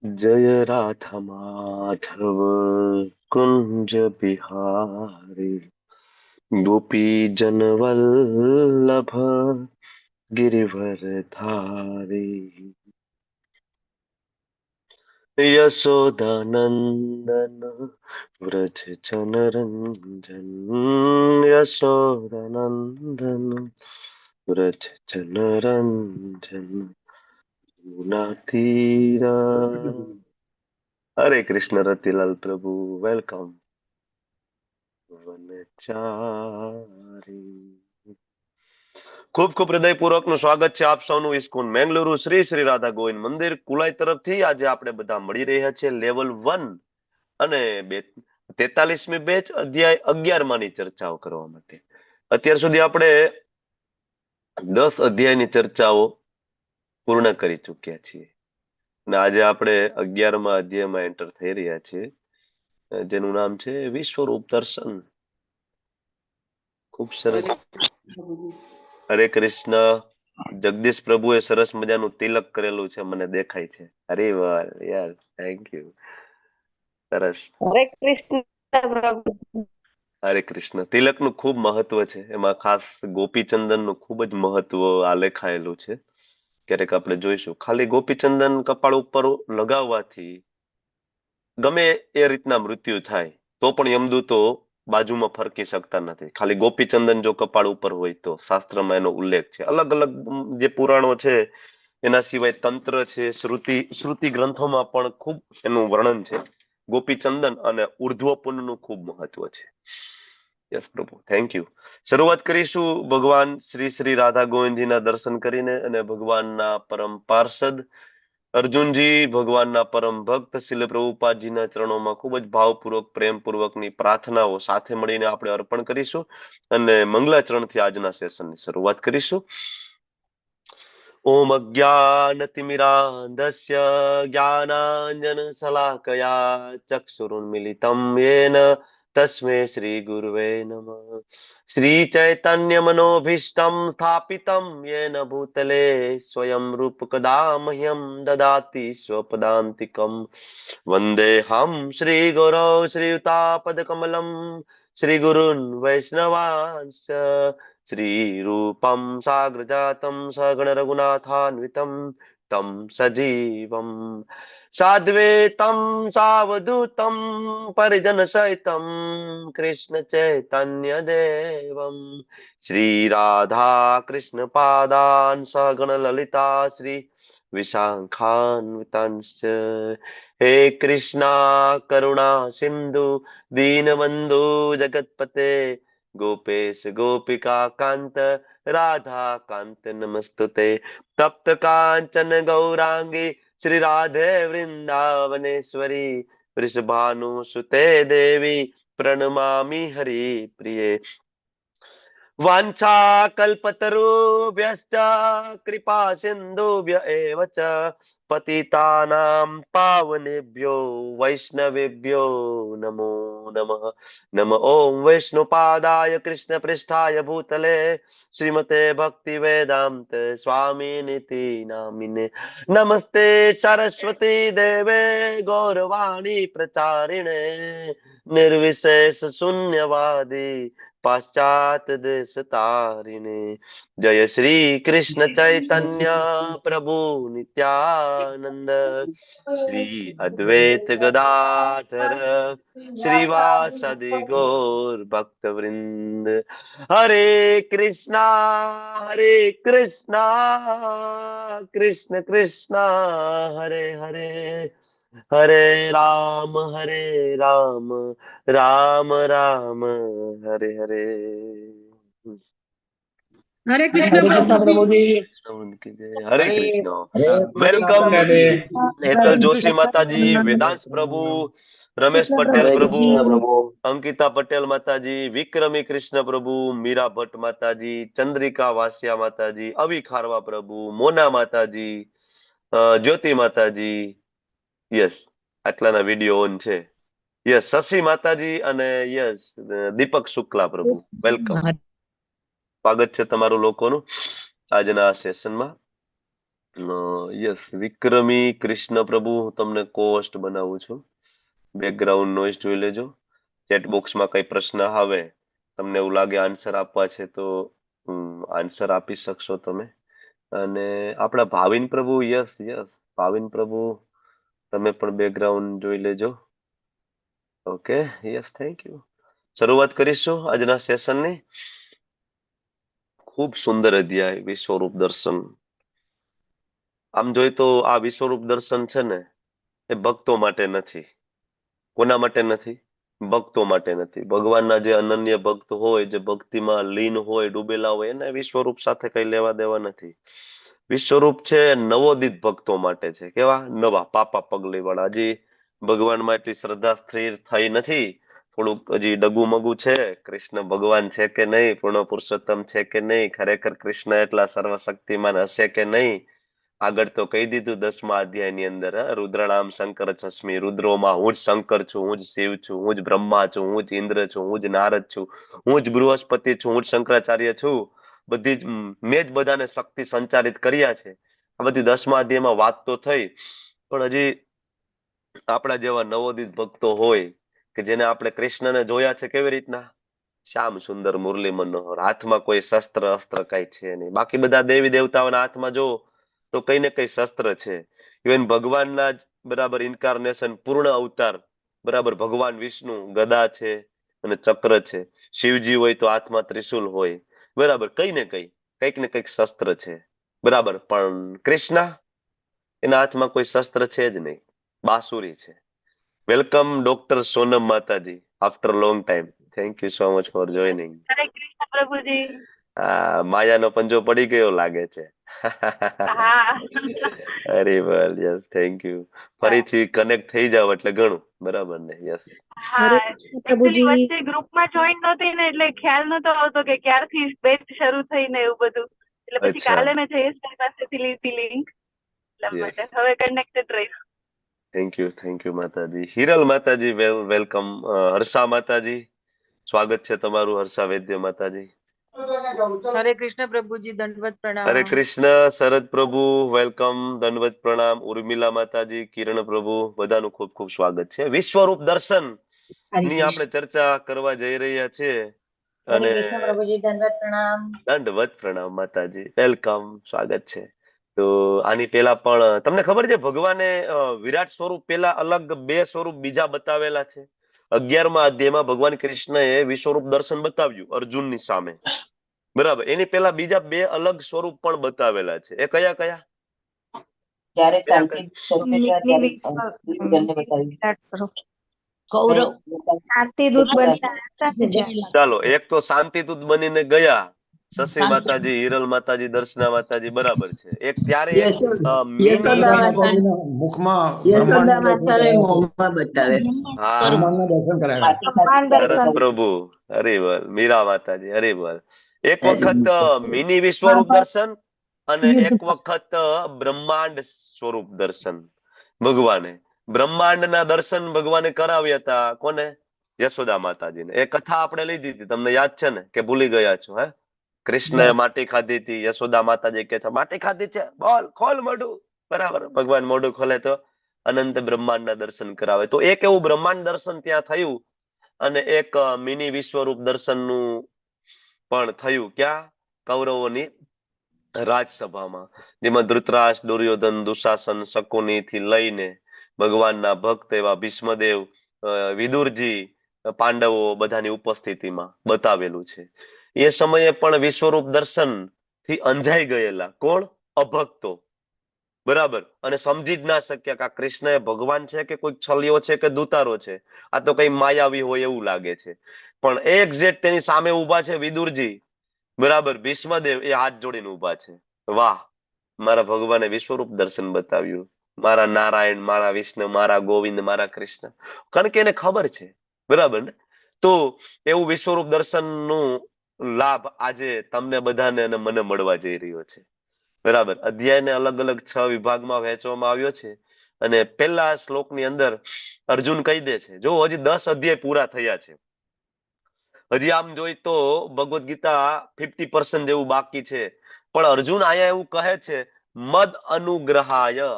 जय राधा माधव कुंज बिहारी गोपी जन वल्लभ गिरिवर धारी यशोदानंदन व्रज जन रंजन यशोदानंदन व्रज जन रंजन तीरा हरे कृष्ण रतिलाल प्रभु वेलकम વનચારી ખૂબ ખૂબ હૃદયપૂર્વક નું સ્વાગત છે આપ સૌનું ઇસ્કોન મેંગલુરુ શ્રી શ્રી રાધા ગોવિંદ મંદિર કુલાઈ તરફથી આજે આપણે બધા મળી રહ્યા છે લેવલ 1 અને 43મી બેચ અધ્યાય 11 માની ચર્ચાઓ કરવા માટે. અત્યાર સુધી આપણે 10 અધ્યાયની ચર્ચાઓ પૂર્ણ કરી ચૂક્યા છીએ અને આજે આપણે 11મા અધ્યાયમાં એન્ટર થઈ રહ્યા છીએ, જેનું નામ છે વિશ્વરૂપ દર્શન. ખૂબ સરસ. હરે કૃષ્ણ. જગદીશ પ્રભુએ સરસ મજાનું તિલક કરેલું છે, મને દેખાય છે. અરે વાહ યાર, થેન્ક યુ. સરસ. હરે કૃષ્ણ પ્રભુ. હરે કૃષ્ણ. તિલકનું ખૂબ મહત્વ છે, એમાં ખાસ ગોપીચંદનનું ખૂબ જ મહત્વ આ લેખાયેલું છે. ક્યારેક આપણે જોઈશું. ખાલી ગોપીચંદન કપાળ ઉપર લગાવવાથી ગમે એ રીતના મૃત્યુ થાય તો પણ યમદૂતો બાજુમાં ફરકી શકતા નથી. ખાલી ગોપીચંદન જો કપાળ ઉપર હોય તો શાસ્ત્રમાં એનો ઉલ્લેખ છે. અલગ અલગ જે પુરાણો છે એના સિવાય તંત્ર છે, શ્રુતિ ગ્રંથોમાં પણ ખૂબ એનું વર્ણન છે. ગોપીચંદન અને ઉર્ધ્વપુંડનું ખૂબ મહત્વ છે. યસ પ્રભુ, થેન્ક યુ. શરૂઆત કરીશું ભગવાન શ્રી શ્રી રાધા ગોવિંદજીના દર્શન કરીને અને ભગવાનના પરમ પાર્ષદ અર્જુનજી, ભગવાનના પરમ ભક્ત શીલ પ્રભુપાદજીના ચરણોમાં ખૂબ જ ભાવપૂર્વક પ્રેમપૂર્વકની પ્રાર્થનાઓ સાથે મળીને આપણે અર્પણ કરીશું અને મંગલાચરણથી આજના સેશનની શરૂઆત કરીશું. ઓમ અજ્ઞાનતિમિરાંધસ્ય જ્ઞાનાંજન શલાકયા ચક્ષુરુન્મિલિતમ યેન તસ્મૈ શ્રી ગુરુવે નમઃ. શ્રી ચૈતન્ય મનોભીષ્ટમ સ્થાપિતમ યેન ભૂતલે સ્વયં રૂપકદા મહ્યમ દદાતિ સ્વપદાંતિકમ વંદેહમ શ્રી ગુરौ શ્રીયુતાપદકમલમ શ્રી ગુરુન વૈષ્ણવાંશ્ચ શ્રી રૂપમ સાગ્રજાતમ સગણ રઘુનાથાન્વિતમ તમ સજીવમ સાદ્વૈતમ સાવધૂતમ પરિજન સહિતમ કૃષ્ણ ચૈતન્ય દેવમ શ્રી રાધા કૃષ્ણ પાદાન સગણ લલિતા શ્રી વિશાખાન્વિતાંશ્ચ. હે કૃષ્ણા કરુણા સિંધુ દીનબંધુ જગતપતે ગોપેશ ગોપિકા કાંત રાધા કાંત નમસ્તુતે. તપ્ત કાંચન ગૌરાંગી શ્રી રાધે વૃંદાવનેશ્વરી વૃષભાનુસુતે દેવી પ્रणमामि हरि प्रिये. वाञ्छा कल्पतरुभ्यश्च कृपा सिन्धुभ्य एव च पतितानां पावनेभ्यो वैष्णवेभ्यो नमो नमः. नमः ओम वैष्णवपादाय कृष्णपृष्ठाय भूतले श्रीमते भक्ति वेदांत स्वामी निति नामिने. नमस्ते सरस्वती देवे गौरवाणी प्रचारिणे निर्विशेष शून्यवादी पाश्चात देश तारिणे. जय श्री कृष्ण चैतन्य प्रभु नित्यानंद श्री अद्वैत गदाधर श्रीवासदि गौर भक्त वृंद. हरे कृष्णा कृष्ण कृष्णा हरे हरे हरे राम राम राम हरे हरे. હરે કૃષ્ણ પ્રભુજી. હરે કૃષ્ણ. વેલકમ હેતલ જોશી માતાજી, વેદાંશ પ્રભુ, રમેશ પટેલ પ્રભુ, અંકિતા પટેલ માતાજી, વિક્રમી કૃષ્ણ પ્રભુ, મીરા ભટ્ટ માતાજી, ચંદ્રિકા વાસિયા માતાજી, અવી ખારવા પ્રભુ, મોના માતાજી, જ્યોતિ માતાજી. યસ, આટલાના વિડીયો ઓન છે. યસ, શશી માતાજી અને યસ દીપક શુક્લા પ્રભુ, વેલકમ. સ્વાગત છે તમારું લોકોનું આજના આ સેશનમાં. યસ, વિક્રમી કૃષ્ણ પ્રભુ, હું તમને કોસ્ટ બનાવું છું. બેકગ્રાઉન્ડ નોઈઝ જોઈ લેજો. ચેટ બોક્સમાં કઈ પ્રશ્ન આવે, તમને એવું લાગે આન્સર આપવા છે તો આન્સર આપી શકશો તમે. અને આપણા ભાવિન પ્રભુ, યસ યસ, ભાવિન પ્રભુ તમે પણ બેકગ્રાઉન્ડ જોઈ લેજો. Okay, yes, thank you. શરૂઆત કરીશું આજના સેશનની. ખૂબ સુંદર અધ્યાય વિશ્વરૂપ દર્શન. આમ જોઈએ તો આ વિશ્વરૂપ દર્શન છે ને, એ ભક્તો માટે નથી. કોના માટે નથી? ભક્તો માટે નથી. ભગવાનના જે અનન્ય ભક્ત હોય, જે ભક્તિમાં લીન હોય, ડૂબેલા હોય, એને વિશ્વરૂપ સાથે કઈ લેવા દેવા નથી. વિશ્વરૂપ છે નવોદિત ભક્તો માટે છે. કેવા? નવા પાપા પગલી વાળા. હજી ભગવાનમાં એટલી શ્રદ્ધા સ્થિર થઈ નથી, થોડુંક હજી ડગુમગુ છે. કૃષ્ણ ભગવાન છે કે નહીં, પૂર્ણ પુરુષોત્તમ છે કે નહીં, ખરેખર કૃષ્ણ એટલા સર્વશક્તિમાન હશે કે નહીં. આગળ તો કહી દીધું 10મા અધ્યાયની અંદર, રુદ્રણામ શંકર ચશ્મી, રુદ્રોમાં હું જ શંકર છું, હું જ શિવ છું, હું જ બ્રહ્મા છું, હું જ ઇન્દ્ર છું, હું જ નારદ છું, હું જ બૃહસ્પતિ છું, હું જ શંકરાચાર્ય છું. બધી જ મેં જ બધાને શક્તિ સંચારિત કર્યા છે. આ બધી 10મા અધ્યાયમાં વાત તો થઈ, પણ હજી આપણા જેવા નવોદિત ભક્તો હોય કે જેને આપણે કૃષ્ણને જોયા છે કેવી રીતના, શ્યામ સુંદર મુરલી મનોહર, હાથમાં કોઈ શસ્ત્ર અસ્ત્ર કઈ છે નહીં. બાકી બધા દેવી દેવતાઓના હાથમાં જો તો કઈ ને કઈ શસ્ત્ર છે. ઇવન ભગવાનના જ બરાબર ઇન્કાર્નેશન, પૂર્ણ અવતાર, બરાબર ભગવાન વિષ્ણુ ગદા છે અને ચક્ર છે. શિવજી હોય તો હાથમાં ત્રિશુલ હોય. બરાબર, કઈ ને કંઈક શસ્ત્ર છે. બરાબર, પણ કૃષ્ણ, એના હાથમાં કોઈ શસ્ત્ર છે જ નહીં, બાંસુરી છે. વેલકમ ડોક્ટર સોનમ માતાજી, after long time. Thank you so much for joining. હરે કૃષ્ણ પ્રભુજી. માયાનો પંજો પડી ગયો લાગે છે. હા. અરે વેલ, યસ, થેન્ક યુ. ફરીથી કનેક્ટ થઈ જાવ એટલે ઘણું. બરાબર ને? યસ. હા, કૃષ્ણ એકચ્યુઅલી પ્રભુજી. વચ્ચે ગ્રુપમાં જોઈન નહોતી ને, એટલે ખ્યાલ નતો આવતો કે ક્યારથી બેચ શરૂ થઈ ને એવું બધું. એટલે પછી અચ્છા. કાલે મેં જયેશભાઈ પાસેથી લીધી લિંક, એટલા યસ, માટે હવે કનેક્ટેડ રહીશ. થેન્ક યુ માતાજી. હિરલ માતાજી, વેલકમ. હર્ષા માતાજી, સ્વાગત છે તમારું. હર્ષા વૈદ્ય માતાજી. હરે કૃષ્ણ પ્રભુજી, દંડવત પ્રણામ. હરે કૃષ્ણ. શરદ પ્રભુ, વેલકમ. દંડવત પ્રણામ. ઉર્મિલા માતાજી, કિરણ પ્રભુ, બધાનું ખૂબ ખૂબ સ્વાગત છે. વિશ્વરૂપ દર્શન ની આપણે ચર્ચા કરવા જઈ રહ્યા છીએ. અને કૃષ્ણ પ્રભુજી, દંડવત પ્રણામ. દંડવત પ્રણામ માતાજી, વેલકમ, સ્વાગત છે. તો આની પહેલા પણ તમને ખબર છે ભગવાને વિરાટ સ્વરૂપ પહેલા અલગ બે સ્વરૂપ બીજા બતાવેલા છે. 11મા અધ્યાયમાં ભગવાન કૃષ્ણએ વિશ્વરૂપ દર્શન બતાવ્યું અર્જુનની સામે. બરાબર, એની પહેલા બીજા બે અલગ સ્વરૂપ પણ બતાવેલા છે. એ કયા કયા? જ્યારે કયા શાંતિ કયા? સ્વરૂપે હતા ત્યારે દુર્યોધનને બતાવ્યું. કૌરવ શાંતિદૂત બનીને હતા ને જ્યારે. ચાલો, એક તો શાંતિદૂત બનીને ગયા શશી માતાજી, હિરલ માતાજી, દર્શના માતાજી, બરાબર છે. એક ત્યારે એક યશોદા મિની, માતા મુખમાં યશોદા બ્રહ્માંડના માતાને દર્શન કરાયા મોંમાં બતાવે. હા, બ્રહ્માંડના દર્શન કરાયા. ભગવાન સરસ દર્શન. પ્રભુ, હરિવલ. મીરા માતાજી, હરિવલ. એક વખત મિની વિશ્વરૂપ દર્શન અને એક વખત બ્રહ્માંડ સ્વરૂપ દર્શન. ભગવાને બ્રહ્માંડના દર્શન ભગવાને કરાવ્યા હતા. કોને? યશોદા માતાજીને. એ કથા આપણે લીધી હતી, તમને યાદ છે ને કે ભૂલી ગયા છો? હે, કૃષ્ણએ માટી ખાધી હતી, યશોદા માતાજી કે છે માટી ખાધી છે, બોલ, ખોલ મોઢું. બરાબર, ભગવાન મોઢું ખોલે તો અનંત બ્રહ્માંડના દર્શન કરાવે. તો એક એવું બ્રહ્માંડ દર્શન ત્યાં થયું અને એક મિની વિશ્વરૂપ દર્શનનું પણ થયું. ક્યાં? કૌરવોની રાજસભામાં, જેમાં ધૃતરાષ્ટ્ર, દુર્યોધન, દુશાસન, શકુની થી લઈને ભગવાનના ભક્ત એવા ભીષ્મદેવ, વિદુરજી, પાંડવો બધાની ઉપસ્થિતિમાં બતાવેલું છે. એ સમયે પણ વિશ્વરૂપ દર્શન થી અંજાઈ ગયેલા કોણ? અભક્તો. બરાબર, અને સમજી જ ના શક્યા કે આ કૃષ્ણ એ ભગવાન છે કે કોઈ છલિયો છે કે દુતારો છે. આ તો કઈ માયાવી હોય એવું લાગે છે. પણ એક્ઝેક્ટ તેની સામે ઉભા છે વિદુરજી, બરાબર, ભીષ્મદેવ, એ હાથ જોડીને ઉભા છે. વાહ, મારા ભગવાને વિશ્વરૂપ દર્શન બતાવ્યું. મારા નારાયણ, મારા વિષ્ણુ, મારા ગોવિંદ, મારા કૃષ્ણ. કારણ કે એને ખબર છે. બરાબર ને? તો એવું વિશ્વરૂપ દર્શનનું લાભ આજે તમને બધાને અને મને મળવા જઈ રહ્યો છે. બરાબર, અધ્યાયને અલગ અલગ 6 વિભાગમાં વહેંચવામાં આવ્યો છે. અને પહેલા શ્લોકની અંદર અર્જુન કહી દે છે, જો હજી 10 અધ્યાય પૂરા થયા છે. હજી આમ જોઈ તો ભગવદ ગીતા 50% જેવું બાકી છે. પણ અર્જુન આયા એવું કહે છે, મદ અનુગ્રહાય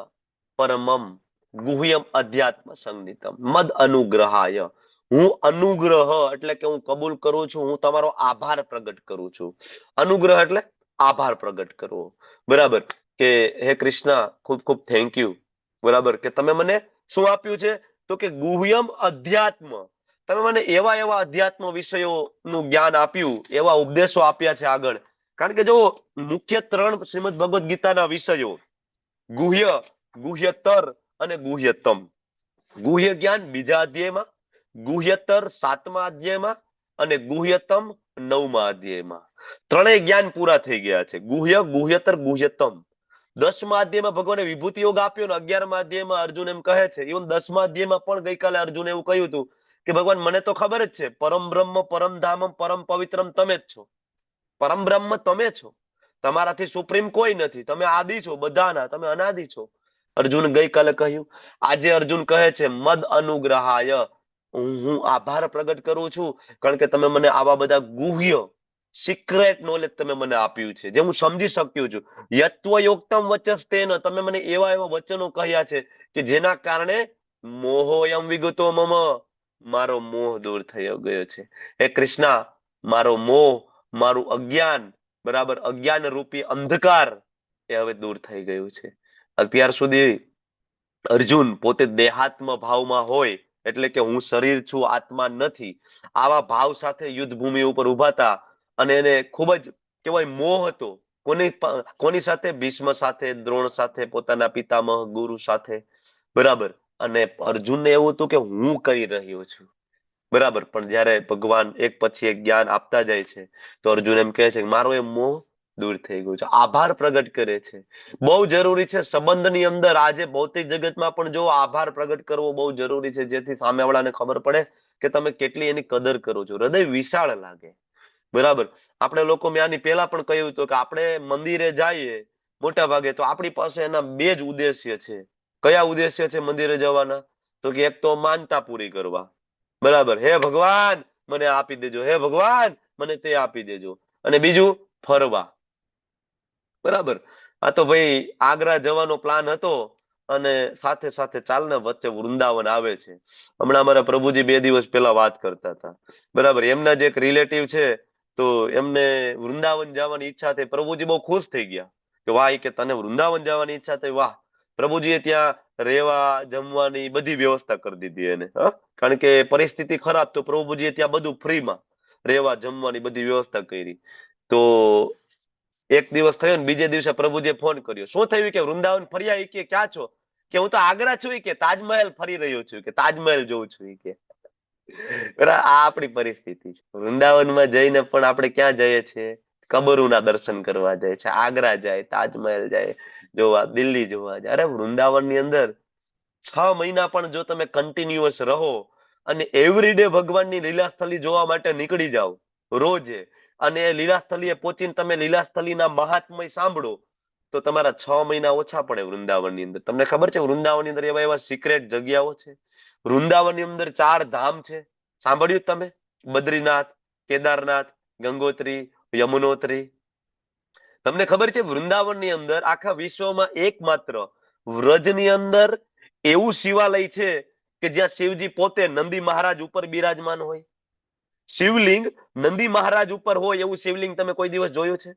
પરમમ ગુહ્યમ અધ્યાત્મ સંગીતમ. મદ અનુગ્રહાય, હું અનુગ્રહ એટલે કે હું કબૂલ કરું છું, હું તમારો આભાર પ્રગટ કરું છું. અનુગ્રહ એટલે આભાર પ્રગટ કરવો. બરાબર, કે હે કૃષ્ણ ખૂબ ખૂબ થેન્ક યુ. બરાબર, કે તમે મને શું આપ્યું છે? તો કે ગુહ્યમ અધ્યાત્મ, તમે મને એવા એવા અધ્યાત્મ વિષયોનું જ્ઞાન આપ્યું, એવા ઉપદેશો આપ્યા છે આગળ. કારણ કે જો મુખ્ય 3 શ્રીમદ ભગવદ ગીતાના વિષયો ગુહ્ય, ગુહ્યતર અને ગુહ્યતમ. ગુહ્ય જ્ઞાન 2જા અધ્યાયમાં, ગુહ્યતર 7મા અધ્યાયમાં અને ગુહ્યતમ 9મા અધ્યાયમાં. ત્રણેય જ્ઞાન પૂરા થઈ ગયા છે. ગુહ્ય, ગુહ્યતર, ગુહ્યતમ. 10મા અધ્યાયમાં ભગવાને વિભૂતિ યોગ આપ્યો ને 11મા અધ્યાયમાં અર્જુન એમ કહે છે. ઇવન 10મા અધ્યાયમાં પણ ગઈકાલે અર્જુન એવું કહ્યું હતું કે ભગવાન મને તો ખબર જ છે, પરમ બ્રહ્મ, પરમ ધામમ, પરમ પવિત્રમ તમે જ છો. પરમ બ્રહ્મ તમે છો, તમારાથી સુપ્રીમ કોઈ નથી, તમે આદિ છો બધાના, તમે અનાદિ છો. અર્જુન ગઈકાલે કહ્યું. આજે અર્જુન કહે છે મદ અનુગ્રહાય, હું આભાર પ્રગટ કરું છું, કારણ કે તમે મને આવા બધા ગુહ્ય સિક્રેટ નોલેજ તમે મને આપ્યું છે, જે હું સમજી શક્યો છું. યત્વયોક્તમ વચસ્તેન, તમે મને એવા એવા વચનો કહ્યા છે કે જેના કારણે મોહોયમ વિગતો મમ, મારો મોહ દૂર થયો ગયો છે. હે કૃષ્ણ, મારો મોહ, મારું અજ્ઞાન, બરાબર, અજ્ઞાન રૂપી અંધકાર એ હવે દૂર થઈ ગયું છે. અત્યાર સુધી અર્જુન પોતે દેહાત્મ ભાવમાં હોય, એટલે કે હું શરીર છું, આત્મા નથી, આવા ભાવ સાથે યુદ્ધ ભૂમિ ઉપર ઉભા હતા. અને એને ખૂબ જ કહેવાય મોહ હતો. કોની સાથે? ભીષ્મ સાથે, દ્રોણ સાથે, પોતાના પિતામહ ગુરુ સાથે. બરાબર, અને અર્જુનને એવું હતું કે હું કરી રહ્યો છું. બરાબર, પણ જ્યારે ભગવાન એક પછી એક જ્ઞાન આપતા જાય છે તો અર્જુન એમ કહે છે કે મારો એ મોહ દૂર થઈ ગયો છે. આભાર પ્રગટ કરે છે. બહુ જરૂરી છે સંબંધની અંદર. આજે ભૌતિક જગતમાં પણ જો આભાર પ્રગટ કરવો બહુ જરૂરી છે, જેથી સામેવાળાને ખબર પડે કે તમે કેટલી એની કદર કરો છો. હૃદય વિશાળ લાગે. બરાબર, આપણે લોકો મેં આની પહેલા પણ કહ્યું હતું કે આપણે મંદિરે જઈએ મોટા ભાગે તો આપણી પાસે એના 2 જ ઉદ્દેશ્ય છે. કયા ઉદ્દેશ્ય છે મંદિરે જવાના? તો કે એક તો માનતા પૂરી કરવા. બરાબર, હે ભગવાન મને આપી દેજો, હે ભગવાન મને તે આપી દેજો. અને બીજું ફરવા. બરાબર, આ તો ભાઈ આગ્રા જવાનો પ્લાન હતો અને સાથે સાથે ચાલને વચ્ચે વૃંદાવન આવે છે. હમણાં અમારા પ્રભુજી 2 દિવસ પહેલા વાત કરતા હતા. બરાબર, એમના જે એક રિલેટિવ છે તો એમને વૃંદાવન જવાની ઈચ્છા થઈ. પ્રભુજી બહુ ખુશ થઈ ગયા કે વાહ, કે તને વૃંદાવન જવાની ઈચ્છા થઈ, વાહ. પ્રભુજીએ ત્યાં રહેવા જમવાની બધી વ્યવસ્થા કરી દીધી એને. કારણ કે પરિસ્થિતિ ખરાબ, તો પ્રભુજીએ ત્યાં બધું ફ્રીમાં રહેવા જમવાની બધી વ્યવસ્થા કરી. તો એક દિવસ થયો ને બીજે દિવસે પ્રભુજીએ ફોન કર્યો. શું થયું? કે વૃંદાવન ફર્યા? કે ક્યાં છો? કે હું તો આગ્રા છું, કે તાજમહેલ ફરી રહ્યો છું, કે તાજમહેલ જોઉં છું. કે આ આપણી પરિસ્થિતિ છે. વૃંદાવનમાં જઈને પણ આપણે ક્યાં જઈએ છીએ? કબરોના દર્શન કરવા જાય છે. આગ્રા જાય, તાજમહેલ જાય જોવા, દિલ્હી જોવા જાય. અરે વૃંદાવનની અંદર 6 મહિના પણ જો તમે કન્ટિન્યુઅસ રહો અને એવરીડે ભગવાનની લીલાસ્થલી જોવા માટે નીકળી જાઓ રોજે, અને એ લીલાસ્થલીએ પહોંચીને તમે લીલાસ્થલીના મહાત્મય સાંભળો, તો તમારા 6 મહિના ઓછા પડે વૃંદાવનની અંદર. તમને ખબર છે વૃંદાવનની અંદર એવા એવા સિક્રેટ જગ્યાઓ છે. વૃંદાવનની અંદર 4 ધામ છે. સાંભળ્યું તમે? બદ્રીનાથ, કેદારનાથ, ગંગોત્રી, યમુનોત્રી. તમને ખબર છે વૃંદાવનની અંદર આખા વિશ્વમાં એકમાત્ર વ્રજની અંદર એવું શિવાલય છે કે જ્યાં શિવજી પોતે નંદી મહારાજ ઉપર બિરાજમાન હોય. શિવલિંગ નંદી મહારાજ ઉપર હોય એવું શિવલિંગ તમે કોઈ દિવસ જોયું છે?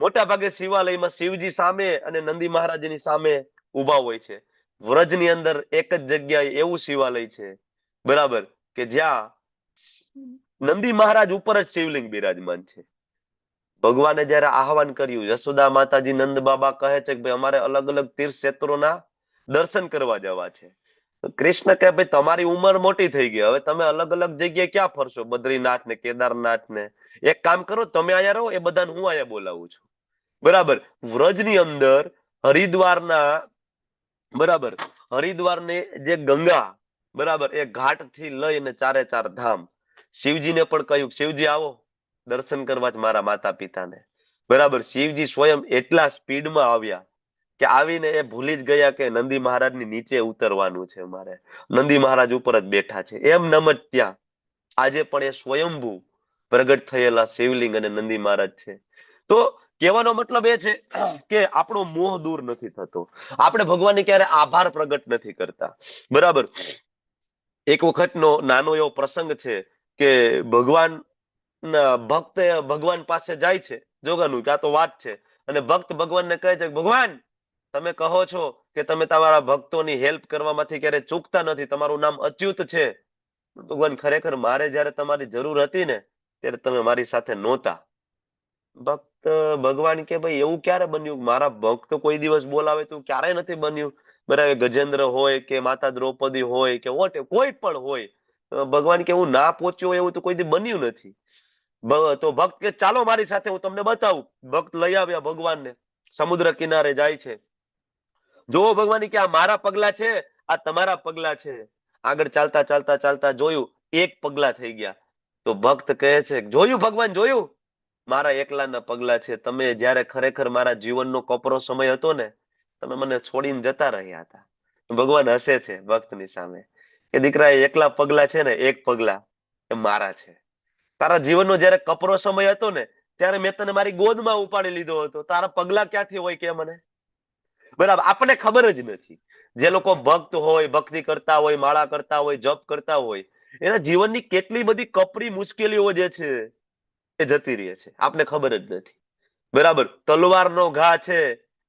મોટા ભાગે શિવાલયમાં શિવજી સામે અને નંદી મહારાજની સામે ઉભા હોય છે. વ્રજની અંદર એક જ જગ્યાએ એવું શિવાલય છે, બરાબર, કે જ્યાં નંદી મહારાજ ઉપર જ શિવલિંગ બિરાજમાન છે. ભગવાને જયારે આહવાન કર્યું, યશોદા માતાજી નંદ બાબા કહે છે કે ભાઈ અમારે અલગ અલગ તીર્થ ક્ષેત્રોના દર્શન કરવા જવા છે. કૃષ્ણ કહે ભાઈ તમારી ઉંમર મોટી થઈ ગઈ, હવે તમે અલગ અલગ જગ્યાએ ક્યાં ફરશો? બદ્રીનાથ ને કેદારનાથ ને. એક કામ કરો, તમે અહીંયા રહો, એ બધાને હું અહીંયા બોલાવું છું. બરાબર, વ્રજની અંદર હરિદ્વારના, બરાબર, હરિદ્વારને જે ગંગા, બરાબર, એ ઘાટ થી લઈને 4 ધામ. શિવજીને પણ કહ્યું શિવજી આવો દર્શન કરવા જ મારા માતા પિતાને. બરાબર, શિવજી સ્વયં એટલા સ્પીડમાં આવ્યા કે આવીને એ ભૂલી જ ગયા કે નંદી મહારાજની નીચે ઉતરવાનું છે મારે. નંદી મહારાજ ઉપર જ બેઠા છે. એમ નમ જ ત્યાં આજે પણ એ સ્વયંભૂ પ્રગટ થયેલા શિવલિંગ અને નંદી મહારાજ છે. તો કહેવાનો મતલબ એ છે કે આપણો મોહ દૂર નથી થતો, આપણે ભગવાનને ક્યારે આભાર પ્રગટ નથી કરતા. બરાબર. એક વખતનો નાનો એવો પ્રસંગ છે કે ભગવાન ભક્ત ભગવાન પાસે જાય છે, જોગાનું ક્યાં તો વાત છે, અને ભક્ત ભગવાનને કહે છે, ભગવાન તમે કહો છો કે તમે તમારા ભક્તોની હેલ્પ કરવામાંથી ક્યારે ચૂકતા નથી, તમારું નામ અચ્યુત છે. ભગવાન ખરેખર મારે જયારે તમારી જરૂર હતી ને ત્યારે તમે મારી સાથે નહોતા. ભક્ત ભગવાન કે ભાઈ એવું ક્યારે બન્યું, મારા ભક્ત કોઈ દિવસ બોલાવે તો ક્યારેય નથી બન્યું. બરાબર. ગજેન્દ્ર હોય કે માતા દ્રૌપદી હોય કે વોટ કોઈ પણ હોય, ભગવાન કે હું ના પહોંચ્યો હોય એવું તો કોઈ દી બન્યું નથી. તો ભક્ત કે ચાલો મારી સાથે હું તમને બતાવું. ભક્ત લઈ આવ્યા ભગવાનને, સમુદ્ર કિનારે જાય છે. જોવો ભગવાન કે આ મારા પગલા છે, આ તમારા પગલા છે. આગળ ચાલતા ચાલતા ચાલતા જોયું એક પગલા થઈ ગયા. તો ભક્ત કહે છે, જોયું ભગવાન જોયું, મારા એકલાના પગલા છે. તમે જ્યારે ખરેખર મારા જીવનનો કપરો સમય હતો ને, તમે મને છોડીને જતા રહ્યા હતા. ભગવાન હસે છે ભક્તની સામે કે દીકરા એકલા પગલા છે ને, એક પગલા એ મારા છે. તારા જીવનનો જ્યારે કપરો સમય હતો ને ત્યારે મેં તને મારી ગોદમાં ઉપાડી લીધો હતો. તારા પગલા ક્યાંથી હોય કે મને? બરાબર. આપણને ખબર જ નથી. જે લોકો ભક્ત હોય, ભક્તિ કરતા હોય, માળા કરતા હોય, જપ કરતા હોય, એના જીવનની કેટલી બધી કપરી મુશ્કેલીઓ જે છે એ જતી રહે છે, આપને ખબર જ નથી. બરાબર. તલવારનો ઘા છે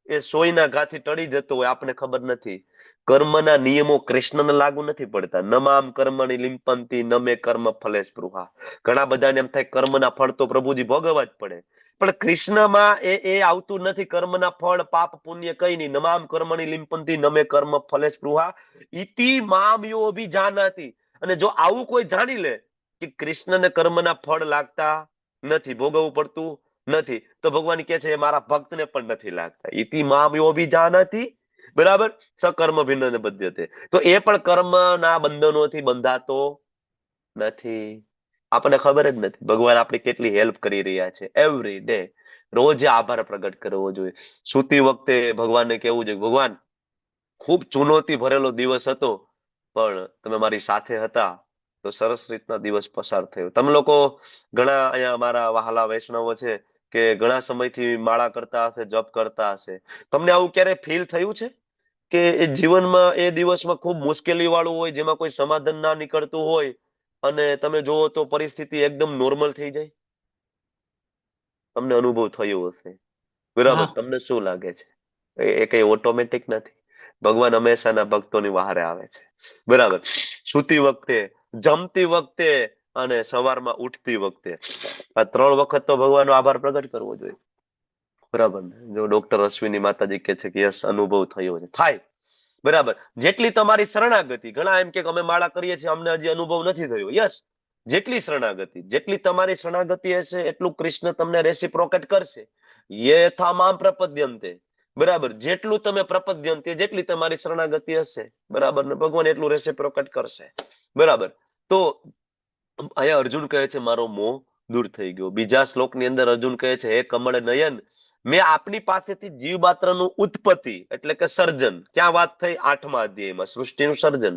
એ સોયના ઘાથી ટળી જતો હોય, આપને ખબર નથી. કર્મના નિયમો કૃષ્ણને લાગુ નથી પડતા. નમામ કર્મણી લિંપંતી નમે કર્મ ફલે સ્પૃહા. ઘણા બધાને એમ થાય કર્મના ફળ તો પ્રભુજી ભોગવવા જ પડે, પણ કૃષ્ણમાં એ આવતું નથી. કર્મના ફળ પાપ પુણ્ય કઈ નહીં. નમામ કર્મણી લિંપંતી નમે કર્મ ફલે સ્પૃહા ઇતિ મામ યો અભિજાનાતિ. અને જો આવું કોઈ જાણી લે કે કૃષ્ણને કર્મના ફળ લાગતા નથી, ભોગવવું પડતું નથી, તો ભગવાન કે છે એ મારા ભક્તને પણ નથી લાગતા. ઇતિ મામ યો અભિજાનાતિ. બરાબર. સકર્મ ભિન્ન બધ્યતે. તો એ પણ કર્મના બંધનોથી બંધાતો નથી. આપણને ખબર જ નથી ભગવાન આપણી કેટલી હેલ્પ કરી રહ્યા છે એવરી ડે. રોજ આભાર પ્રગટ કરવો જોઈએ. સૂતી વખતે ભગવાનને કહેવું જોઈએ, ભગવાન ખૂબ ચુનૌતી ભરેલો દિવસ હતો, પણ તમે મારી સાથે હતા તો સરસ રીતના દિવસ પસાર થયો. તમે લોકો ઘણા અહીંયા અમારા વહાલા વૈષ્ણવો છે કે ઘણા સમયથી માળા કરતા હશે, જપ કરતા હશે. તમને આવું ક્યારે ફીલ થયું છે કે એ જીવનમાં એ દિવસમાં ખૂબ મુશ્કેલી વાળું હોય, જેમાં કોઈ સમાધાન ના નીકળતું હોય, અને તમે જોવો તો પરિસ્થિતિ એકદમ નોર્મલ થઈ જાય? તમને અનુભવ થયો હશે. બરાબર. તમને શું લાગે છે? એ કઈ ઓટોમેટિક નથી. ભગવાન હંમેશાના ભક્તોની વહારે આવે છે. બરાબર. સૂતી વખતે, જમતી વખતે અને સવારમાં ઉઠતી વખતે, આ 3 વખત તો ભગવાનનો આભાર પ્રગટ કરવો જોઈએ. બરાબર. જો ડોક્ટર અશ્વિની માતાજી કે છે કે યસ અનુભવ થયો છે, થાય. બરાબર. જેટલી તમારી શરણાગતિ, ઘણા એમ કે અમે માળા કરીએ છીએ અમને હજી અનુભવ નથી થયો. યસ, જેટલી શરણાગતિ, જેટલી તમારી શરણાગતિ હશે એટલું કૃષ્ણ તમને રેસિપ્રોકેટ કરશે. યથામામ પ્રપદ્યંતે. બરાબર. જેટલું તમે પ્રપદ્યંતે, જેટલી તમારી શરણાગતિ હશે, બરાબર, ને ભગવાન એટલું રેસિપ્રોકેટ કરશે. બરાબર. તો અહીંયા અર્જુન કહે છે મારો મોહ દૂર થઈ ગયો. બીજા શ્લોકની અંદર અર્જુન કહે છે, હે કમળ નયન, મેં આપની પાસેથી જીવ માત્રનું ઉત્પત્તિ એટલે કે સર્જન, ક્યાં વાત થઈ? 8મા અધ્યાયમાં સૃષ્ટિનું સર્જન.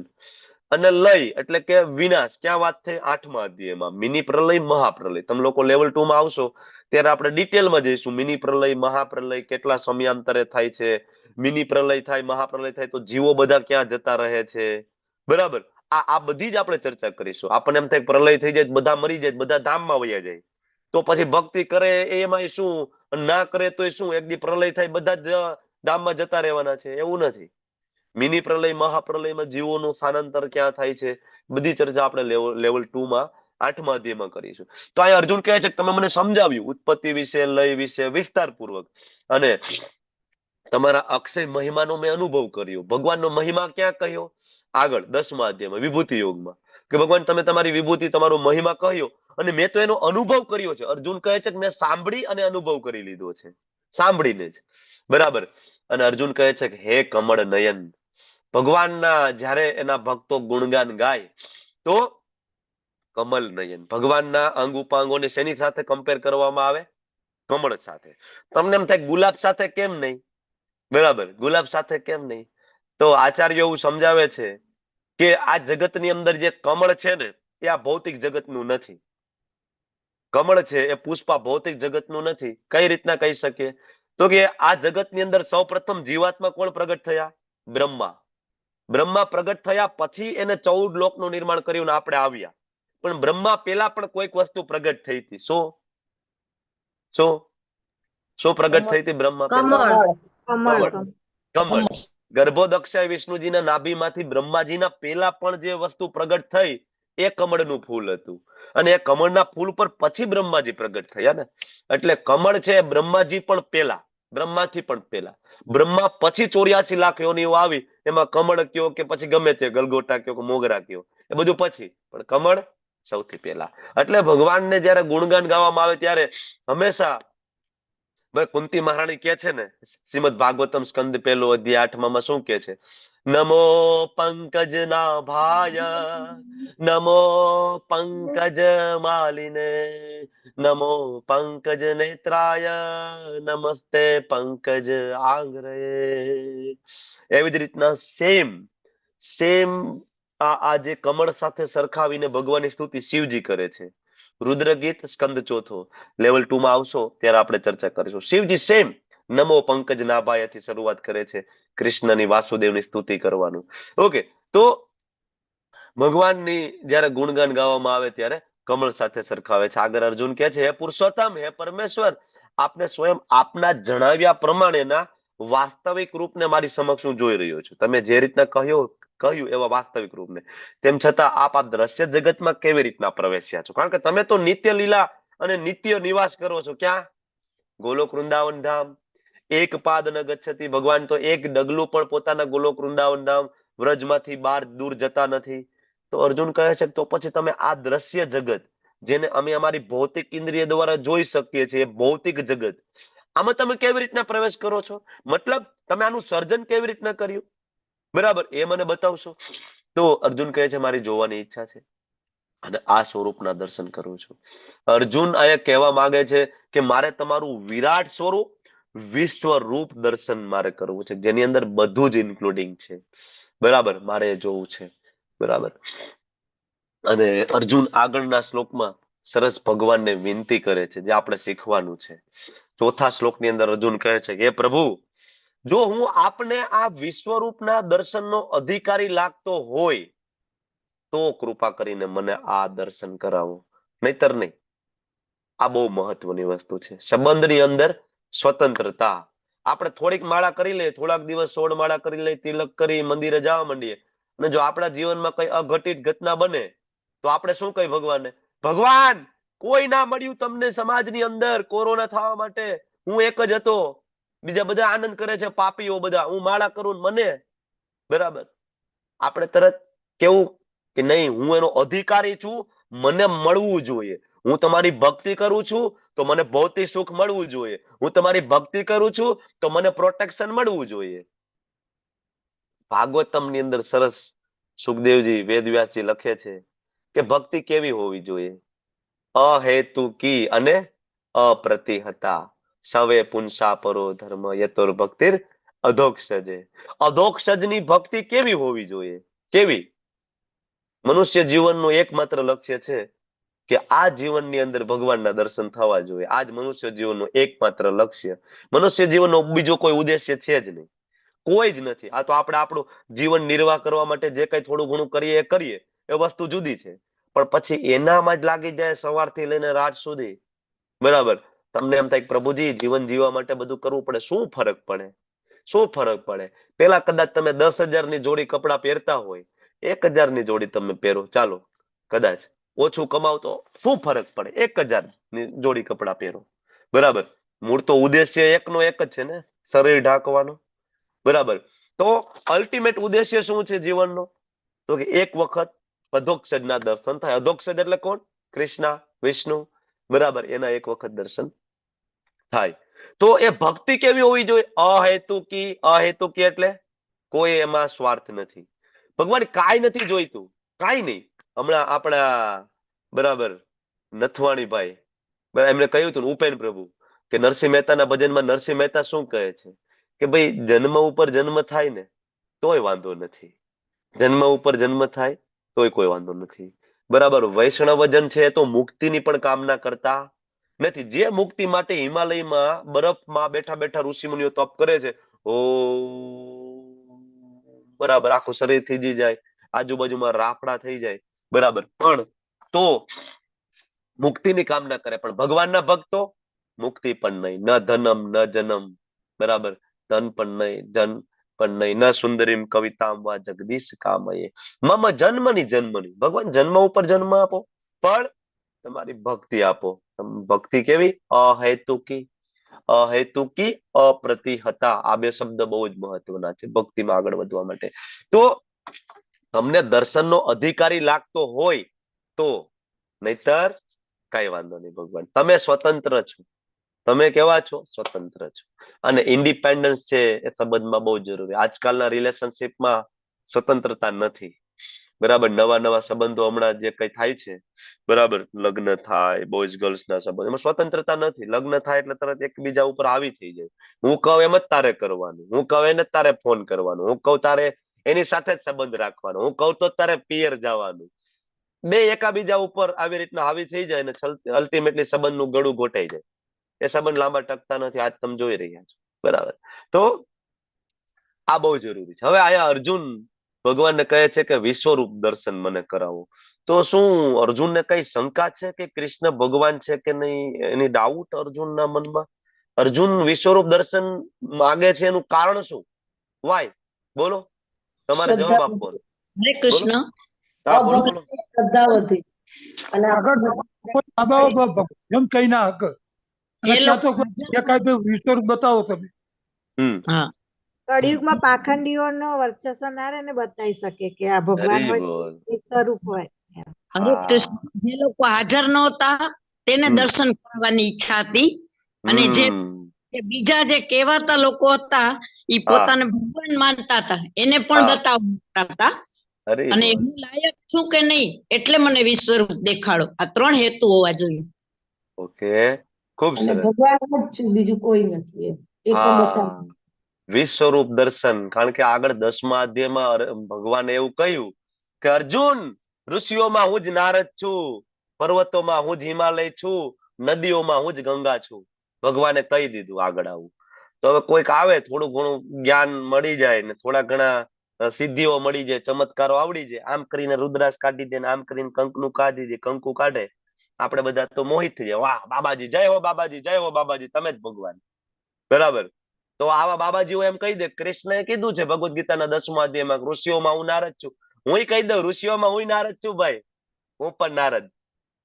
અને લય એટલે કે વિનાશ, ક્યાં વાત થઈ? 8મા અધ્યાયમાં મિની પ્રલય, મહાપ્રલય. તમે લોકો લેવલ 2 માં આવશો ત્યારે આપણે ડિટેલમાં જઈશું. મિની પ્રલય, મહાપ્રલય કેટલા સમયાંતરે થાય છે, મિની પ્રલય થાય, મહાપ્રલય થાય તો જીવો બધા ક્યાં જતા રહે છે. બરાબર. આ બધી જ આપણે ચર્ચા કરીશું. આપણને એમ થાય પ્રલય થઈ જાય, બધા મરી જાય, બધા ધામમાં વયા જાય, તો પછી ભક્તિ કરે એમાં શું, ના કરે તો શું? એક દી પ્રલય થાય બધા જ ધામમાં જતા રહેવાના છે? એવું નથી. મિની પ્રલય, મહાપ્રલયમાં જીવોનું સ્થાનાંતર ક્યાં થાય છે, બધી ચર્ચા આપણે લેવલ 2 માં 8મા અધ્યાયમાં કરીશું. તો અહીંયા અર્જુન કહે છે કે તમે મને સમજાવ્યું ઉત્પત્તિ વિશે, લય વિશે વિસ્તારપૂર્વક, અને તમારા અક્ષય મહિમાનો મેં અનુભવ કર્યો. ભગવાનનો મહિમા ક્યાં કહ્યો? આગળ 10મા અધ્યાયમાં વિભૂતિ યોગમાં, કે ભગવાન તમે તમારી વિભૂતિ, તમારો મહિમા કહ્યો, અને મેં તો એનો અનુભવ કર્યો છે. અર્જુન કહે છે કે મેં સાંભળી અને અનુભવ કરી લીધો છે, સાંભળીને જ. બરાબર. અને અર્જુન કહે છે કે હે કમળ નયન, ભગવાનના જ્યારે એના ભક્તો ગુણગાન ગાય તો કમલ નયન, ભગવાનના અંગ ઉપાંગોને શેની સાથે કમ્પેર કરવામાં આવે? કમળ સાથે. તમને એમ થાય ગુલાબ સાથે કેમ નહીં? બરાબર. ગુલાબ સાથે કેમ નહીં? તો આચાર્ય એવું સમજાવે છે કે આ જગતની અંદર જે કમળ છે ને એ આ ભૌતિક જગતનું નથી. કમળ છે એ પુષ્પા ભૌતિક જગતનું નથી. કઈ રીતના કહી શકીએ? તો કે આ જગતની અંદર સૌ પ્રથમ જીવાત્મા કોણ પ્રગટ થયા? બ્રહ્મા. બ્રહ્મા પ્રગટ થયા પછી એને 14 લોકનું નિર્માણ કર્યું ને આપણે આવ્યા. પણ બ્રહ્મા પેલા પણ કોઈક વસ્તુ પ્રગટ થઈ હતી. શું પ્રગટ થઈ હતી બ્રહ્મા પહેલા? કમળ. કમળ. ગર્ભોદક્ષાય વિષ્ણુજીના નાભીમાંથી બ્રહ્માજીના પેલા પણ જે વસ્તુ પ્રગટ થઈ એ કમળનું ફૂલ હતું. અને એ કમળના ફૂલ પર પછી બ્રહ્માજી પ્રગટ થયા ને. એટલે કમળ છે બ્રહ્માજી પણ પેલા, બ્રહ્માથી પણ પેલા. બ્રહ્મા પછી 84 લાખ યોનિઓ આવી, એમાં કમળ કયો કે પછી ગમે તે ગલગોટા કયો કે મોગરા કયો, એ બધું પછી, પણ કમળ સૌથી પહેલા. એટલે ભગવાનને જયારે ગુણગાન ગાવામાં આવે ત્યારે હંમેશા કુંતી મહારાણી કે છે ને, શ્રીમદ ભાગવતમ સ્કંદ 1 અધ્યાય 8 શું કે છે? નમો પંકજ નાભાય, નમો પંકજ માલિને, નમો પંકજ નેત્રાય, નમસ્તે પંકજ આંગ્રય. એવી જ રીતના સેમ આ જે કમળ સાથે સરખાવીને ભગવાનની સ્તુતિ શિવજી કરે છે. રુદ્ર ગીત સ્કંદ 4 લેવલ 2 માં આવશો ત્યારે આપણે ચર્ચા કરીશું. શિવજી સેમ નમો પંકજ નાભાયથી શરૂઆત કરે છે કૃષ્ણની વાસુદેવની સ્તુતિ કરવાનું. ઓકે, તો ભગવાનની જયારે ગુણગાન ગાવામાં આવે ત્યારે કમળ સાથે સરખાવે છે. આગળ અર્જુન કહે છે, હે પુરુષોત્તમ, હે પરમેશ્વર, આપને સ્વયં આપના જણાવ્યા પ્રમાણેના વાસ્તવિક રૂપને મારી સમક્ષ હું જોઈ રહ્યો છું. તમે જે રીતના કહ્યું એવા વાસ્તવિક રૂપને, તેમ છતાં આપ આ દ્રશ્ય જગતમાં કેવી રીતના પ્રવેશ્યા છો? કારણ કે તમે તો નિત્ય લીલા અને નિત્ય નિવાસ કરો છો. ક્યાં? ગોલોક વૃંદાવન ધામ. એક પાદ ન ગચ્છતિ. ભગવાન તો એક ડગલું પણ પોતાના ગોલોક વૃંદાવન ધામ વ્રજમાંથી બહાર દૂર જતા નથી. તો અર્જુન કહે છે તો પછી તમે આ દ્રશ્ય જગત, જેને અમે અમારી ભૌતિક ઇન્દ્રિય દ્વારા જોઈ શકીએ છીએ, ભૌતિક જગત, આમાં તમે કેવી રીતના પ્રવેશ કરો છો? મતલબ તમે આનું સર્જન કેવી રીતના કર્યું? બરાબર, એ મને બતાવશો? તો અર્જુન કહે છે મારી જોવાની ઈચ્છા છે અને આ સ્વરૂપના દર્શન કરું છું. અર્જુન અહીંયા કહેવા માંગે છે કે મારે તમારું વિરાટ સ્વરૂપ, વિશ્વરૂપ દર્શન મારે કરવું છે, જેની અંદર બધું જ ઇન્ક્લુડિંગ છે. બરાબર, મારે એ જોવું છે. બરાબર. અને અર્જુન આગળના શ્લોકમાં સરસ ભગવાનને વિનંતી કરે છે, જે આપણે શીખવાનું છે. 4થા શ્લોકની અંદર અર્જુન કહે છે કે હે પ્રભુ, જો હું આપને આ વિશ્વરૂપના દર્શનનો અધિકારી લાગતો હોય તો કૃપા કરીને મને આ દર્શન કરાવો, નહીતર નહીં. આ બહુ મહત્વની વસ્તુ છે. સંબંધની અંદર સ્વતંત્રતા. આપણે થોડીક માળા કરી લઈએ, થોડાક દિવસ 16 માળા કરી લઈએ, તિલક કરી મંદિરે જવા માંડીએ, અને જો આપણા જીવનમાં કઈ અઘટિત ઘટના બને તો આપણે શું કહી ભગવાનને? ભગવાન, કોઈ ના મળ્યું તમને સમાજની અંદર કોરોના થવા માટે, હું એક જ હતો, બીજા બધા આનંદ કરે છે, પાપીઓ બધા, હું માળા કરું મને. બરાબર, આપણે તરત કેવું કે નહીં, હું એનો અધિકારી છું, મને મળવું જોઈએ. હું તમારી ભક્તિ કરું છું તો મને ભૌતિક સુખ મળવું જોઈએ. હું તમારી ભક્તિ કરું છું તો મને પ્રોટેક્શન મળવું જોઈએ. ભાગવતમની અંદર સરસ સુખદેવજી વેદવ્યાસજી લખે છે કે ભક્તિ કેવી હોવી જોઈએ? અહેતુકી અને અપ્રતિહતા. સવે પુંસા પરો ધર્મ યતોર ભક્તિર અધોક્ષજે. અધોક્ષજની ભક્તિ કેવી હોવી જોઈએ? કેવી? મનુષ્ય જીવનનું એકમાત્ર લક્ષ્ય છે કે આ જીવનની અંદર ભગવાનના દર્શન થવા જોઈએ. આ જ મનુષ્ય જીવનનું એકમાત્ર લક્ષ્ય. મનુષ્ય જીવનનો બીજો કોઈ ઉદ્દેશ્ય છે જ નહીં, કોઈ જ નથી. આ તો આપણે આપણું જીવન નિર્વાહ કરવા માટે જે કઈ થોડું ઘણું કરીએ એ કરીએ, એ વસ્તુ જુદી છે. પણ પછી એનામાં જ લાગી જાય સવારથી લઈને રાત સુધી. બરાબર, તમને એમ થાય પ્રભુજી જીવન જીવવા માટે બધું કરવું પડે, શું ફરક પડે? શું ફરક પડે? પેલા કદાચ તમે 10,000ની જોડી કપડા પહેરતા હોય, 1,000ની જોડી તમે પહેરો, ચાલો કદાચ ઓછું કમાવ તો શું ફરક પડે? 1,000ની જોડી કપડા પહેરો. બરાબર, મૂળ તો ઉદ્દેશ્ય એકનો એક જ છે ને, શરીર ઢાંકવાનો. બરાબર, તો અલ્ટિમેટ ઉદ્દેશ્ય શું છે જીવનનો? તો કે એક વખત અધોક્ષજના દર્શન થાય. અધોક્ષજ એટલે કોણ? કૃષ્ણ, વિષ્ણુ. બરાબર, એના એક વખત દર્શન થાય. તો એ ભક્તિ કેવી હોવી જોઈએ? અહેતુકી. અહેતુકી એટલે કોઈ એમાં સ્વાર્થ નથી. ભગવાન કાંઈ નથી જોઈતું, કાંઈ નહીં. હમણાં આપણા બરાબર નથવાણીભાઈ, એમને કહ્યું હતું ઉપેન પ્રભુ કે નરસિંહ મહેતાના ભજનમાં નરસિંહ મહેતા શું કહે છે કે ભાઈ જન્મ ઉપર જન્મ થાય ને તોય વાંધો નથી, જન્મ ઉપર જન્મ થાય તોય કોઈ વાંધો નથી, બરાબર. વૈષ્ણવજન છે તો મુક્તિની પણ કામના કરતા નથી. જે મુક્તિ માટે હિમાલયમાં બરફમાં બેઠા બેઠા ઋષિમુનિઓ તપ કરે છે. ઓ બરાબર, આખું શરીર થીજી જાય, આજુબાજુમાં રાફડા થઈ જાય, બરાબર, પણ તો મુક્તિની કામના કરે. પણ ભગવાનના ભક્તો મુક્તિ પણ નહીં, ન ધનમ ન જનમ, બરાબર, ધન પણ નહીં, જન પણ નહીં, ન સુંદરીમ કવિતામ વા જગદીશ કામયે, મમ જન્મની જન્મની. ભગવાન જન્મ ઉપર જન્મ આપો, પણ તમારી ભક્તિ આપો. ભક્તિ કેવી? અહેતુકી. અહેતુકી, અપ્રતિહતા. આ બે શબ્દ બહુ જ મહત્વના છે ભક્તિમાં આગળ વધવા માટે. તો તમને દર્શનનો અધિકારી લાગતો હોય તો, નહીતર કઈ વાંધો નહીં. ભગવાન તમે સ્વતંત્ર છો. તમે કેવા છો? સ્વતંત્ર છો. અને ઇન્ડિપેન્ડન્સ છે એ સંબંધમાં બહુ જરૂરી. આજકાલના રિલેશનશિપમાં સ્વતંત્રતા નથી, બરાબર. નવા નવા સંબંધો હમણાં જે કઈ થાય છે, બરાબર, લગ્ન થાય, બોયઝ ગર્લ્સ ના સંબંધ, એમાં સ્વતંત્રતા નથી. લગ્ન થાય એટલે તરત એકબીજા ઉપર હાવી થઈ જાય. હું કહું એમ જ તારે કરવાનું, હું કહું એને જ તારે ફોન કરવાનો, હું કહું તારે એની સાથે જ સંબંધ રાખવાનો, હું કહું તો તારે પિયર જવાનું. બે એકાબીજા ઉપર આવી રીતના હાવી થઈ જાય ને અલ્ટિમેટલી સંબંધનું ગળું ઘોટાઈ જાય. એ સંબંધ લાંબા ટકતા નથી. આજ તમે જોઈ રહ્યા છો, બરાબર. તો આ બહુ જરૂરી છે. હવે આયા અર્જુન ભગવાનને કહે છે કે વિશ્વરૂપ દર્શન મને કરાવો. તો શું અર્જુનને કઈ શંકા છે કે કૃષ્ણ ભગવાન છે કે નહીં? એની ડાઉટ અર્જુનના મનમાં. અર્જુન વિશ્વરૂપ દર્શન માંગે છે, એનું કારણ શું? વાય? બોલો, તમારે જવાબ આપવાનો. હરે કૃષ્ણ. હા, બોલો બોલો. શ્રદ્ધા વધી અને આગળ કોઈ બાબા ભગવાન કઈ ના હક. જે અને ત્યાં તો કોઈ એકાદ વિશ્વરૂપ બતાવો તમે. હા, કળિયુગમાં પાખંડીઓનો વર્ચસ્વ ના રહે ને બતાવી શકે કે આ ભગવાન હરી હોય, બોલ. એક સ્વરૂપ હોય. હરે હા. કૃષ્ણ. જે લોકો હાજર નહોતા તેને દર્શન કરવાની ઈચ્છા હતી, અને જે બીજા જે કહેવાતા લોકો હતા એ પોતાને ભગવાન માનતા હતા એને પણ બતાવતા હતા. હરી અને બોલ. હું લાયક છું કે નહીં એટલે મને વિશ્વરૂપ દેખાડો. આ ત્રણ હેતુ હોવા જોઈએ. ઓકે, ખૂબ અને સરસ. ભગવાન જ છે, બીજું કોઈ નથી. એ પણ બતાવ. હા, વિશ્વરૂપ દર્શન. કારણ કે આગળ 10મા અધ્યાયમાં ભગવાને એવું કહ્યું કે અર્જુન, ઋષિઓમાં હું જ નારદ છું, પર્વતોમાં હું જ હિમાલય છું, નદીઓમાં હું જ ગંગા છું. ભગવાને કહી દીધું આગળ આવું. તો હવે કોઈક આવે, થોડું ઘણું જ્ઞાન મળી જાય ને થોડા ઘણા સિદ્ધિઓ મળી જાય, ચમત્કારો આવડી જાય, આમ કરીને રુદ્રાક્ષ કાઢી દે ને આમ કરીને કંકનું કાઢી દે, કંકુ કાઢે, આપણે બધા તો મોહિત થઈ જાય. વાહ બાબાજી, જય હો બાબાજી, જય હો બાબાજી, તમે જ ભગવાન, બરાબર. તો આવા બાબાજીઓ એમ કહી દે, કૃષ્ણએ કીધું છે ભગવદ ગીતાના 10મા અધ્યાયમાં, ઋષિઓમાં હું નારદ છું. હું કહી દઉં, ઋષિઓમાં હું નારદ છું ભાઈ, હું પણ નારદ,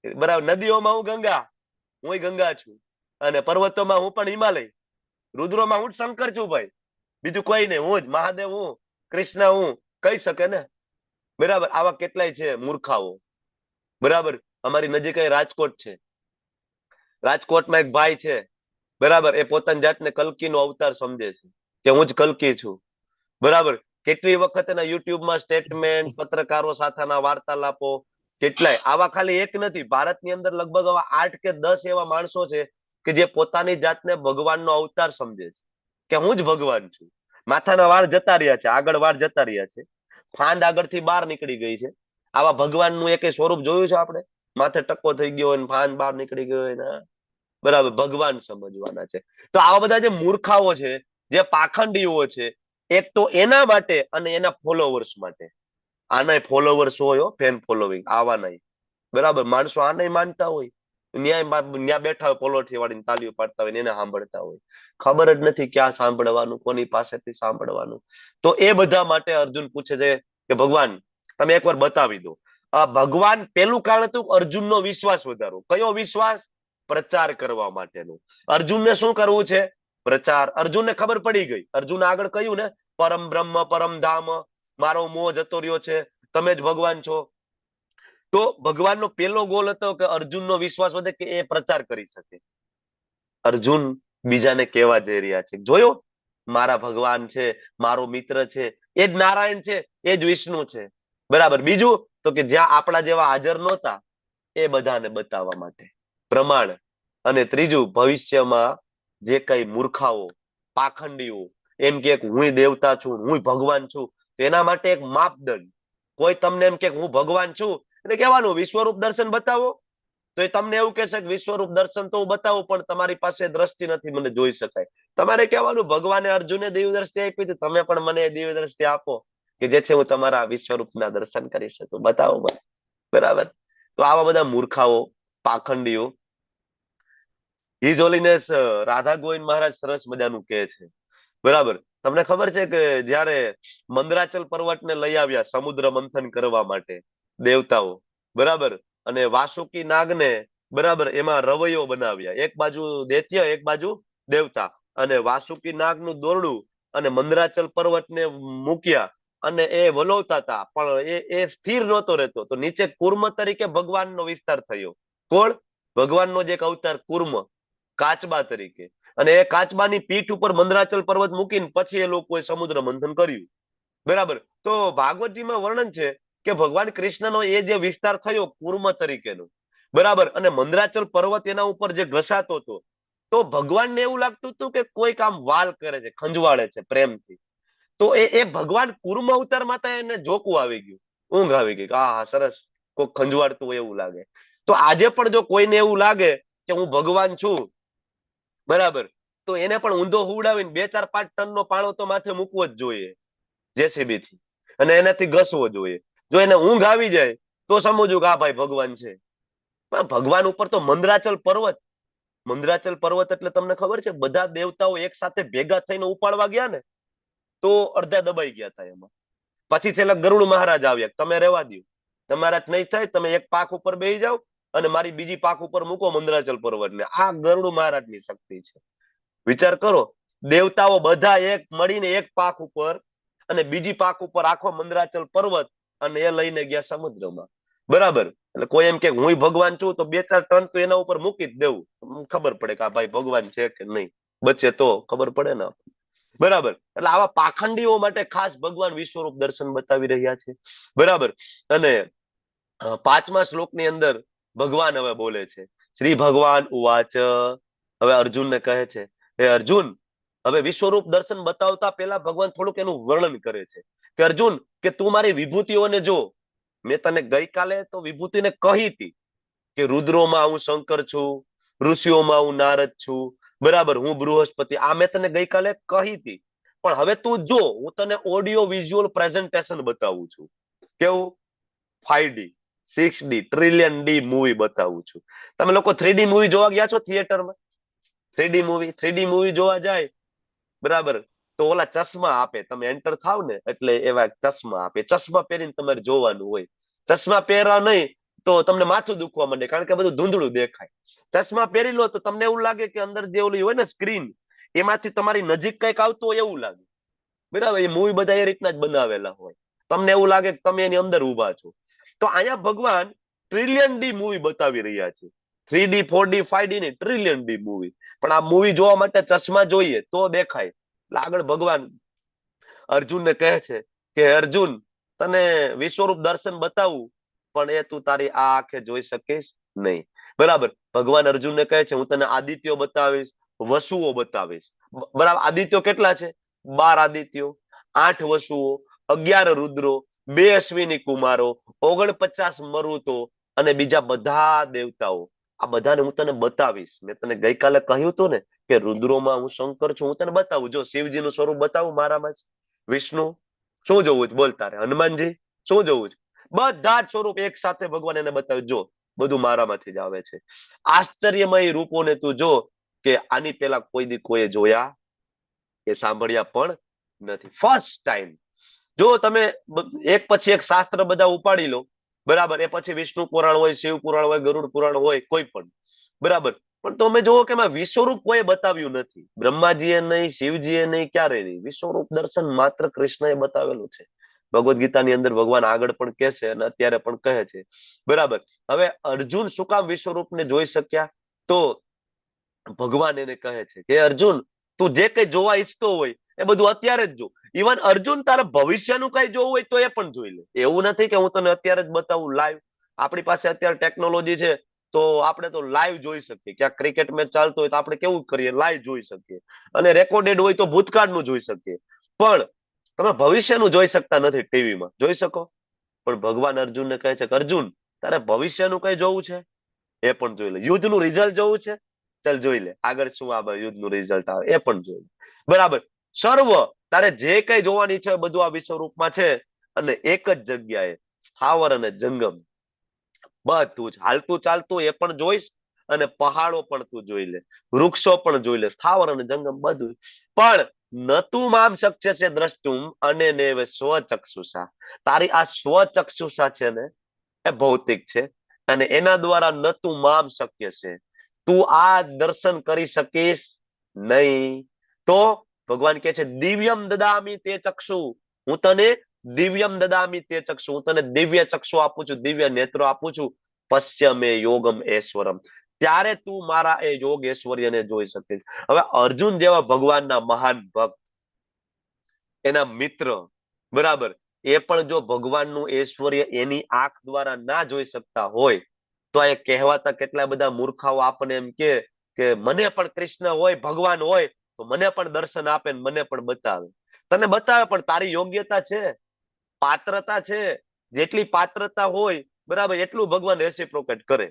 બરાબર. નદીઓમાં હું ગંગા, હું ગંગા છું. અને પર્વતોમાં હું પણ હિમાલય, રુદ્રોમાં હું જ શંકર છું ભાઈ, બીજું કોઈ નહીં, હું જ મહાદેવ, હું કૃષ્ણ, હું કહી શકે ને, બરાબર. આવા કેટલાય છે મૂર્ખાઓ, બરાબર. અમારી નજીક રાજકોટ છે. રાજકોટમાં એક ભાઈ છે, બરાબર. એ પોતાની જાતને કલ્કીનો અવતાર સમજે છે કે હું જ કલ્કી છું, બરાબર. કેટલી વખત એના યુટ્યુબમાં સ્ટેટમેન્ટ, પત્રકારો સાથેના વાર્તાલાપો, કેટલાય. આવા ખાલી એક નથી, ભારતની અંદર લગભગ આવા 8 કે 10 એવા માણસો છે કે જે પોતાની જાતને ભગવાનનો અવતાર સમજે છે કે હું જ ભગવાન છું. માથાના વાળ જતા રહ્યા છે, આગળ વાળ જતા રહ્યા છે, ફાંદ આગળથી બહાર નીકળી ગઈ છે. આવા ભગવાનનું એક સ્વરૂપ જોયું છે આપણે? માથે ટક્કો થઈ ગયો હોય, ફાંદ બહાર નીકળી ગયો હોય ને, બરાબર. ભગવાન સમજવાના છે. તો આવા બધા જે મૂર્ખાઓ છે, જે પાખંડીઓ છે, એક તો એના માટે અને એના ફોલોવર્સ માટે. આના ફોલોવર્સ હોય, ફેન ફોલોવિંગ, આવા નહીં, બરાબર. માણસો આ નહીં માનતા હોય, ન્યાય બેઠા હોય પોલોઠી વાળીને તાલીઓ પાડતા હોય, એને સાંભળતા હોય, ખબર જ નથી ક્યાં સાંભળવાનું, કોની પાસેથી સાંભળવાનું. તો એ બધા માટે અર્જુન પૂછે છે કે ભગવાન તમે એકવાર બતાવી દો. ભગવાન પેલું કારણ હતું અર્જુનનો વિશ્વાસ વધારો. કયો વિશ્વાસ? પ્રચાર કરવા માટેનું. અર્જુનને શું કરવું છે? પ્રચાર. અર્જુનને ખબર પડી ગઈ. અર્જુન આગળ કહ્યું ને, પરમ બ્રહ્મ પરમ ધામ, મારો મોહ જતો રહ્યો છે, તમે જ ભગવાન છો. તો ભગવાનનો પહેલો ગોલ હતો કે અર્જુનનો વિશ્વાસ વધે કે એ પ્રચાર કરી શકે. અર્જુન બીજાને કહેવા જઈ રહ્યા છે, જોયો મારા ભગવાન છે, મારો મિત્ર છે, એ જ નારાયણ છે, એ જ વિષ્ણુ છે, બરાબર. બીજું તો કે જ્યાં આપણા જેવા હાજર નહોતા એ બધાને બતાવવા માટે, પ્રમાણ. અને ત્રીજું, ભવિષ્યમાં જે કઈ મૂર્ખાઓ, પાખંડીઓ એમ કે હું દેવતા છું, હું ભગવાન છું, તો એના માટે એક માપદંડ. કોઈ તમને એમ કે હું ભગવાન છું એટલે કહેવાનું વિશ્વરૂપ દર્શન બતાવો, તો એ તમને એવું કહેશે કે વિશ્વરૂપ દર્શન તો હું બતાવું પણ તમારી પાસે દ્રષ્ટિ નથી, મને જોઈ શકાય. તમારે કહેવાનું ભગવાને અર્જુને દિવ્ય દ્રષ્ટિ આપી હતી, તમે પણ મને દિવ્ય દ્રષ્ટિ આપો કે જેથી હું તમારા વિશ્વરૂપના દર્શન કરી શકું, બતાવો મને. બરાબર. તો આવા બધા મૂર્ખાઓ, પાખંડીઓ. હિઝોલીનેસ રાધા ગોવિંદ મહારાજ સરસ મજાનું કહે છે. બરાબર. તમને ખબર છે કે જયારે મંદરાચલ પર્વતને લઈ આવ્યા સમુદ્ર મંથન કરવા માટે દેવતાઓ, બરાબર, અને વાસુકી નાગને, બરાબર, એમાં રવૈયો બનાવ્યા, એક બાજુ દૈત્ય એક બાજુ દેવતા, અને વાસુકી નાગનું દોરડું અને મંદરાચલ પર્વતને મૂક્યા અને એ વલોવતા હતા, પણ એ સ્થિર નહોતો રહેતો, તો નીચે કુર્મ તરીકે ભગવાનનો વિસ્તાર થયો. કોણ? ભગવાનનો જે એક અવતાર કુર્મ, કાચબા તરીકે. અને એ કાચબાની પીઠ ઉપર મંદરાચલ પર્વત મૂકીને પછી એ લોકોએ સમુદ્ર મંથન કર્યું. બરાબર. તો ભાગવતજીમાં વર્ણન છે કે ભગવાન કૃષ્ણનો એ જે વિસ્તાર થયો કુર્મ તરીકેનો, બરાબર, અને મંદરાચલ પર્વત એના ઉપર જે ઘસાતો હતો, તો ભગવાનને એવું લાગતું હતું કે કોઈ કામ વાલ કરે છે, ખંજવાળે છે પ્રેમથી. તો એ ભગવાન કુર્મ અવતાર માતા એને જોકું આવી ગયું, ઊંઘ આવી ગઈ, હા સરસ, કોઈ ખંજવાળતું હોય એવું લાગે. તો આજે પણ જો કોઈને એવું લાગે કે હું ભગવાન છું, બરાબર, તો એને પણ ઊંધો હુવડાવીને 2-4-5 ટનનો પાણો તો માથે મૂકવો જ જોઈએ જેસીબી થી, અને એનાથી ઘસવો જોઈએ. જો એને ઊંઘ આવી જાય તો સમજવું કે આ ભાઈ ભગવાન છે. પણ ભગવાન ઉપર તો મંદરાચલ પર્વત, મંદરાચલ પર્વત એટલે તમને ખબર છે બધા દેવતાઓ એક સાથે ભેગા થઈને ઉપાડવા ગયા ને તો અડધા દબાઈ ગયા હતા એમાં. પછી છેલ્લા ગરુડ મહારાજ આવ્યા, તમે રહેવા દો, તમારા નહીં થાય, તમે એક પાખ ઉપર બેસી જાઓ અને મારી બીજી પાખ ઉપર મૂકો મંદરાચલ પર્વતને. આ ગરુડ મહારાજની શક્તિ છે. વિચાર કરો, દેવતાઓ બધા એક મળીને એક પાખ ઉપર અને બીજી પાખ ઉપર આખો મંદરાચલ પર્વત, અને એ લઈને ગયા સમુદ્રમાં. બરાબર. એટલે કોઈ એમ કે હું ભગવાન છું તો 2-4 ટન તો એના ઉપર મૂકી જ દેવું, ખબર પડે કે આ ભાઈ ભગવાન છે કે નહીં, બચે તો ખબર પડે ને. બરાબર. એટલે આવા પાખંડીઓ માટે ખાસ ભગવાન વિશ્વરૂપ દર્શન બતાવી રહ્યા છે. બરાબર. અને 5મા શ્લોકની અંદર ભગવાન હવે બોલે છે. શ્રી ભગવાન ઉવાચ. હવે અર્જુનને કહે છે, હે અર્જુન, હવે વિશ્વરૂપ દર્શન બતાવતા પહેલા ભગવાન થોડુંક એનું વર્ણન કરે છે કે અર્જુન, કે તું મારી વિભૂતિઓને જો. મેં તને ગઈકાલે તો વિભૂતિને કહી હતી કે રુદ્રોમાં હું શંકર છું, ઋષિઓમાં હું નારદ છું, બરાબર, હું બૃહસ્પતિ, આ મેં તને ગઈકાલે કહી હતી. પણ હવે તું જો, હું તને ઓડિયો વિઝ્યુઅલ પ્રેઝન્ટેશન બતાવું છું. કેવું? 5D 6D trillion D movie બતાવું છું. તમે લોકો 3D મૂવી જોવા ગયા છો થિયેટરમાં? 3D મૂવી જોવા જાય, બરાબર, તો ઓલા ચશ્મા આપે, તમે એન્ટર થાવ ને એટલે એવા ચશ્મા આપે, ચશ્મા પહેરીને તમારે જોવાનું હોય. ચશ્મા પહેરા નહીં તો તમને માથું દુખવા માંડે, કારણ કે બધું ધૂંધળું દેખાય. ચશ્મા પહેરી લો તો તમને એવું લાગે કે અંદર જે ઓલી હોય ને સ્ક્રીન, એમાંથી તમારી નજીક કંઈક આવતું હોય એવું લાગે. બરાબર. એ મૂવી બધા એ રીતના જ બનાવેલા હોય, તમને એવું લાગે કે તમે એની અંદર ઉભા છો. તો અહીંયા ભગવાન ટ્રિલિયન ડી મૂવી બતાવી રહ્યા છે. 3D 4D 5D ની ટ્રિલિયન ડી મૂવી. પણ આ મૂવી જોવા માટે ચશ્મા જોઈએ તો દેખાય. આગળ ભગવાન અર્જુનને કહે છે કે અર્જુન, તને વિશ્વરૂપ દર્શન બતાવું પણ એ તું તારી આ આંખે જોઈ શકીશ નહીં. બરાબર. ભગવાન અર્જુનને કહે છે હું તને આદિત્યો બતાવીશ, વસુઓ બતાવીશ. બરાબર. આદિત્યો કેટલા છે? 12 આદિત્યો, 8 વસુઓ, 11 રુદ્રો, 2 અશ્વિની કુમારો, 49 મરુતો અને બીજા બધા દેવતાઓ. આ બધાને હું તને બતાવીશ. મેં તને ગઈકાલે કહ્યું હતું ને કે રુદ્રોમાં હું શંકર છું, હું તને બતાવું. જો શિવજીનું સ્વરૂપ બતાવું મારામાં જ. વિષ્ણુ શું જોવું છે? બોલ તારે. હનુમાનજી શું જોવું છે? બધા જ સ્વરૂપ એક સાથે ભગવાન એને બતાવ્યું. જો બધું મારામાંથી જ આવે છે. આશ્ચર્યમય રૂપોને તું જો કે આની પહેલા કોઈ દી કોઈએ જોયા કે સાંભળ્યા પણ નથી. First time. જો તમે એક પછી એક શાસ્ત્ર બધા ઉપાડી લો, બરાબર, એ પછી વિષ્ણુ પુરાણ હોય, શિવ પુરાણ હોય, ગરુડ પુરાણ હોય, કોઈ પણ, બરાબર, પણ તમે જોવો કે એમાં વિશ્વરૂપ કોઈ બતાવ્યું નથી. બ્રહ્માજીએ નહીં, શિવજીએ નહીં, ક્યારે નહીં. વિશ્વરૂપ દર્શન માત્ર કૃષ્ણએ બતાવેલું છે. ભગવદ્ ગીતાની અંદર ભગવાન આગળ પણ કહે છે અને અત્યારે પણ કહે છે. બરાબર. હવે અર્જુન શું કામ વિશ્વરૂપને જોઈ શક્યા? તો ભગવાન એને કહે છે કે અર્જુન, તું જે કઈ જોવા ઈચ્છતો હોય એ બધું અત્યારે જ જો. ઇવન અર્જુન તારે ભવિષ્યનું કઈ જોવું હોય તો એ પણ જોઈ લે. એવું નથી કે હું તને અત્યારે જ બતાવું લાઈવ. આપણી પાસે અત્યારે ટેકનોલોજી છે તો આપણે તો લાઈવ જોઈ શકીએ. ક્યાંક ક્રિકેટ મેચ ચાલતો હોય તો આપણે કેવું કરીએ? લાઈવ જોઈ શકીએ. અને રેકોર્ડેડ હોય તો ભૂતકાળનું જોઈ શકીએ. પણ તમે ભવિષ્યનું જોઈ શકતા નથી. ટીવીમાં જોઈ શકો, પણ ભગવાન અર્જુનને કહે છે કે અર્જુન, તારે ભવિષ્યનું કઈ જોવું છે એ પણ જોઈ લે, યુદ્ધનું રિઝલ્ટ જોવું છે ચાલ જોઈ લે, આગળ શું આવે યુદ્ધનું રિઝલ્ટ આવે એ પણ જોઈ લે, બરાબર. સર્વ તારે જે કઈ જોવાની છે બધું આ વિશ્વરૂપમાં છે, અને એક જ જગ્યાએ સ્થાવર અને જંગમ બધું જ હાલતું ચાલતું એ પણ જોઈશ, અને પહાડો પણ તું જોઈ લે, વૃક્ષો પણ જોઈ લે, સ્થાવર અને જંગમ બધું. પણ નતું મામ શક્ય છે દ્રષ્ટુમ અને નેવ સ્વચક્ષુષા, તારી આ સ્વચક્ષુષા છે ને એ ભૌતિક છે, અને એના દ્વારા નતું મામ શક્ય છે, તું આ દર્શન કરી શકીશ નહીં. તો ભગવાન કહે છે દિવ્યમ દદામી તે ચક્ષુ, હું તને દિવ્યમ દદામી તે ચક્ષુ, હું તને દિવ્ય ચક્ષુ આપું છું, દિવ્ય નેત્રો આપું છું, પશ્યમે યોગમ ઐશ્વરમ, ત્યારે તું મારા એ યોગ ઐશ્વર્યને જોઈ શકીશ. હવે અર્જુન જેવા ભગવાનના મહાન ભક્ત, એના મિત્ર, બરાબર, એ પણ જો ભગવાનનું ઐશ્વર્ય એની આંખ દ્વારા ના જોઈ શકતા હોય, તો એ કહેવાતા કેટલા બધા મૂર્ખાઓ આપણને એમ કે મને પણ કૃષ્ણ હોય, ભગવાન હોય તો મને પણ દર્શન આપે ને મને પણ બતાવે. તને બતાવે પણ તારી યોગ્યતા છે, પાત્રતા છે, જેટલી પાત્રતા હોય બરાબર એટલું ભગવાન રેસિપ્રોકેટ કરે,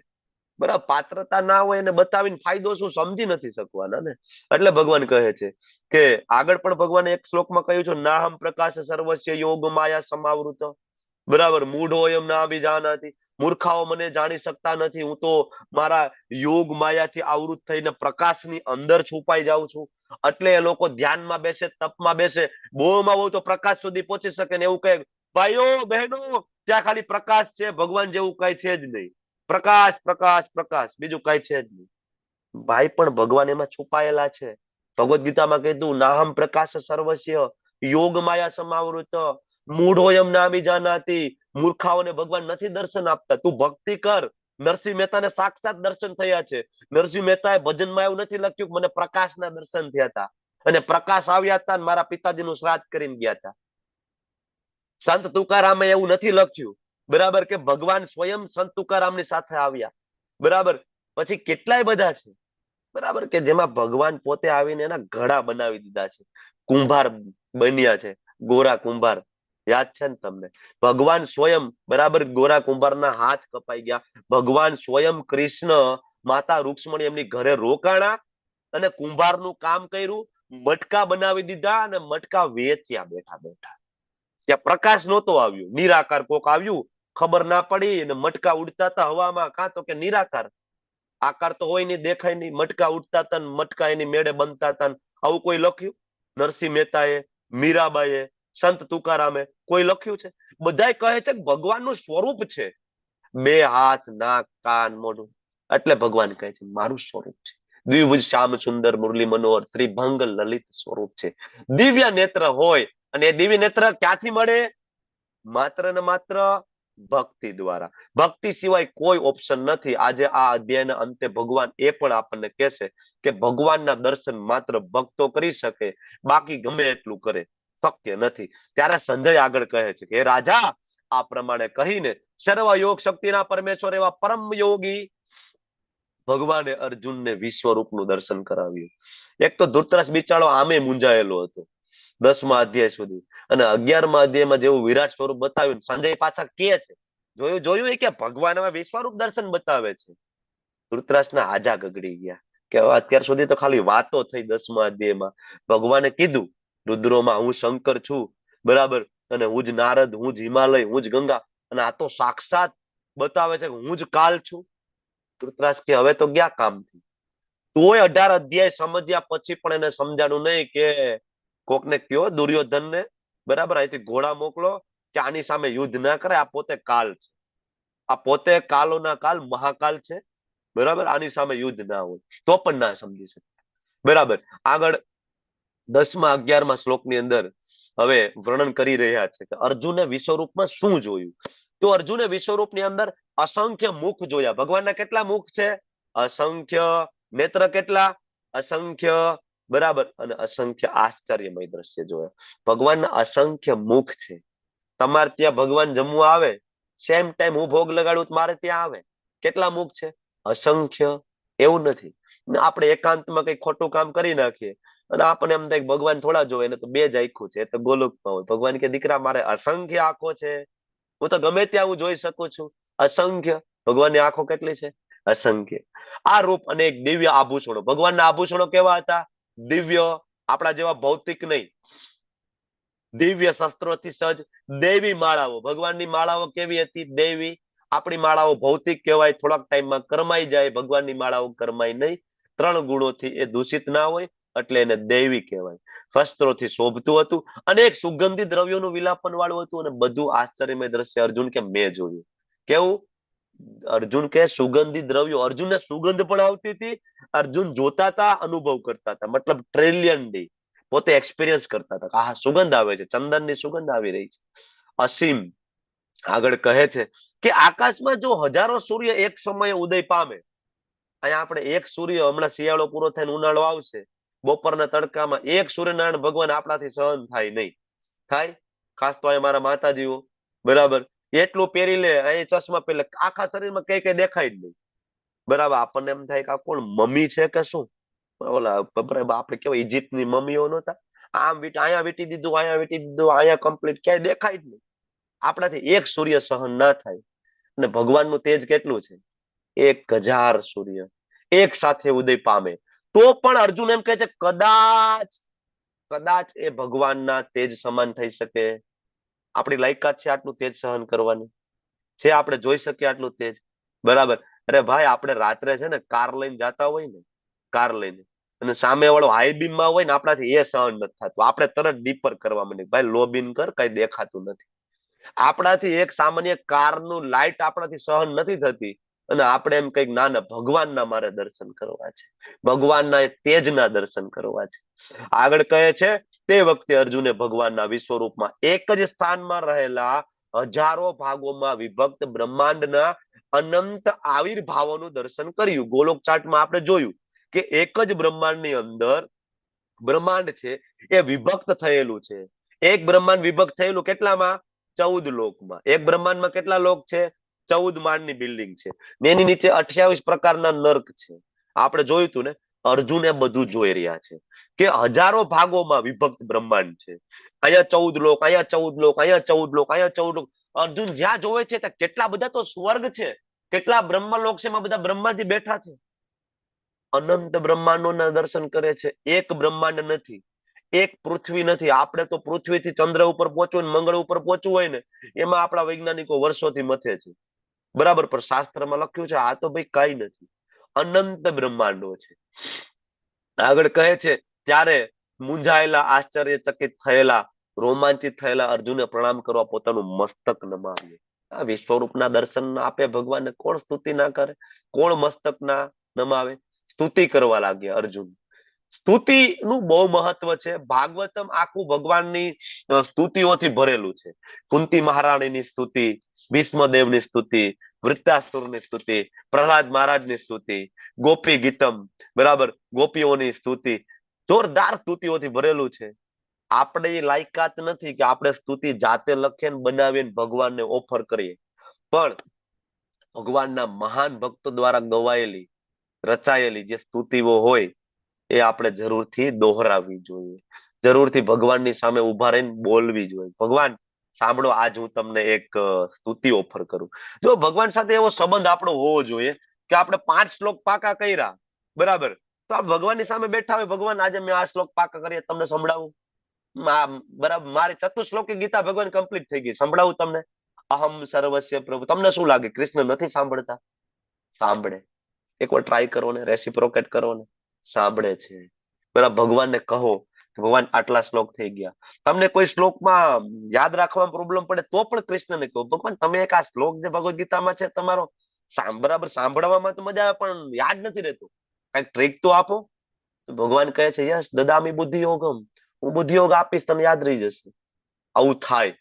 બરાબર. પાત્રતા ના હોય એને બતાવીને ફાયદો શું, સમજી નથી શકવાના ને. એટલે ભગવાન કહે છે કે આગળ પણ ભગવાને એક શ્લોકમાં કહ્યું છે નાહમ પ્રકાશ સર્વસ્ય યોગ માયા સમાવૃત, બરાબર, મૂઢો એમ ના અભિજાનાતિ, મૂર્ખાઓ મને જાણી શકતા નથી, હું તો મારા યોગ માયાથી આવૃત થઈને પ્રકાશની અંદર છુપાઈ જાઉં છું. એટલે એ લોકો ધ્યાનમાં બેસે, તપમાં બેસે, બહુમાં બહુ તો પ્રકાશ સુધી પહોંચી શકે ને એવું કહે ભાઈઓ બહેનો ત્યાં ખાલી પ્રકાશ છે, ભગવાન જેવું કઈ છે જ નહીં, પ્રકાશ પ્રકાશ પ્રકાશ, બીજું કઈ છે જ નહીં. ભાઈ પણ ભગવાન એમાં છુપાયેલા છે. ભગવદ ગીતામાં કીધું નાહમ પ્રકાશ સર્વસ્ય યોગ માયા સમાવૃત, મૂઢો એમ નામી જાનાતી, મૂર્ખાઓને ભગવાન નથી દર્શન આપતા. તું ભક્તિ કર, નરસિંહ મહેતાને સાક્ષાત દર્શન થયા છે. નરસિંહ મહેતાએ ભજનમાં એવું નથી લખ્યું કે મને પ્રકાશના દર્શન થયા હતા, અને પ્રકાશ આવ્યા હતા અને મારા પિતાજીનું શ્રાદ્ધ કરીને ગયા હતા. સંત તુકારામે એવું નથી લખ્યું, બરાબર, કે ભગવાન સ્વયં સંત તુકારામની સાથે આવ્યા, બરાબર. પછી કેટલાય બધા છે, બરાબર, કે જેમાં ભગવાન પોતે આવીને એના ઘડા બનાવી દીધા છે, કુંભાર બન્યા છે, ગોરા કુંભાર, યાદ છે ને તમને? ભગવાન સ્વયં, બરાબર, ગોરા કુંભારના હાથ કપાઈ ગયા, ભગવાન સ્વયં કૃષ્ણ માતા રૂક્ષ્મણી એમની ઘરે રોકાણા અને કુંભારનું કામ કર્યું, મટકા બનાવી દીધા અને મટકા વેચ્યા બેઠા બેઠા. ત્યાં પ્રકાશ નહોતો આવ્યો, નિરાકાર કોક આવ્યું, ખબર ના પડી, અને મટકા ઉડતા હતા હવામાં, કાં તો કે નિરાકાર આકાર તો હોય નહીં, દેખાય નહીં, મટકા ઉડતા હતા, મટકા એની મેળે બનતા હતા. આવું કોઈ લખ્યું? નરસિંહ મહેતાએ, મીરાબાઈએ, સંત તુકારામે કોઈ લખ્યું છે? બધાય કહે છે કે ભગવાનનું સ્વરૂપ છે, બે હાથ, નાક, કાન, મોઢું. એટલે ભગવાન કહે છે મારું સ્વરૂપ છે, દ્વિભુજ શ્યામ સુંદર મુરલી મનોહર ત્રિભંગ લલિત સ્વરૂપ છે. દિવ્ય નેત્ર હોય, અને એ દિવ્ય નેત્ર ક્યાંથી મળે? માત્ર ને માત્ર ભક્તિ દ્વારા. ભક્તિ સિવાય કોઈ ઓપ્શન નથી. આજે આ અધ્યાયના અંતે ભગવાન એ પણ આપણને કહેશે કે ભગવાનના દર્શન માત્ર ભક્તો કરી શકે, બાકી ગમે એટલું કરે શક્ય નથી. ત્યારે સંજય આગળ કહે છે કે રાજા, આ પ્રમાણે કહીને સર્વ યોગ શક્તિના પરમેશ્વર એવા પરમ યોગી ભગવાને અર્જુનને વિશ્વરૂપનું દર્શન કરાવ્યું. એક તો ધૃતરાષ્ટ્ર બિચારો આમે મૂંઝાયેલો હતો 10મા અધ્યાય સુધી, અને 11મા અધ્યાયમાં જેવું વિરાટ સ્વરૂપ બતાવ્યું, સંજય પાછા કે છે જોયું કે ભગવાન હવે વિશ્વરૂપ દર્શન બતાવે છે. ધૃતરાષ્ટ્રના હાજા ગગડી ગયા કે અત્યાર સુધી તો ખાલી વાતો થઈ. 10મા અધ્યાયમાં ભગવાને કીધું રુદ્રોમાં હું શંકર છું, બરાબર, અને હું જ નારદ, હું જ હિમાલય, હું જ ગંગા, અને આ તો સાક્ષાત બતાવે છે કે હું જ કાલ છું. ધૃતરાષ્ટ્ર કે હવે તો ગયા કામથી. તોય 18 અધ્યાય સમજ્યા પછી પણ એને સમજાણું નહીં કે કોકને કયો દુર્યોધનને, બરાબર, અહીંથી ઘોડા મોકલો કે આની સામે યુદ્ધ ના કરે, આ પોતે કાલ છે, આ પોતે કાલોના કાલ મહાકાલ છે, બરાબર, આની સામે યુદ્ધ ના હોય. તો પણ ના સમજી શકે, બરાબર. આગળ 10મા 11મા શ્લોકની અંદર હવે વર્ણન કરી રહ્યા છે કે અર્જુને વિશ્વરૂપમાં શું જોયું. તો અર્જુને વિશ્વરૂપની અંદર અસંખ્ય મુખ જોયા. ભગવાનના કેટલા મુખ છે? અસંખ્ય. નેત્ર કેટલા? અસંખ્ય, બરાબર, અને અસંખ્ય આશ્ચર્યમય દ્રશ્ય જોયા. ભગવાનના અસંખ્ય મુખ છે. તમારે ત્યાં ભગવાન જમવા આવે, સેમ ટાઈમ હું ભોગ લગાડું તો મારે ત્યાં આવે. કેટલા મુખ છે? અસંખ્ય. એવું નથી આપણે એકાંતમાં કઈ ખોટું કામ કરી નાખીએ અને આપણને એમ થાય ભગવાન થોડા જોવે, એને તો બે જ આંખો છે, એ તો ગોલોકમાં હોય. ભગવાન કે દીકરા મારે અસંખ્ય આંખો છે, હું તો ગમે ત્યાં હું જોઈ શકું છું. અસંખ્ય. ભગવાનની આંખો કેટલી છે? અસંખ્ય. આ રૂપ અને એક દિવ્ય આભૂષણો. ભગવાનના આભૂષણો કેવા હતા? દિવ્ય, આપણા જેવા ભૌતિક નહીં. દિવ્ય શસ્ત્રોથી સજ્જ, દેવી માળાઓ. ભગવાનની માળાઓ કેવી હતી? દેવી. આપણી માળાઓ ભૌતિક કહેવાય, થોડાક ટાઈમમાં કરમાઈ જાય. ભગવાનની માળાઓ કરમાય નહીં. 3 ગુણોથી એ દૂષિત ના હોય, એટલે એને દૈવી કહેવાય. વસ્ત્રોથી શોભતું હતું અને એક સુગંધી દ્રવ્યોનું વિલાપન વાળું હતું, અને બધું આશ્ચર્યમય દ્રશ્ય. અર્જુન કે મેં જોયું. કેવું? અર્જુન કે સુગંધી દ્રવ્યો. અર્જુનને સુગંધ પણ આવતી હતી. અર્જુન જોતા હતા, અનુભવ કરતા હતા. મતલબ ટ્રિલિયન ડી પોતે એક્સપિરિયન્સ કરતા હતા. આ સુગંધ આવે છે, ચંદનની સુગંધ આવી રહી છે. અસીમ આગળ કહે છે કે આકાશમાં જો હજારો સૂર્ય એક સમયે ઉદય પામે, અહીંયા આપણે એક સૂર્ય, હમણાં શિયાળો પૂરો થઈને ઉનાળો આવશે, બપોરના તડકામાં એક સૂર્યનારાયણ ભગવાન આપણાથી સહન થાય નહીં. થાય? ખાસ તો અહીંયા મારા માતાજીઓ, બરાબર, એટલું પહેરી લે, અહીં ચશ્મા પહેરી લે, આખા શરીરમાં કઈ કઈ દેખાય જ નહીં. બરાબર, આપણને એમ થાય કે આ કોણ મમ્મી છે કે શું? ઓલા આપણે કેવાય ઇજિપ્તની મમ્મીઓ નહોતા, આમ અહીંયા વીટી દીધું, અહીંયા વીટી દીધું, અહીંયા કમ્પ્લીટ, ક્યાંય દેખાય જ નહીં. આપણાથી એક સૂર્ય સહન ના થાય. અને ભગવાનનું તેજ કેટલું છે? 1000 સૂર્ય એક સાથે ઉદય પામે, તો પણ અર્જુન એમ કહે છે કદાચ એ ભગવાનના તેજ સમાન થઈ શકે. આપણી લાયકાત છે આટલું તેજ સહન કરવાની? છે આપણે જોઈ શકીએ આટલું તેજ? બરાબર. અરે ભાઈ, આપણે રાત્રે છે ને કાર લઈને જતા હોય ને, કાર લઈને, અને સામે વાળો હાઈ બીમ માં હોય ને, આપણાથી એ સહન નથી થતું. આપણે તરત ડીપર કરવા માંડીએ, ભાઈ લો બીમ કર, કઈ દેખાતું નથી. આપણાથી એક સામાન્ય કારનું લાઇટ આપણાથી સહન નથી થતી, અને આપણે એમ કઈક ના ના ભગવાનના મારે દર્શન કરવા છે, ભગવાનના તેજના દર્શન કરવા છે. આગળ કહે છે તે વખતે અર્જુને ભગવાનના વિશ્વરૂપમાં એક જ સ્થાનમાં રહેલા હજારો ભાગોમાં વિભક્ત બ્રહ્માંડના અનંત આવિર્ભાવોનું દર્શન કર્યું. ગોલોક ચાર્ટમાં આપણે જોયું કે એક જ બ્રહ્માંડની અંદર બ્રહ્માંડ છે એ વિભક્ત થયેલું છે. એક બ્રહ્માંડ વિભક્ત થયેલું કેટલામાં? 14 લોકમાં. એક બ્રહ્માંડમાં કેટલા લોક છે? 14 માળની બિલ્ડિંગ છે. એની નીચે 28 પ્રકારના નર્ક છે. આપણે જોયું હતું ને. અર્જુન એ બધું જોઈ રહ્યા છે કે હજારો ભાગોમાં વિભક્ત બ્રહ્માંડ છે. અહીંયા 14 લોક, અહીંયા 14 લોક, અહીંયા 14 લોક, અહીંયા 14 લોક. અર્જુન જ્યાં જોવે છે ત્યાં કેટલા બધા તો સ્વર્ગ છે, કેટલા બ્રહ્મલોક છે, એમાં બધા બ્રહ્માજી બેઠા છે. અનંત બ્રહ્માંડોના દર્શન કરે છે. એક બ્રહ્માંડ નથી, એક પૃથ્વી નથી. આપણે તો પૃથ્વીથી ચંદ્ર ઉપર પહોંચવું, મંગળ ઉપર પહોંચવું હોય ને, એમાં આપણા વૈજ્ઞાનિકો વર્ષોથી મથે છે. બરાબર, પણ શાસ્ત્રમાં લખ્યું છે આ તો ભાઈ કઈ નથી. અનંત બ્રહ્માંડો છે. આગળ કહે છે ત્યારે મૂંઝાયેલા, આશ્ચર્યચકિત થયેલા, રોમાંચિત થયેલા અર્જુને પ્રણામ કરવા પોતાનું મસ્તક નમાવ્યું. આ વિશ્વરૂપના દર્શન આપે ભગવાનને કોણ સ્તુતિ ના કરે? કોણ મસ્તક ના નમાવે? સ્તુતિ કરવા લાગ્યા અર્જુન. સ્તુતિનું બહુ મહત્વ છે. ભાગવતમ આખું ભગવાનની સ્તુતિઓથી ભરેલું છે. કુંતી મહારાણીની સ્તુતિ, ભીષ્મદેવની સ્તુતિ, વૃત્તાસુરની સ્તુતિ, પ્રહલાદ મહારાજની સ્તુતિ, ગોપી ગીતમ, બરાબર, ગોપીઓની સ્તુતિ, જોરદાર સ્તુતિઓથી ભરેલું છે. આપણે એ લાયકાત નથી કે આપણે સ્તુતિ જાતે લખીને બનાવીને ભગવાનને ઓફર કરીએ, પણ ભગવાનના મહાન ભક્તો દ્વારા ગવાયેલી, રચાયેલી જે સ્તુતિઓ હોય એ આપણે જરૂરથી દોહરાવવી જોઈએ. જરૂરથી ભગવાનની સામે ઉભા રહીને બોલવી જોઈએ. ભગવાન સાંભળો, આજ હું તમને એક સ્તુતિ ઓફર કરું. જો ભગવાન સાથે એવો સંબંધ આપણો હોવો જોઈએ કે આપણે 5 શ્લોક પાકા કર્યા, બરાબર, તો આ ભગવાનની સામે બેઠા હોય, ભગવાન આજે મેં આ શ્લોક પાકા કર્યા, તમને સંભળાવું. બરાબર, મારી ચતુશ્લોકી ગીતા ભગવાન કમ્પ્લીટ થઈ ગઈ, સંભળાવું તમને. અહમ સર્વસ્ય પ્રભુ. તમને શું લાગે કૃષ્ણ નથી સાંભળતા? સાંભળે. એકવાર ટ્રાય કરો ને, રેસિપ્રોકેટ કરો ને, સાંભળે છે. બરાબર, ભગવાનને કહો ભગવાન આટલા શ્લોક થઈ ગયા. તમને કોઈ શ્લોકમાં યાદ રાખવામાં પ્રોબ્લેમ પડે તો પણ કૃષ્ણને કહો, ભગવાન તમે એક આ શ્લોક જે ભગવદ ગીતામાં છે તમારો, બરાબર, સાંભળવામાં તો મજા આવે પણ યાદ નથી રહેતું, કઈક ટ્રીક તો આપો. ભગવાન કહે છે યસ દદામી બુદ્ધિ યોગમ, હું બુદ્ધિ યોગ આપીશ, તને યાદ રહી જશે. આવું થાય.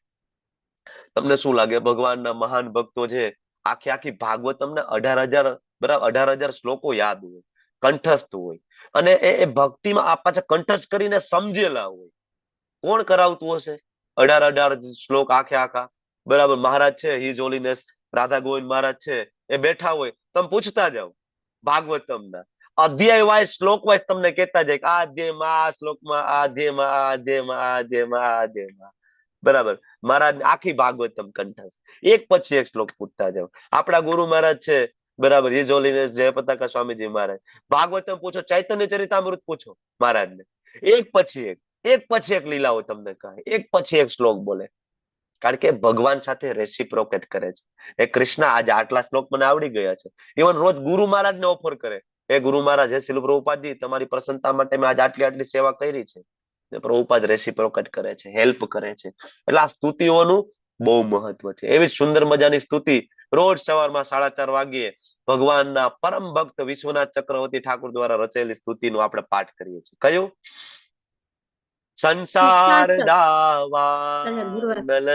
તમને શું લાગે ભગવાનના મહાન ભક્તો છે, આખી આખી ભાગવત તમને 18,000, બરાબર, 18,000 શ્લોકો યાદ હોય, કંઠસ્થ હોય, અને એ ભક્તિમાં પાછા કંઠસ્થ કરીને સમજેલા હોય. કોણ કરાવતું હશે 18,000 શ્લોક આખે આખા? બરાબર, મહારાજ છે, હિઝ હોલીનેસ રાધા ગોવિંદ મહારાજ છે, એ બેઠા હોય, તમે પૂછતા જાઓ ભાગવતમના અધ્યાય વાઇઝ, શ્લોક વાઇઝ તમને કહેતા જાય કે આ અધ્યાયમાં આ શ્લોકમાં, આ અધ્યાયમાં આ અધ્યાયમાં, આ અધ્યાયમાં આ અધ્યાયમાં. બરાબર. મહારાજ આખી ભાગવતમ કંઠસ્થ, એક પછી એક શ્લોક પૂછતા જાવ. આપણા ગુરુ મહારાજ છે, બરાબર, હિજોલીને જયપતાકા સ્વામીજી મહારાજ, ભાગવતમ પૂછો, ચૈતન્ય ચરિતામૃત પૂછો મહારાજને, એક પછી એક લીલાઓ તમને કહે, એક પછી એક શ્લોક બોલે. કારણ કે ભગવાન સાથે રેસિપ્રોકેટ કરે છે. એ કૃષ્ણ આજે આટલા શ્લોક મને આવડી ગયા છે, ઇવન રોજ ગુરુ મહારાજને ઓફર કરે, એ ગુરુ મહારાજ, હે શીલ પ્રભુપાદજી, તમારી પ્રસન્નતા માટે મેં આજ આટલી આટલી સેવા કરી છે. પ્રભુપાદ રેસિપ્રોકેટ કરે છે, હેલ્પ કરે છે. એટલે આ સ્તુતિઓનું બહુ મહત્વ છે. એવી સુંદર મજાની સ્તુતિ રોજ સવારમાં 4:30 વાગ્યે ભગવાનના પરમ ભક્ત વિશ્વનાથ ચક્રવર્તી ઠાકુર દ્વારા રચેલી સ્તુતિનું આપણે પાઠ કરીએ છીએ. કયું? સંસાર દાવા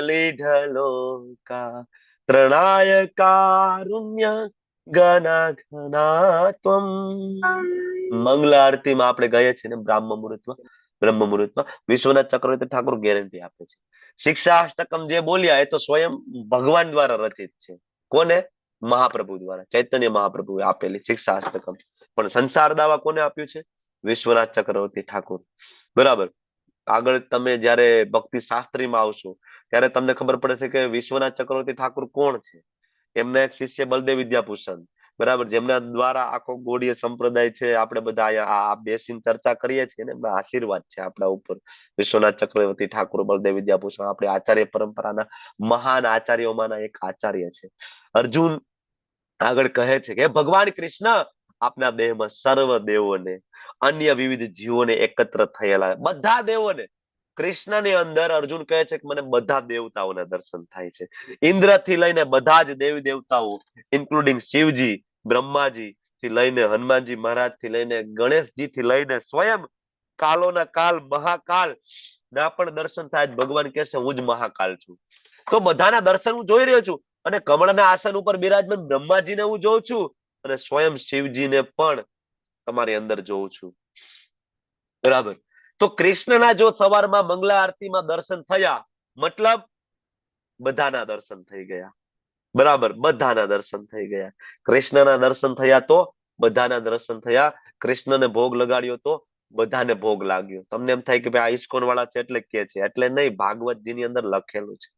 લીધલોકા ત્રણાય કારુણ્ય ગના ઘના ત્વમ. મંગલ આરતીમાં આપણે ગઈએ છીએ ને બ્રહ્મ મુહૂર્તમાં વિશ્વનાથ ચક્રવર્તી ઠાકુર ગેરંટી આપે છે. શિક્ષાષ્ટકમ જે બોલ્યા એ તો સ્વયં ભગવાન દ્વારા રચિત છે. કોને? મહાપ્રભુ દ્વારા, ચૈતન્ય મહાપ્રભુએ આપેલી શિક્ષાષ્ટકમ. પણ સંસાર દાવા કોને આપ્યું છે? વિશ્વનાથ ચક્રવર્તી ઠાકુર. બરાબર. આગળ તમે જયારે ભક્તિ શાસ્ત્રીમાં આવશો ત્યારે તમને ખબર પડે છે કે વિશ્વનાથ ચક્રવર્તી ઠાકુર કોણ છે. એમના એક શિષ્ય બલદેવ વિદ્યાભૂષણ, બરાબર, જેમના દ્વારા આખો ગૌડીય સંપ્રદાય છે, આપણે બધા આ બેસીને ચર્ચા કરીએ છીએ ને, એમના આશીર્વાદ છે આપણા ઉપર. વિશ્વનાથ ચક્રવર્તી ઠાકુર, બલદેવ વિદ્યાભૂષણ આપણી આચાર્ય પરંપરાના મહાન આચાર્યોમાંના એક આચાર્ય છે. અર્જુન આગળ કહે છે કે ભગવાન કૃષ્ણ આપના દેહમાં સર્વ દેવોને, અન્ય વિવિધ જીવોને એકત્ર થયેલા બધા દેવોને, કૃષ્ણની અંદર અર્જુન કહે છે કે મને બધા દેવતાઓના દર્શન થાય છે. ઇન્દ્ર થી લઈને બધા જ દેવી દેવતાઓ, ઇન્ક્લુડિંગ શિવજી, બ્રહ્માજી થી લઈને હનુમાનજી મહારાજ થી લઈને ગણેશજી થી લઈને સ્વયં કાલોના કાલ મહાકાલ ના પણ દર્શન થાય. ભગવાન કહે છે હું જ મહાકાલ છું. તો બધાના દર્શન હું જોઈ રહ્યો છું, અને કમળના આસન ઉપર બિરાજમાન બ્રહ્માજીને હું જોઉં છું, અને સ્વયં શિવજીને પણ તમારી અંદર જોઉં છું. બરાબર. તો કૃષ્ણના જો સવારમાં મંગલા આરતીમાં દર્શન થયા, મતલબ બધાના દર્શન થઈ ગયા. બરાબર, બધાના દર્શન થઈ ગયા. કૃષ્ણના દર્શન થયા તો બધાના દર્શન થયા. કૃષ્ણને ભોગ લગાડ્યો તો બધાને ભોગ લાગ્યો. તમને એમ થાય કે ભાઈ આ ઇસ્કોન વાળા છે એટલે કે છે, એટલે નહીં. ભાગવતજીની અંદર લખેલું છે.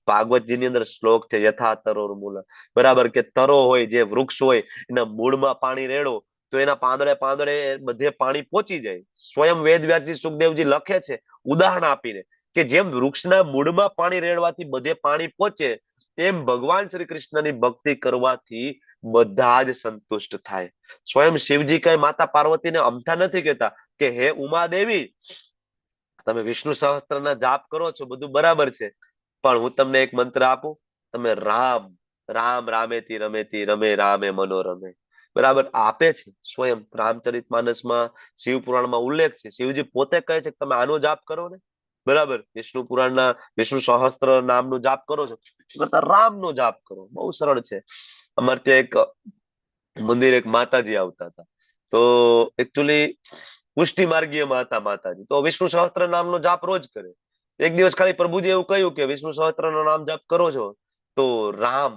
ભાગવતજીની અંદર શ્લોક છે, યથા તરોર મૂળ. બરાબર, કે તરો હોય, જે વૃક્ષ હોય, એના મૂળમાં પાણી રેડો તો એના પાંદડે પાંદડે બધે પાણી પહોંચી જાય. સ્વયં વેદવ્યાસજી સુખદેવજી લખે છે ઉદાહરણ આપીને કે જેમ વૃક્ષના મૂળમાં પાણી રેડવાથી બધે પાણી પહોંચે, એમ ભગવાન શ્રી કૃષ્ણની ભક્તિ કરવાથી બધા જ સંતુષ્ટ થાય. સ્વયં શિવજી કઈ માતા પાર્વતીને અમથા નથી કહેતા કે હે ઉમાદેવી, તમે વિષ્ણુ સહસ્ત્રના જાપ કરો છો, બધું બરાબર છે, પણ હું તમને એક મંત્ર આપું, તમે રામ રામ રામેતી રમેતી રમે રામે મનોરમે. બરાબર, આપે છે. સ્વયં રામચરિત માનસમાં, શિવ પુરાણમાં ઉલ્લેખ છે. શિવજી પોતે કહે છે કે તમે આનો જાપ કરો ને. બરાબર, વિષ્ણુ પુરાણના વિષ્ણુ સહસ્ત્ર નામનો જાપ કરો છો, કરતા રામનો જાપ કરો. બહુ સરળ છે. અમારે ત્યાં એક મંદિર, એક માતાજી આવતા હતા, તો એકચ્યુઅલી પુષ્ટિ માર્ગીયમાં હતા માતાજી, તો વિષ્ણુ સહસ્ત્ર નામનો જાપ રોજ કરે. એક દિવસ ખાલી પ્રભુજી એવું કહ્યું કે વિષ્ણુ સહસ્ત્રનો નામ જાપ કરો છો તો રામ,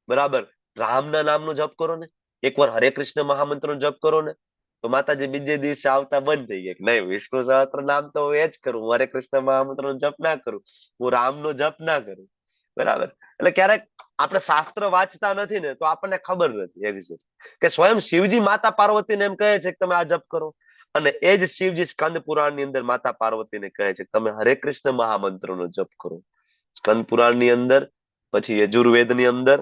બરાબર, રામના નામનો જપ કરો ને, એકવાર હરે કૃષ્ણ મહામંત્રનો જપ કરો ને. તો માતાજી બીજે દિવસે આવતા બંધ થઈ ગયા. નહીં, વિષ્ણુ સહસ્ત્ર નામ તો હું એ જ કરું, હરે કૃષ્ણ મહામંત્રનો જપ ના કરું, હું રામનો જપ ના કરું. બરાબર. એટલે ક્યારેક આપણે શાસ્ત્ર વાંચતા નથી ને, તો આપણને ખબર નથી એક્ઝેક્ટ કે સ્વયં શિવજી માતા પાર્વતીને એમ કહે છે કે તમે આ જપ કરો, અને એ જ શિવજી સ્કંદ પુરાણની અંદર માતા પાર્વતીને કહે છે કે તમે હરે કૃષ્ણ મહામંત્રનો જપ કરો. સ્કંદ પુરાણની અંદર, પછી યજુર્વેદની અંદર,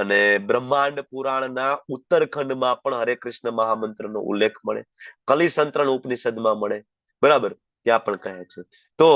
અને બ્રહ્માંડ પુરાણના ઉત્તરખંડમાં પણ હરે કૃષ્ણ મહામંત્રનો ઉલ્લેખ મળે. કલિસંત્રણ ઉપનિષદમાં મળે. બરાબર, ત્યાં પણ કહે છે. તો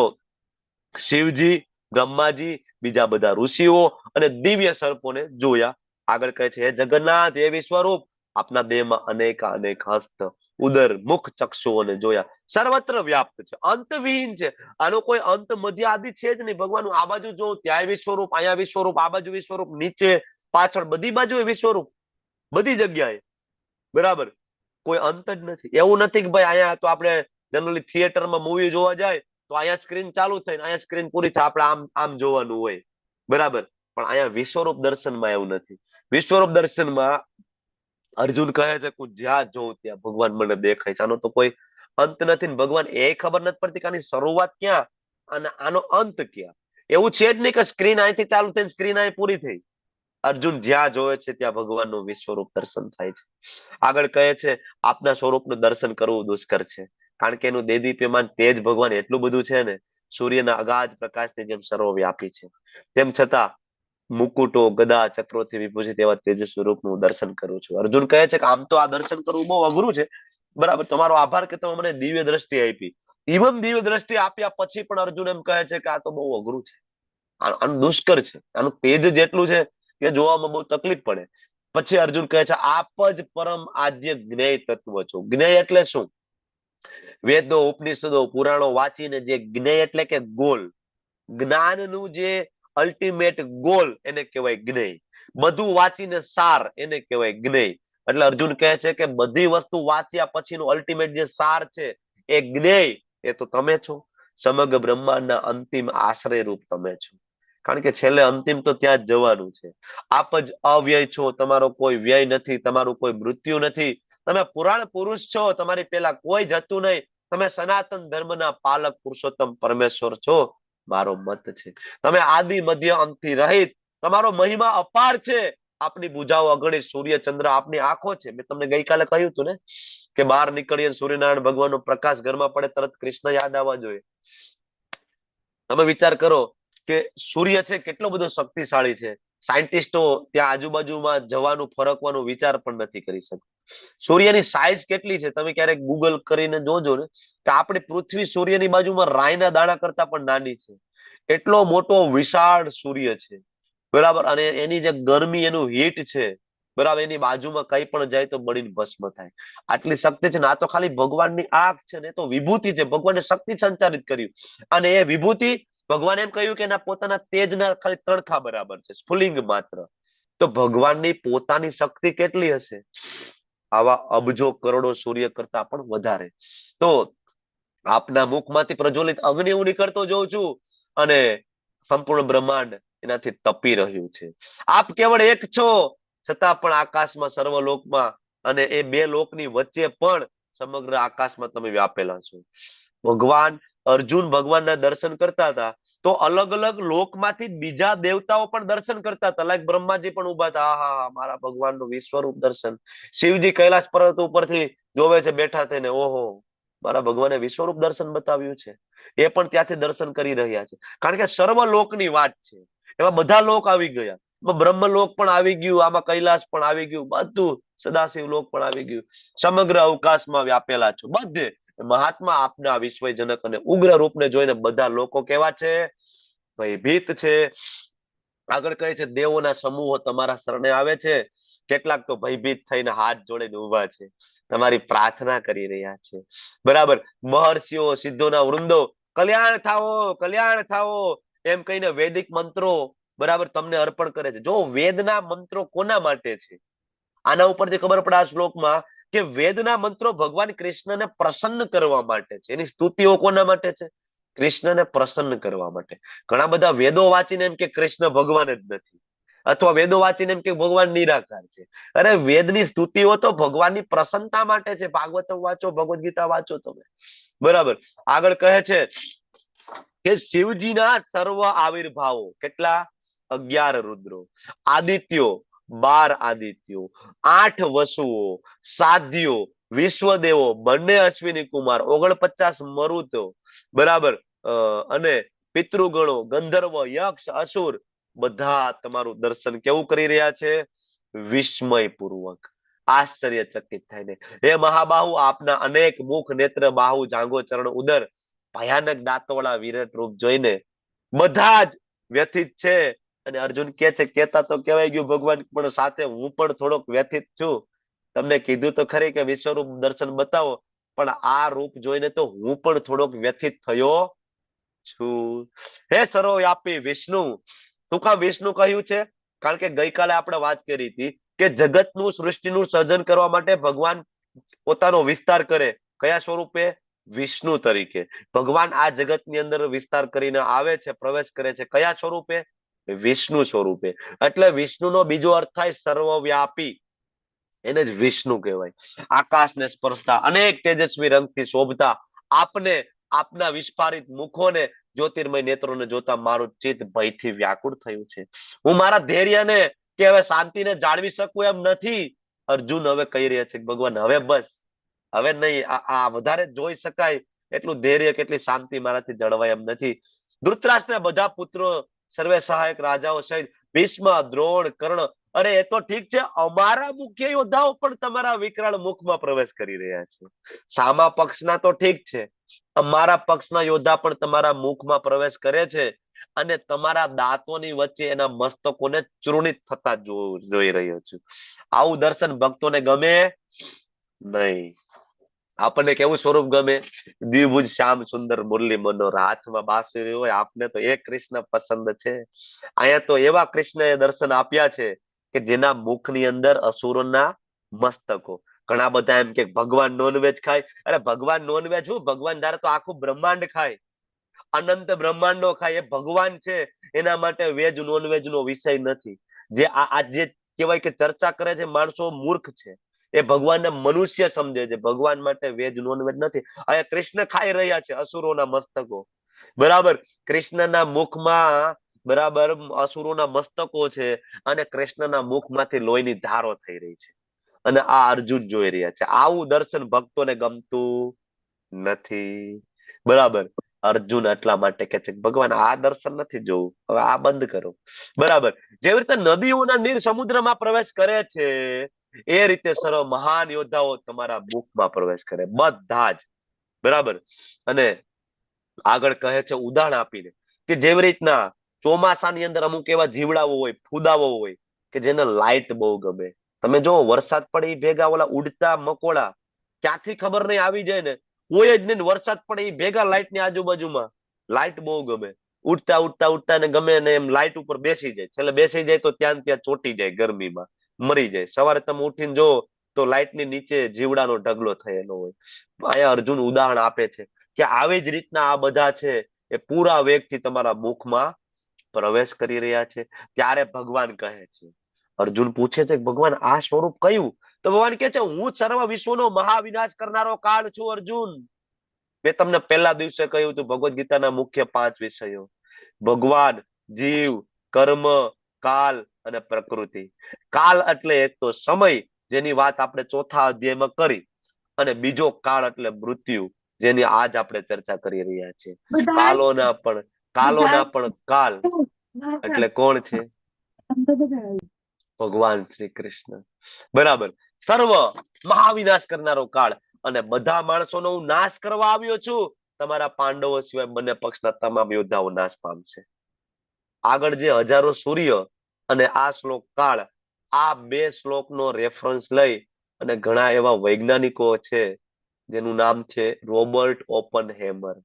શિવજી, બ્રહ્માજી, બીજા બધા ઋષિઓ અને દિવ્ય સર્પોને જોયા. આગળ કહે છે હે જગન્નાથ, હે વિશ્વરૂપ, આપના દેહમાં અનેક અનેક હસ્ત, ઉદર, મુખ, ચક્ષુઓને જોયા. સર્વત્ર વ્યાપ્ત છે, અંતવિહીન છે. આનો કોઈ અંત મધ્ય આદિ છે જ નહીં. ભગવાનનું આ બાજુ જો ત્યાં વિશ્વરૂપ, અહીંયા વિશ્વરૂપ, આ બાજુ વિશ્વરૂપ, નીચે પાછળ બધી બાજુ વિશ્વરૂપ, બધી જગ્યાએ. બરાબર, કોઈ અંત જ નથી. એવું નથી કે ભાઈ અહીંયા તો આપણે જનરલી થિયેટરમાં મૂવી જોવા જાય તો અહીંયા સ્ક્રીન ચાલુ થઈને અહીંયા સ્ક્રીન પૂરી થાય, આપણે આમ આમ જોવાનું હોય. બરાબર, પણ અહીંયા વિશ્વરૂપ દર્શનમાં એવું નથી. વિશ્વરૂપ દર્શનમાં અર્જુન કહે છે કે જ્યાં જોઉં ત્યાં ભગવાન મને દેખાય છે. આનો તો કોઈ અંત નથી. ભગવાન એ ખબર નથી પડતી કે આની શરૂઆત ક્યાં અને આનો અંત ક્યાં. એવું છે જ નહીં કે સ્ક્રીન અહીંથી ચાલુ થઈને સ્ક્રીન અહીં પૂરી થઈ. અર્જુન જ્યાં જોવે છે ત્યાં ભગવાનનું વિશ્વરૂપ દર્શન થાય છે. આગળ કહે છે આપના સ્વરૂપનું દર્શન કરવું દુષ્કર છે, કારણ કે એનું દેદીપ્યમાન તેજ ભગવાન એટલું બધું છે ને, સૂર્યના અગાધ પ્રકાશની જેમ સર્વવ્યાપી છે. તેમ છતાં મુકુટો, ગદા, ચક્રોથી વિભૂષિત એવા તેજસ્વી રૂપનું દર્શન કરું છું. અર્જુન કહે છે કે આમ તો આ દર્શન કરવું બહુ અઘરું છે, બરાબર, તમારો આભાર કે તમે મને દિવ્ય દ્રષ્ટિ આપી. ઇવન દિવ્ય દ્રષ્ટિ આપ્યા પછી પણ અર્જુન એમ કહે છે કે આ તો બહુ અઘરું છે, આનું દુષ્કર છે, આનું તેજ જેટલું છે કે જોવામાં બહુ તકલીફ પડે. પછી અર્જુન કહે છે આપ જ પરમ આદ્ય જ્ઞેય તત્વ છો. જ્ઞેય એટલે શું? વેદો, ઉપનિષદો, પુરાણો વાંચીને જે જ્ઞેય એટલે કે ગોલ, જ્ઞાનનું જે અલ્ટિમેટ ગોલ એને કહેવાય જ્ઞેય. બધું વાંચીને સાર એને કહેવાય જ્ઞેય. એટલે અર્જુન કહે છે કે બધી વસ્તુ વાંચ્યા પછીનું અલ્ટિમેટ જે સાર છે એ જ્ઞેય, એ તો તમે છો. સમગ્ર બ્રહ્માંડના અંતિમ આશ્રય રૂપ તમે છો, કારણ કે છેલ્લે અંતિમ તો ત્યાં જ જવાનું છે. આપ જ અવ્યય છો, તમારો કોઈ વ્યય નથી, તમારું કોઈ મૃત્યુ નથી, તમે પુરાણ પુરુષ છો, તમારી પેલા કોઈ જતું નહીં, તમે સનાતન ધર્મના પાલક પુરુષોત્તમ પરમેશ્વર છો, મારો મત છે. તમે આદિ મધ્ય અંતથી રહિત, તમારો મહિમા અપાર છે. આપની ભુજાઓ અગણિત, સૂર્ય ચંદ્ર આપની આંખો છે. મેં તમને ગઈકાલે કહ્યું હતું ને કે બહાર નીકળીએ સૂર્યનારાયણ ભગવાનનો પ્રકાશ ઘરમાં પડે તરત કૃષ્ણ યાદ આવવા જોઈએ. તમે વિચાર કરો કે સૂર્ય છે કેટલો બધો શક્તિશાળી છે. સાયન્ટિસ્ટો ત્યાં આજુબાજુમાં જવાનું, ફરકવાનું વિચાર પણ નથી કરી શકતા. સૂર્યની સાઈઝ કેટલી છે તમે ક્યારેક ગૂગલ કરીને જોજો ને, કે આપણી પૃથ્વી સૂર્યની બાજુમાં રાઈના દાણા કરતા પણ નાની છે. એટલો મોટો વિશાળ સૂર્ય છે, બરાબર. અને એની જે ગરમી, એનું હીટ છે, બરાબર, એની બાજુમાં કઈ પણ જાય તો બળીને ભસ્મ થાય. આટલી શક્તિ છે ને. આ તો ખાલી ભગવાનની આંખ છે ને, એ તો વિભૂતિ છે. ભગવાને શક્તિ સંચારિત કર્યું, અને એ વિભૂતિ ભગવાન એમ કહ્યું કે એના પોતાના તેજના ખાલી તણખા બરાબર છે, સ્ફુલિંગ માત્ર. તો ભગવાનની પોતાની શક્તિ કેટલી હશે? આવા અબજો કરોડો સૂર્ય કરતા પણ વધારે. તો આપના મુખમાંથી પ્રજ્વલિત અગ્નિ હું નીકળતો જોઉં છું, અને સંપૂર્ણ બ્રહ્માંડ એનાથી તપી રહ્યું છે. આપ કેવળ એક છો, છતાં પણ આકાશમાં, સર્વલોકમાં, અને એ બે લોકની વચ્ચે પણ સમગ્ર આકાશમાં તમે વ્યાપેલા છો. ભગવાન અર્જુન ભગવાનના દર્શન કરતા હતા તો અલગ અલગ લોકમાંથી બીજા દેવતાઓ પણ દર્શન કરતા હતા. લાઈક બ્રહ્માજી પણ ઉભા હતા, આહા મારા ભગવાનનું વિશ્વરૂપ દર્શન. શિવજી કૈલાસ પર્વત ઉપરથી જોવે છે બેઠા થઈને, ઓહો મારા ભગવાને વિશ્વરૂપ દર્શન બતાવ્યું છે. એ પણ ત્યાંથી દર્શન કરી રહ્યા છે, કારણ કે સર્વલોકની વાત છે. એમાં બધા લોક આવી ગયા, બ્રહ્મલોક પણ આવી ગયું, આમાં કૈલાસ પણ આવી ગયું, બધું સદાશિવ લોક પણ આવી ગયું. સમગ્ર અવકાશમાં વ્યાપેલા છો બધે. મહાત્મા આપના વિશ્વજનક અને ઉગ્ર રૂપને જોઈને બધા લોકો કેવા છે? ભયભીત છે. આગળ કહે છે દેવોના સમૂહો તમારા શરણે આવે છે, કેટલાક તો ભયભીત થઈને હાથ જોડીને ઉભા છે, તમારી પ્રાર્થના કરી રહ્યા છે, બરાબર. મહર્ષિઓ, સિદ્ધોના વૃંદો કલ્યાણ થાઓ, કલ્યાણ થાઓ એમ કહીને વૈદિક મંત્રો, બરાબર, તમને અર્પણ કરે છે. જો વેદના મંત્રો કોના માટે છે? આના ઉપરથી ખબર પડે આ શ્લોકમાં કે વેદના મંત્રો ભગવાન કૃષ્ણને પ્રસન્ન કરવા માટે છે. એની સ્તુતિઓ કોના માટે છે? કૃષ્ણને પ્રસન્ન કરવા માટે. ઘણા બધા વેદો વાંચીને એમ કે કૃષ્ણ ભગવાન જ નથી, અથવા વેદો વાંચીને એમ કે ભગવાન નિરાકાર છે. અરે વેદની સ્તુતિઓ તો ભગવાનની પ્રસન્નતા માટે છે. ભાગવતમ વાંચો, ભગવદ ગીતા વાંચો તમે, બરાબર. આગળ કહે છે કે શિવજીના સર્વ આવિર્ભાવો કેટલા? 11 રુદ્રો, આદિત્યો 12 આદિત્યો, 8 વસુઓ, સાધ્યો, વિશ્વદેવો, બંને અશ્વિની કુમાર, 49 મરુતો, બરાબર, અને પિતૃગણો, ગંધર્વ, યક્ષ, અસુર, બધા તમારું દર્શન કેવું કરી રહ્યા છે? વિસ્મય પૂર્વક, આશ્ચર્યચકિત થઈને. હે મહાબાહુ, આપના અનેક મુખ, નેત્ર, બાહુ, જાંઘો, ચરણ, ઉદર, ભયાનક દાંતોવાળા વિરાટ રૂપ જોઈને બધા જ વ્યથિત છે. અને અર્જુન કે છે, કેતા તો કહેવાય ગયું ભગવાન, પણ સાથે હું પણ થોડોક વ્યથિત છું. તમને કીધું તો ખરી કે વિશ્વરૂપ દર્શન બતાવો, પણ આ રૂપ જોઈને તો હું પણ થોડોક વ્યથિત થયો છું. હે સર્વવ્યાપી વિષ્ણુ. શું કામ વિષ્ણુ કહ્યું છે? કારણ કે ગઈકાલે આપણે વાત કરી હતી કે જગતનું, સૃષ્ટિનું સર્જન કરવા માટે ભગવાન પોતાનો વિસ્તાર કરે. કયા સ્વરૂપે? વિષ્ણુ તરીકે. ભગવાન આ જગતની અંદર વિસ્તાર કરીને આવે છે, પ્રવેશ કરે છે. કયા સ્વરૂપે? વિષ્ણુ સ્વરૂપે. એટલે વિષ્ણુનો બીજો અર્થ થાય સર્વવ્યાપી, એને જ વિષ્ણુ કહેવાય. આકાશને સ્પર્શતા, અનેક તેજસ્વી રંગથી શોભતા, આપને, આપના વિસ્ફારિત મુખોને જ્યોતિર્મય નેત્રોને જોતા મારું ચિત્ત ભયથી વ્યાકુળ થયું છે. હું મારા ધૈર્યને કે હવે શાંતિને જાળવી શકું એમ નથી. અર્જુન હવે કહી રહ્યા છે કે ભગવાન હવે બસ, હવે નહીં, આ વધારે જોઈ શકાય એટલું ધૈર્ય કેટલી શાંતિ મારાથી જળવાય એમ નથી. ધૃતરાષ્ટ્રના બધા પુત્રો, સર્વે સહાયક રાજાઓ સહિત ભીષ્મ, દ્રોણ, કર્ણ, અરે એ તો ઠીક છે, અમારા મુખ્ય યોદ્ધાઓ પણ તમારા વિકરાળ મુખમાં પ્રવેશ કરી રહ્યા છે. સામા પક્ષના તો ઠીક છે, અમારા પક્ષના યોદ્ધા પણ તમારા મુખમાં પ્રવેશ કરે છે અને તમારા દાંતોની વચ્ચે એના મસ્તકોને ચૂર્ણિત થતા જોઈ રહ્યો છું. આવું દર્શન ભક્તોને ગમે નહીં. આપણને કેવું સ્વરૂપ ગમે? દ્વિભુજ શ્યામ સુંદર મુરલી મનોહર, હાથમાં બાંસુરી હોય. આપને તો એ કૃષ્ણ પસંદ છે. અહીંયા તો એવા કૃષ્ણએ દર્શન આપ્યા છે કે જેના મુખની અંદર અસુરોના મસ્તકો. ઘણા બધા એમ કે ભગવાન નોનવેજ ખાય. અરે ભગવાન નોનવેજ હું, ભગવાન ધારે તો આખું બ્રહ્માંડ ખાય, અનંત બ્રહ્માંડો ખાય. એ ભગવાન છે, એના માટે વેજ નોનવેજ નો વિષય નથી. જે આ જે કહેવાય કે ચર્ચા કરે છે માણસો મૂર્ખ છે. એ ભગવાનને મનુષ્ય સમજે છે. ભગવાન માટે વેજ નોનવેજ નથી. અહીંયા કૃષ્ણ ખાઈ રહ્યા છે અસુરોના મસ્તકો. બરાબર, કૃષ્ણના મુખમાં બરાબર અસુરોના મસ્તકો છે અને કૃષ્ણના મુખમાંથી લોહીની ધારો થઈ રહી છે અને આ અર્જુન જોઈ રહ્યા છે. આવું દર્શન ભક્તોને ગમતું નથી. બરાબર, અર્જુન એટલા માટે કે છે ભગવાન આ દર્શન નથી જોવું, હવે આ બંધ કરો. બરાબર, જેવી રીતે નદીઓના નીર સમુદ્રમાં પ્રવેશ કરે છે એ રીતે સર્વ મહાન યોદ્ધાઓ તમારા મુખમાં પ્રવેશ કરે, બધા જ. બરાબર, અને આગળ કહે છે ઉદાહરણ આપીને કે જેવી રીતના ચોમાસાની અંદર અમુક એવા જીવડાઓ હોય, ફૂદાઓ હોય કે જેને લાઈટ બહુ ગમે. તમે જો વરસાદ પડે એ ભેગા ઓલા ઉડતા મકોડા ક્યાંથી ખબર નહીં આવી જાય ને, કોઈ જ નહીં. વરસાદ પડે એ ભેગા લાઈટ ની આજુબાજુમાં, લાઈટ બહુ ગમે. ઉડતા ઉડતા ઉડતા ને ગમે ને એમ લાઈટ ઉપર બેસી જાય. છેલ્લે બેસી જાય તો ત્યાં ચોટી જાય, ગરમીમાં મરી જાય. સવારે તમે ઉઠીને જો તો લાઈટ ની નીચે જીવડાનો ઢગલો થયેલો હોય. અહીંયા અર્જુન ઉદાહરણ આપે છે કે આવી જ રીતના આ બધા છે એ પૂરા વેગથી તમારા મુખમાં પ્રવેશ કરી રહ્યા છે. ત્યારે ભગવાન કહે છે, અર્જુન પૂછે છે ભગવાન આ સ્વરૂપ કયું? તો ભગવાન કહે છે હું સર્વ વિશ્વનો મહાવિનાશ કરનારો કાળ છું અર્જુન. મેં તમને પહેલા દિવસે કહ્યું હતું ભગવદ ગીતાના મુખ્ય 5 વિષયો: ભગવાન, જીવ, કર્મ, કાલ અને પ્રકૃતિ. કાલ એટલે એક તો સમય, જેની વાત આપણે ચોથા અધ્યાયમાં કરી, અને બીજો કાળ એટલે મૃત્યુ, જેની આજ આપણે ચર્ચા કરી રહ્યા છીએ. કાલોના પણ કાલ એટલે કોણ છે? ભગવાન શ્રી કૃષ્ણ. બરાબર, સર્વ મહાવિનાશ કરનારો કાળ, અને બધા માણસોનો હું નાશ કરવા આવ્યો છું. તમારા પાંડવો સિવાય બંને પક્ષના તમામ યોદ્ધાઓ નાશ પામશે. આગળ જે હજારો સૂર્ય અને આ શ્લોક કાળ, આ બે શ્લોકનો રેફરન્સ લઈ અને ઘણા એવા વૈજ્ઞાનિકો છે જેનું નામ છે રોબર્ટ ઓપનહેમર.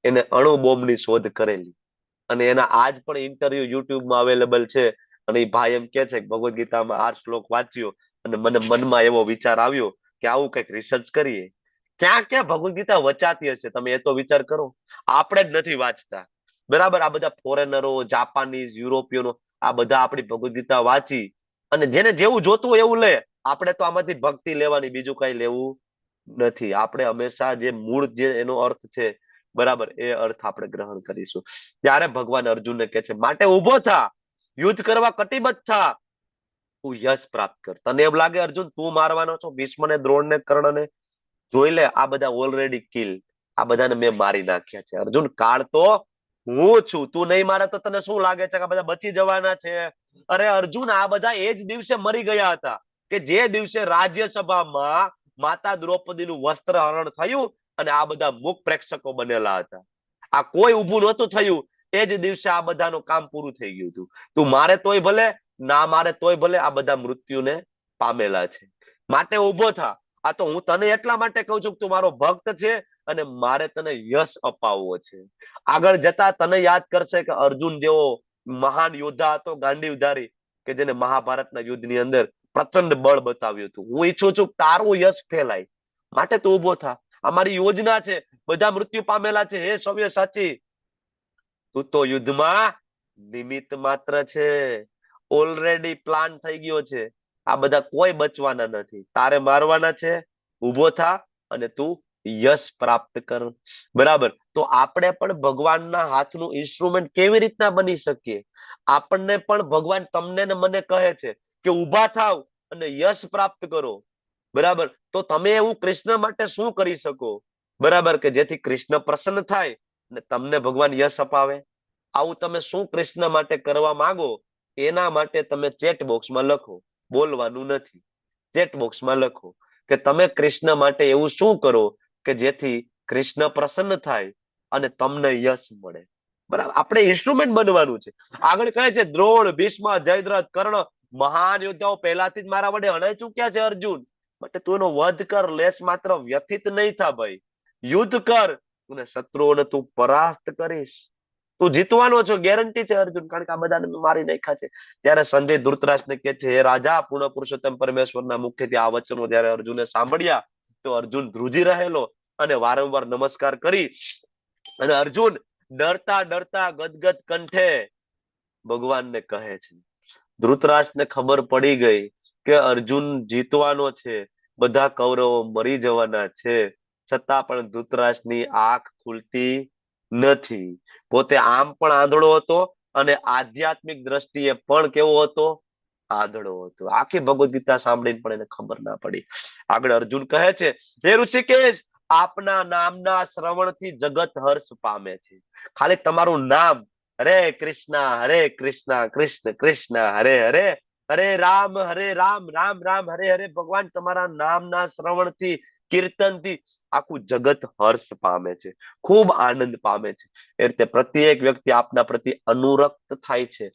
એને અણુ બોમ્બની શોધ કરેલી અને એના આજ પણ ઇન્ટરવ્યુ યુટ્યુબમાં અવેલેબલ છે. અને એ ભાઈ એમ કે છે કે ભગવદ ગીતામાં આ શ્લોક વાંચ્યો અને મને મનમાં એવો વિચાર આવ્યો કે આવું કંઈક રિસર્ચ કરીએ. ક્યાં ક્યાં ભગવદ ગીતા વચાતી હશે તમે એ તો વિચાર કરો. આપણે જ નથી વાંચતા. બરાબર, આ બધા ફોરેનરો, જાપાનીઝ, યુરોપિયનો આ બધા આપણી ભગવદ ગીતા વાંચી અને જેને જેવું જોતું હોય એવું લે. આપણે તો આમાંથી ભક્તિ લેવાની, બીજું કઈ લેવું નથી. આપણે હંમેશા જે મૂળ જે એનો અર્થ છે, બરાબર, એ અર્થ આપણે ગ્રહણ કરીશું. ત્યારે ભગવાન અર્જુનને કહે છે માટે ઉભો થા, યુદ્ધ કરવા કટિબદ્ધ થા, તું યશ પ્રાપ્ત કર. તને એમ લાગે અર્જુન તું મારવાનો છો ભીષ્મને, દ્રોણને, કર્ણને? જોઈ લે, આ બધા ઓલરેડી કિલ, આ બધાને મેં મારી નાખ્યા છે. અર્જુન, કાળ તો હું છું, તું નહીં મારે તો તને શું લાગે છે કે આ બધા બચી જવાના છે? અરે અર્જુન, આ બધા એ જ દિવસે મરી ગયા હતા કે જે દિવસે રાજ્યસભામાં માતા દ્રૌપદીનું વસ્ત્ર હરણ થયું અને આ બધા મુખ પ્રેક્ષકો બનેલા હતા. આ કોઈ ઊભું નહોતું થયું. એ જ દિવસે આ બધાનું કામ પૂરું થઈ ગયું હતું. તું મારે તોય ભલે, ના મારે તોય ભલે, આ બધા મૃત્યુને પામેલા છે. માટે ઉભો થા. આ તો હું તને એટલા માટે કહું છું કે તું મારો ભક્ત છે અને મારે તને યશ અપાવવો છે. આગળ જતા તને યાદ કરશે કે અર્જુન જેવો મહાન યોદ્ધા હતો, ગાંડીવધારી, કે જેને મહાભારતના યુદ્ધની અંદર પ્રચંડ બળ બતાવ્યું હતું. હું ઈચ્છું છું તારું યશ ફેલાય, માટે તું ઉભો થા. અમારી યોજના છે, બધા મૃત્યુ પામેલા છે. હે સવ્ય સાચી, તું તો યુદ્ધમાં નિમિત્ત માત્ર છે. ઓલરેડી પ્લાન થઈ ગયો છે. આ બધા કોઈ બચવાના નથી. તારે મારવાના છે. ઉભો થા અને તું યશ પ્રાપ્ત કર. બરાબર. તો આપણે પણ ભગવાનના હાથનું ઇન્સ્ટ્રુમેન્ટ કેવી રીતના બની શકીએ? આપણને પણ ભગવાન તમને ને મને કહે છે કે ઊભા થાવ અને યશ પ્રાપ્ત કરો. બરાબર. તો તમે એવું કૃષ્ણ માટે શું કરી શકો? બરાબર, કે જેથી કૃષ્ણ પ્રસન્ન થાય અને તમને ભગવાન યશ અપાવે. આવું તમે શું કૃષ્ણ માટે કરવા માંગો, એના માટે તમે ચેટ બોક્સમાં લખો. બોલવાનું નથી. ચેટ બોક્સમાં લખો કે તમે કૃષ્ણ માટે એવું શું કરો કે જેથી કૃષ્ણ પ્રસન્ન થાય અને તમને યશ મળે. બરાબર. આપણે ઇન્સ્ટ્રુમેન્ટ બનવાનું છે. આગળ કહે છે દ્રોણ, ભીષ્મ, જયદ્રથ, કર્ણ મહાન યોદ્ધાઓ પહેલાથી જ મારા વડે હણાઈ ચૂક્યા છે અર્જુન. માટે તું એનો વધ કર, લેશ માત્ર વ્યથિત નહીં થા ભાઈ. યુદ્ધ કર અને શત્રુઓને તું પરાસ્ત કરીશ. તું જીતવાનો છો, ગેરંટી છે અર્જુન, કારણ કે આ બધાને મારી નાખ્યા છે. ત્યારે સંજય ધૃતરાષ્ટ્રને કહે છે, હે રાજા, પૂર્ણ પુરુષોત્તમ પરમેશ્વરના મુખેથી આ વચનો જ્યારે અર્જુને સાંભળ્યા તો અર્જુન ધ્રુજી રહેલો અને વારંવાર નમસ્કાર કરી અને અર્જુન ડરતા ડરતા ગદગદ કંઠે ભગવાનને કહે છે. ધૃતરાષ્ટ્રને ખબર પડી ગઈ કે અર્જુન જીતવાનો છે, બધા કૌરવો મરી જવાના છે, છતાં પણ ધૃતરાષ્ટ્રની આંખ ખુલતી નથી. પોતે આમ પણ આંધળો હતો અને આધ્યાત્મિક દ્રષ્ટિએ પણ કેવો હતો? આંધળો હતો. આખી ભગવદ ગીતા સાંભળીને પણ એને ખબર ના પડી. આગળ અર્જુન કહે છે, હે ઋષિકેશ, આપના નામના શ્રવણથી જગત હર્ષ પામે છે. ખાલી તમારું નામ, હરે કૃષ્ણ કૃષ્ણ કૃષ્ણ હરે હરે, હરે રામ રામ રામ હરે હરે. ભગવાન તમારા નામના શ્રવણથી, કીર્તનથી આખું જગત હર્ષ પામે છે, ખૂબ આનંદ પામે છે. એ રીતે પ્રત્યેક વ્યક્તિ આપના પ્રતિ અનુરક્ત થાય છે.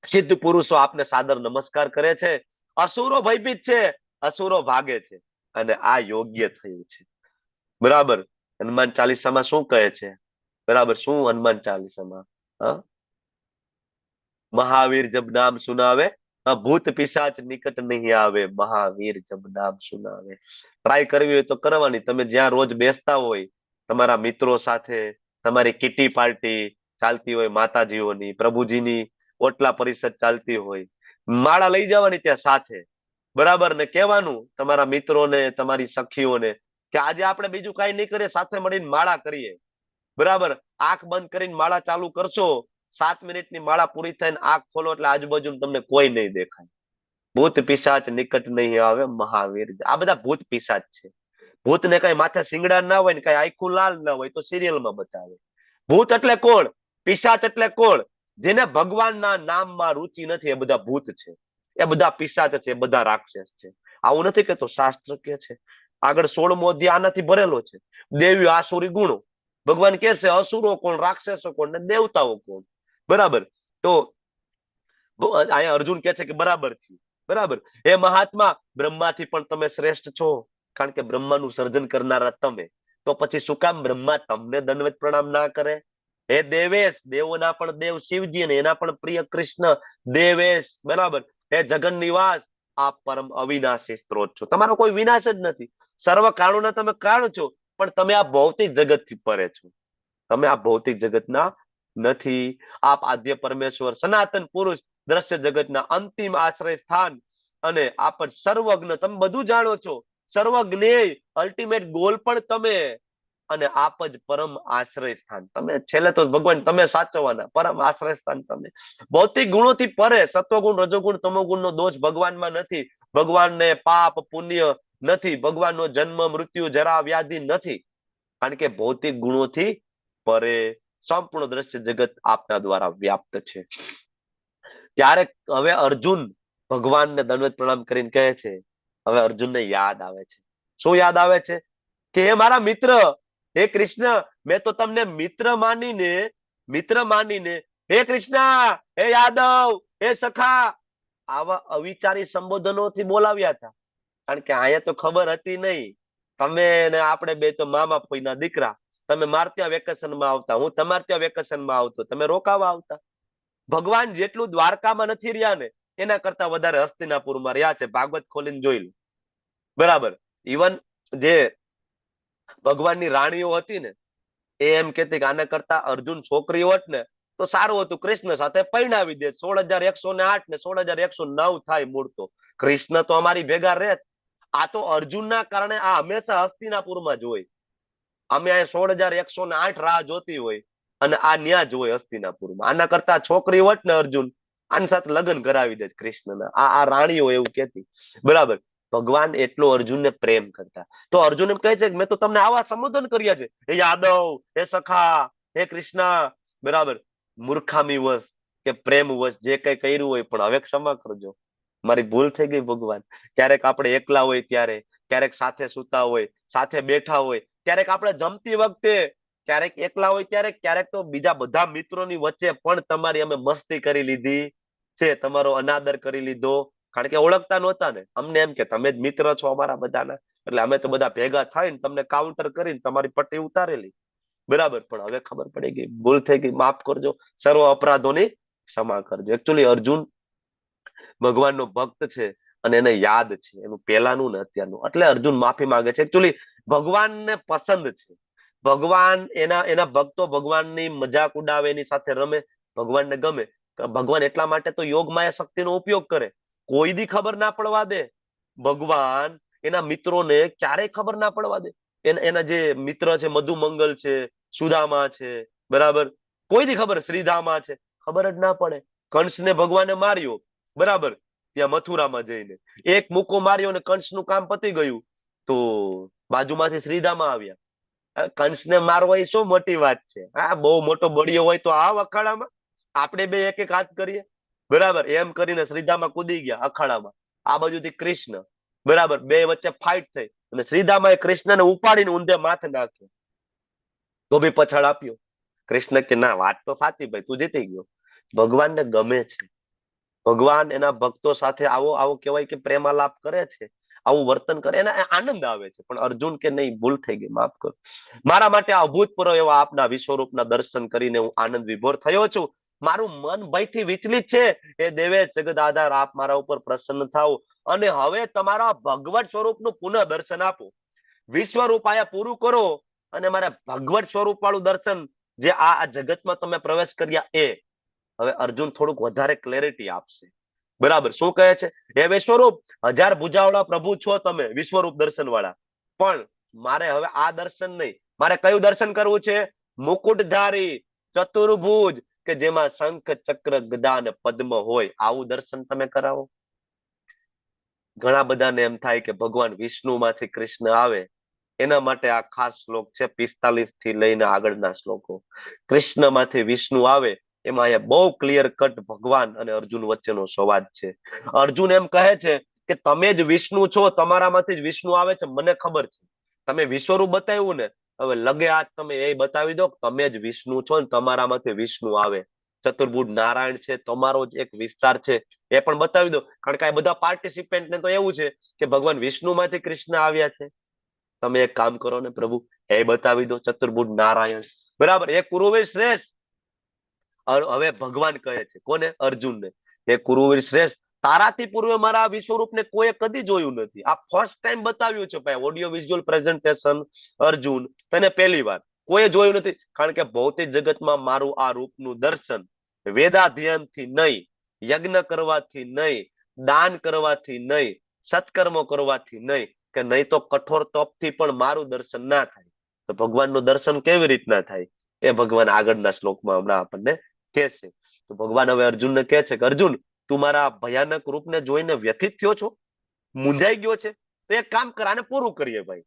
સિદ્ધ પુરુષો આપને સાદર નમસ્કાર કરે છે. અસુરો ભયભીત છે, અસુરો ભાગે છે, અને આ યોગ્ય થયું છે. બરાબર. હનુમાન ચાલીસામાં શું કહે છે? બરાબર. શું હનુમાન ચાલીસામાં? મહાવીર જબ નામ સુનાવે, ભૂત પિશાચ નિકટ નહીં આવે. મહાવીર જબ નામ સુનાવે. ટ્રાય કરવી હોય તો કરવાની. તમે જ્યાં રોજ બેસતા હોય, તમારા મિત્રો સાથે, તમારી કિટી પાર્ટી ચાલતી હોય, માતાજીઓની, પ્રભુજીની ઓટલા પરિષદ ચાલતી હોય, માળા લઈ જવાની ત્યાં સાથે. બરાબર. ને કહેવાનું તમારા મિત્રોને, તમારી સખીઓને કે આજે આપણે બીજું કઈ નહીં કરીએ, સાથે મળીને માળા કરીએ. બરાબર. આંખ બંધ કરીને માળા ચાલુ કરશો, 7 મિનિટની માળા પૂરી થઈને આંખ ખોલો એટલે આજુબાજુ તમને કોઈ નહીં દેખાય. ભૂત પિશાચ નિકટ નહીં આવે. મહાવીર. આ બધા ભૂત પિશાચ છે. ભૂતને કઈ માથે સિંગડા ના હોય ને કઈ આખું લાલ ના હોય તો સિરિયલમાં બતાવે. ભૂત એટલે કોણ? પિશાચ એટલે કોણ? જેને ભગવાનના નામમાં રુચિ નથી, એ બધા ભૂત છે, એ બધા પિશાચ છે, એ બધા રાક્ષસ છે. આવું નથી કેતો, શાસ્ત્ર કે છે. આગળ 16મો અધ્યાય આનાથી ભરેલો છે. દેવી આસુરી ગુણો. ભગવાન કે છે અસુરો કોણ, રાક્ષસો કોણ ને દેવતાઓ કોણ. બરાબર. તો અહીંયા અર્જુન કે છે કે બરાબર થયું. બરાબર. એ મહાત્મા, બ્રહ્માથી પણ તમે શ્રેષ્ઠ છો, કારણ કે બ્રહ્માનું સર્જન કરનારા તમે. તો પછી શું કામ બ્રહ્મા તમને દંડવત પ્રણામ ના કરે? હે દેવેશ, દેવોના પણ દેવ શિવજી અને એના પણ પ્રિય કૃષ્ણ દેવેશ. બરાબર. હે જગન નિવાસ, આપ પરમ અવિનાશી સ્ત્રોત છો. તમારો કોઈ વિનાશ જ નથી. સર્વ કારણોના તમે કારણ છો, પણ તમે આ ભૌતિક જગતથી પરે છો. તમે આ ભૌતિક જગતના નથી. આપ આદ્ય પરમેશ્વર, સનાતન પુરુષ, દ્રશ્ય જગતના અંતિમ આશ્રય સ્થાન અને આપ સર્વજ્ઞ, તમે બધું જાણો છો, સર્વજ્ઞેય, અલ્ટિમેટ ગોલ પણ તમે, અને આપ જ પરમ આશ્રય સ્થાન. તમે છેલ્લે તો ભગવાન તમે સાચવવાના, પરમ આશ્રય સ્થાન તમે. ભૌતિક ગુણોથી પરે, સત્વગુણ, રજોગુણ, તમોગુણ નો દોષ ભગવાનમાં નથી. ભગવાનને પાપ પુણ્ય નથી. ભગવાનનો જન્મ મૃત્યુ જરા વ્યાધિ નથી, કારણ કે ભૌતિક ગુણોથી પરે. સંપૂર્ણ દ્રશ્ય જગત આપના દ્વારા વ્યાપ્ત છે. ત્યારે હવે અર્જુન ભગવાનને દંડવત પ્રણામ કરીને કહે છે, હવે અર્જુનને યાદ આવે છે. શું યાદ આવે છે? કે હે મારા મિત્ર, હે કૃષ્ણ, મેં તો તમને મિત્ર માનીને હે કૃષ્ણ, હે યાદવ, હે સખા, આવા અવિચારી સંબોધનોથી બોલાવ્યા હતા. કારણ કે અહીંયા તો ખબર હતી નહીં. તમે ને આપણે બે તો મામા ફોઈના દીકરા. તમે મારે ત્યાં વેકેશનમાં આવતા, હું તમારે ત્યાં વેકેશનમાં આવતો, તમે રોકાવા આવતા. ભગવાન જેટલું દ્વારકામાં નથી રહ્યા ને, એના કરતા વધારે હસ્તિનાપુરમાં રહ્યા છે. ભાગવત ખોલીને જોઈ લો. બરાબર. ઇવન જે ભગવાનની રાણીઓ હતી ને, એ એમ કેતી કે આના કરતા અર્જુન છોકરી હોત ને તો સારું હતું, કૃષ્ણ સાથે પરણાવી દે. 16,108 ને 16,109 થાય મૂળ તો. કૃષ્ણ તો અમારી ભેગા રહેત. આ તો અર્જુનના કારણે આ હંમેશા હસ્તિનાપુરમાં જ હોય. અમે અહીંયા 16,108 રાહ જોતી હોય અને આ ન્યા જ હોય હસ્તિનાપુરમાં. આના કરતા છોકરી હોત ને અર્જુન, આની સાથે લગ્ન કરાવી દે કૃષ્ણના. આ રાણીઓ એવું કહેતી. બરાબર. ભગવાન એટલો અર્જુનને પ્રેમ કરતા. તો અર્જુન એમ કહે છે કે મેં તો તમને આવા સંબોધન કર્યા છે, હે યાદવ, હે સખા, હે કૃષ્ણ. બરાબર. મૂર્ખામીવશ કે પ્રેમવશ જે કઈ કર્યું હોય, પણ હવે ક્ષમા કરજો, મારી ભૂલ થઈ ગઈ ભગવાન. ક્યારેક આપણે એકલા હોય ત્યારે, ક્યારેક સાથે સૂતા હોય, સાથે બેઠા હોય, ક્યારેક આપણે જમતી વખતે, ક્યારેક એકલા હોય ત્યારે, ક્યારેક તો બીજા બધા મિત્રોની વચ્ચે પણ તમારી અમે મસ્તી કરી લીધી છે, તમારો અનાદર કરી લીધો. કારણ કે ઓળખતા નહોતા ને, અમને એમ કે તમે જ મિત્ર છો અમારા બધાના, એટલે અમે તો બધા ભેગા થઈને તમને કાઉન્ટર કરીને તમારી પટ્ટી ઉતારેલી. બરાબર. પણ હવે ખબર પડી ગઈ, ભૂલ થઈ ગઈ, માફ કરજો, સર્વ અપરાધોની ક્ષમા કરજો. એકચ્યુઅલી અર્જુન ભગવાનનો ભક્ત છે અને એને યાદ છે એનું પહેલાનું ને અત્યારનું, એટલે અર્જુન માફી માંગે છે. એકચ્યુઅલી ભગવાનને પસંદ છે, ભગવાન એના ભક્તો ભગવાનની મજાક ઉડાવે, એની સાથે રમે, ભગવાનને ગમે. ભગવાન એટલા માટે તો યોગ માયા શક્તિનો ઉપયોગ કરે, કોઈ દી ખબર ના પડવા દે. ભગવાન એના મિત્રોને ક્યારેય ખબર ના પડવા દે. એના જે મિત્ર છે, મધુમંગલ છે, સુદામા છે, બરાબર, કોઈ દી ખબર, શ્રીધામા છે, ખબર જ ના પડે. કંસને ભગવાને માર્યો, બરાબર, ત્યાં મથુરામાં જઈને એક મુક્કો માર્યો અને કંસનું કામ પતી ગયું. તો બાજુમાંથી શ્રીધામા આવ્યા. કંસને મારવો એ શું મોટી વાત છે? હા, બહુ મોટો બળિયો હોય તો આ અખાડામાં આપણે બે એક એક હાથ કરીએ. બરાબર. એમ કરીને શ્રીધામા કૂદી ગયા અખાડામાં. આ બાજુથી કૃષ્ણ, બરાબર, બે વચ્ચે ફાઇટ થઈ અને શ્રીધામાએ કૃષ્ણને ઉપાડીને ઊંધે માથે નાખ્યો. તો બી પછાડ આપ્યો. કૃષ્ણ કે ના, વાત તો સાચી ભાઈ, તું જીતી ગયો. ભગવાનને ગમે છે, ભગવાન એના ભક્તો સાથે આવો કહેવાય કે પ્રેમાલાપ કરે છે, આવું વર્તન કરે, એને આનંદ આવે છે. પણ અર્જુન કે નહીં, ભૂલ થઈ ગઈ, માફ કરો. મારા માટે અભૂતપૂર્વ એવા આપના વિશ્વરૂપના દર્શન કરીને હું આનંદ વિભોર થયો છું. મારું મન ભયથી વિચલિત છે. એ દેવે જગત આધાર, આપ મારા ઉપર પ્રસન્ન થાઓ અને હવે તમારા ભગવત સ્વરૂપનું પુનઃ દર્શન આપો. વિશ્વરૂપ આયા પૂરું કરો અને મારા ભગવત સ્વરૂપ વાળું દર્શન, જે આ જગતમાં તમે પ્રવેશ કર્યા, એ હવે અર્જુન થોડુંક વધારે ક્લેરિટી આપશે. બરાબર. શું કહે છે? હે વિશ્વરૂપ, 1000 ભુજાવાળા પ્રભુ છો તમે, વિશ્વરૂપ દર્શન વાળા, પણ મારે હવે આ દર્શન નહીં, મારે કયું દર્શન કરવું છે? મુકુટધારી, ચતુર્ભુજ, કે જેમાં શંખ, ચક્ર, ગદા અને પદ્મ હોય, આવું દર્શન તમે કરાવો. ઘણા બધાને એમ થાય કે ભગવાન વિષ્ણુમાંથી કૃષ્ણ આવે, એના માટે આ ખાસ શ્લોક છે, 45 થી લઈને આગળના શ્લોકો. કૃષ્ણમાંથી વિષ્ણુ આવે, એમાં અહીંયા બહુ ક્લિયર કટ ભગવાન અને અર્જુન વચ્ચેનો સંવાદ છે. અર્જુન એમ કહે છે કે તમે જ વિષ્ણુ છો, તમારામાંથી જ વિષ્ણુ આવે છે, મને ખબર છે. તમે વિશ્વરૂપ બતાવ્યું ને, હવે લગે આજ તમે એ બતાવી દો તમે જ વિષ્ણુ છો ને તમારામાંથી વિષ્ણુ આવે. ચતુર્ભુજ નારાયણ છે, તમારો જ એક વિસ્તાર છે, એ પણ બતાવી દો. કારણ કે આ બધા પાર્ટિસિપેન્ટને તો એવું છે કે ભગવાન વિષ્ણુમાંથી કૃષ્ણ આવ્યા છે. તમે એક કામ કરો ને પ્રભુ, એ બતાવી દો, ચતુર્ભુજ નારાયણ. બરાબર. એ કુરુવીર શ્રેષ્ઠ. હવે ભગવાન કહે છે કોને? અર્જુનને. એ કુરુવીર શ્રેષ્ઠ, તારાથી પૂર્વે મારા વિશ્વરૂપને કોઈ કદી જોયું નથી. આ ફર્સ્ટ ટાઈમ બતાવ્યું છે ભાઈ, ઓડિયો વિઝ્યુઅલ પ્રેઝન્ટેશન. અર્જુન, તને પહેલી વાર કોઈ જોયું નથી. કારણ કે ભૌતિક જગતમાં મારું આ રૂપનું દર્શન વેદાધ્યયનથી નહીં, યજ્ઞ કરવાથી નહીં, દાન કરવાથી નહીં, સત્કર્મો કરવાથી નહીં, કે નહીં તો કઠોર તપથી પણ મારું દર્શન ના થાય. તો ભગવાનનું દર્શન કેવી રીતના થાય? એ ભગવાન આગળના શ્લોકમાં હમણાં આપણને કહે છે. તો ભગવાન હવે અર્જુનને કહે છે કે અર્જુન, તું મારા ભયાનક રૂપને જોઈને વ્યથિત થયો છો, મૂંઝાઈ ગયો છે? તો એક કામ કર, આને પૂરું કરીએ ભાઈ.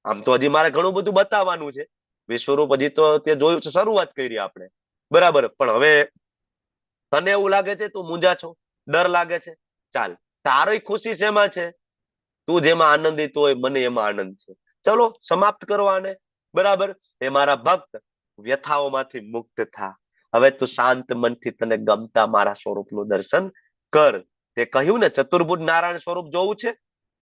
આમ તો હજી મારે ઘણું બધું બતાવવાનું છે. વિશ્વરૂપ હજી તો તે જોયું છે, શરૂઆત કરી આપણે, બરાબર. પણ હવે તને એવું લાગે છે તું મૂંઝા છો, ડર લાગે છે, ચાલ, તારી ખુશી શેમાં છે? તું જેમાં આનંદિત હોય, મને એમાં આનંદ છે. ચલો સમાપ્ત કરવાને. બરાબર. એ મારા ભક્ત, વ્યથાઓમાંથી મુક્ત થા. હવે તું શાંત મનથી તને ગમતા મારા સ્વરૂપનું દર્શન કર. તે કહ્યું ને ચતુર્ભુજ નારાયણ સ્વરૂપ જોવું છે,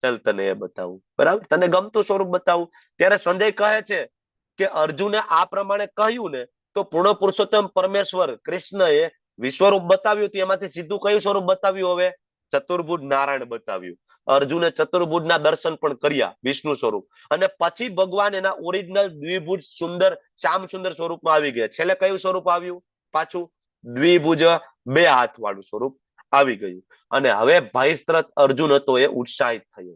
ચલ તને એ બતાવું. બરાબર. તને ગમતું સ્વરૂપ બતાવું. ત્યારે સંજય કહે છે કે અર્જુને આ પ્રમાણે કહ્યું ને, તો પૂર્ણ પુરુષોત્તમ પરમેશ્વર કૃષ્ણએ વિશ્વરૂપ બતાવ્યું, એમાંથી સીધું કયું સ્વરૂપ બતાવ્યું? હવે ચતુર્ભુજ નારાયણ બતાવ્યું. અર્જુને ચતુર્ભુજના દર્શન પણ કર્યા, વિષ્ણુ સ્વરૂપ. અને પછી ભગવાન એના ઓરિજિનલ દ્વિભુજ સુંદર શ્યામ સુંદર સ્વરૂપમાં આવી ગયા. છેલ્લે કયું સ્વરૂપ આવ્યું? પાછું દ્વિભુજ, 2 હાથ વાળું સ્વરૂપ આવી ગયું. અને હવે ભયસ્ત્રત અર્જુન હતો એ ઉત્સાહિત થયો.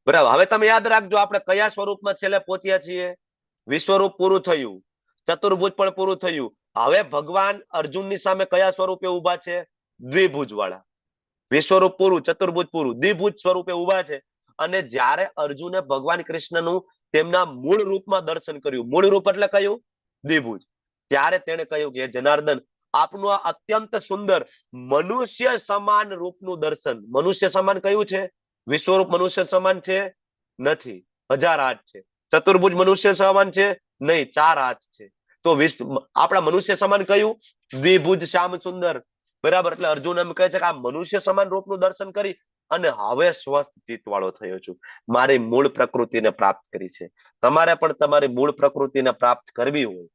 બરાબર. હવે તમે યાદ રાખજો આપણે કયા સ્વરૂપમાં છેલ્લે પહોંચ્યા છીએ. વિશ્વરૂપ પૂરું થયું, ચતુર્ભુજ પણ પૂરું થયું. હવે ભગવાન અર્જુનની સામે કયા સ્વરૂપે ઉભા છે? દ્વિભુજ વાળા. વિશ્વરૂપ પૂરું, ચતુર્ભુજ પૂરું, દ્વિભુજ સ્વરૂપે ઉભા છે. અને જ્યારે અર્જુને ભગવાન કૃષ્ણનું તેમના મૂળ રૂપમાં દર્શન કર્યું, મૂળ રૂપ એટલે કયું? દ્વિભુજ. ત્યારે તેણે કહ્યું કે જનાર્દન, આપનું આ અત્યંત સુંદર મનુષ્ય સમાન રૂપનું દર્શન. મનુષ્ય સમાન કયું છે? વિશ્વરૂપ મનુષ્ય સમાન છે? નથી, 1000 હાથ છે. ચતુર્ભુજ મનુષ્ય સમાન છે? નહીં, 4 હાથ છે. તો આપણા મનુષ્ય સમાન કયું? દ્વિભુજ શ્યામ સુંદર. બરાબર. એટલે અર્જુન એમ કહે છે કે આ મનુષ્ય સમાન રૂપનું દર્શન કરી અને હવે સ્વસ્થ ચિત્ત વાળો થયો છું, મારી મૂળ પ્રકૃતિને પ્રાપ્ત કરી છે. તમારે પણ તમારી મૂળ પ્રકૃતિને પ્રાપ્ત કરવી હોય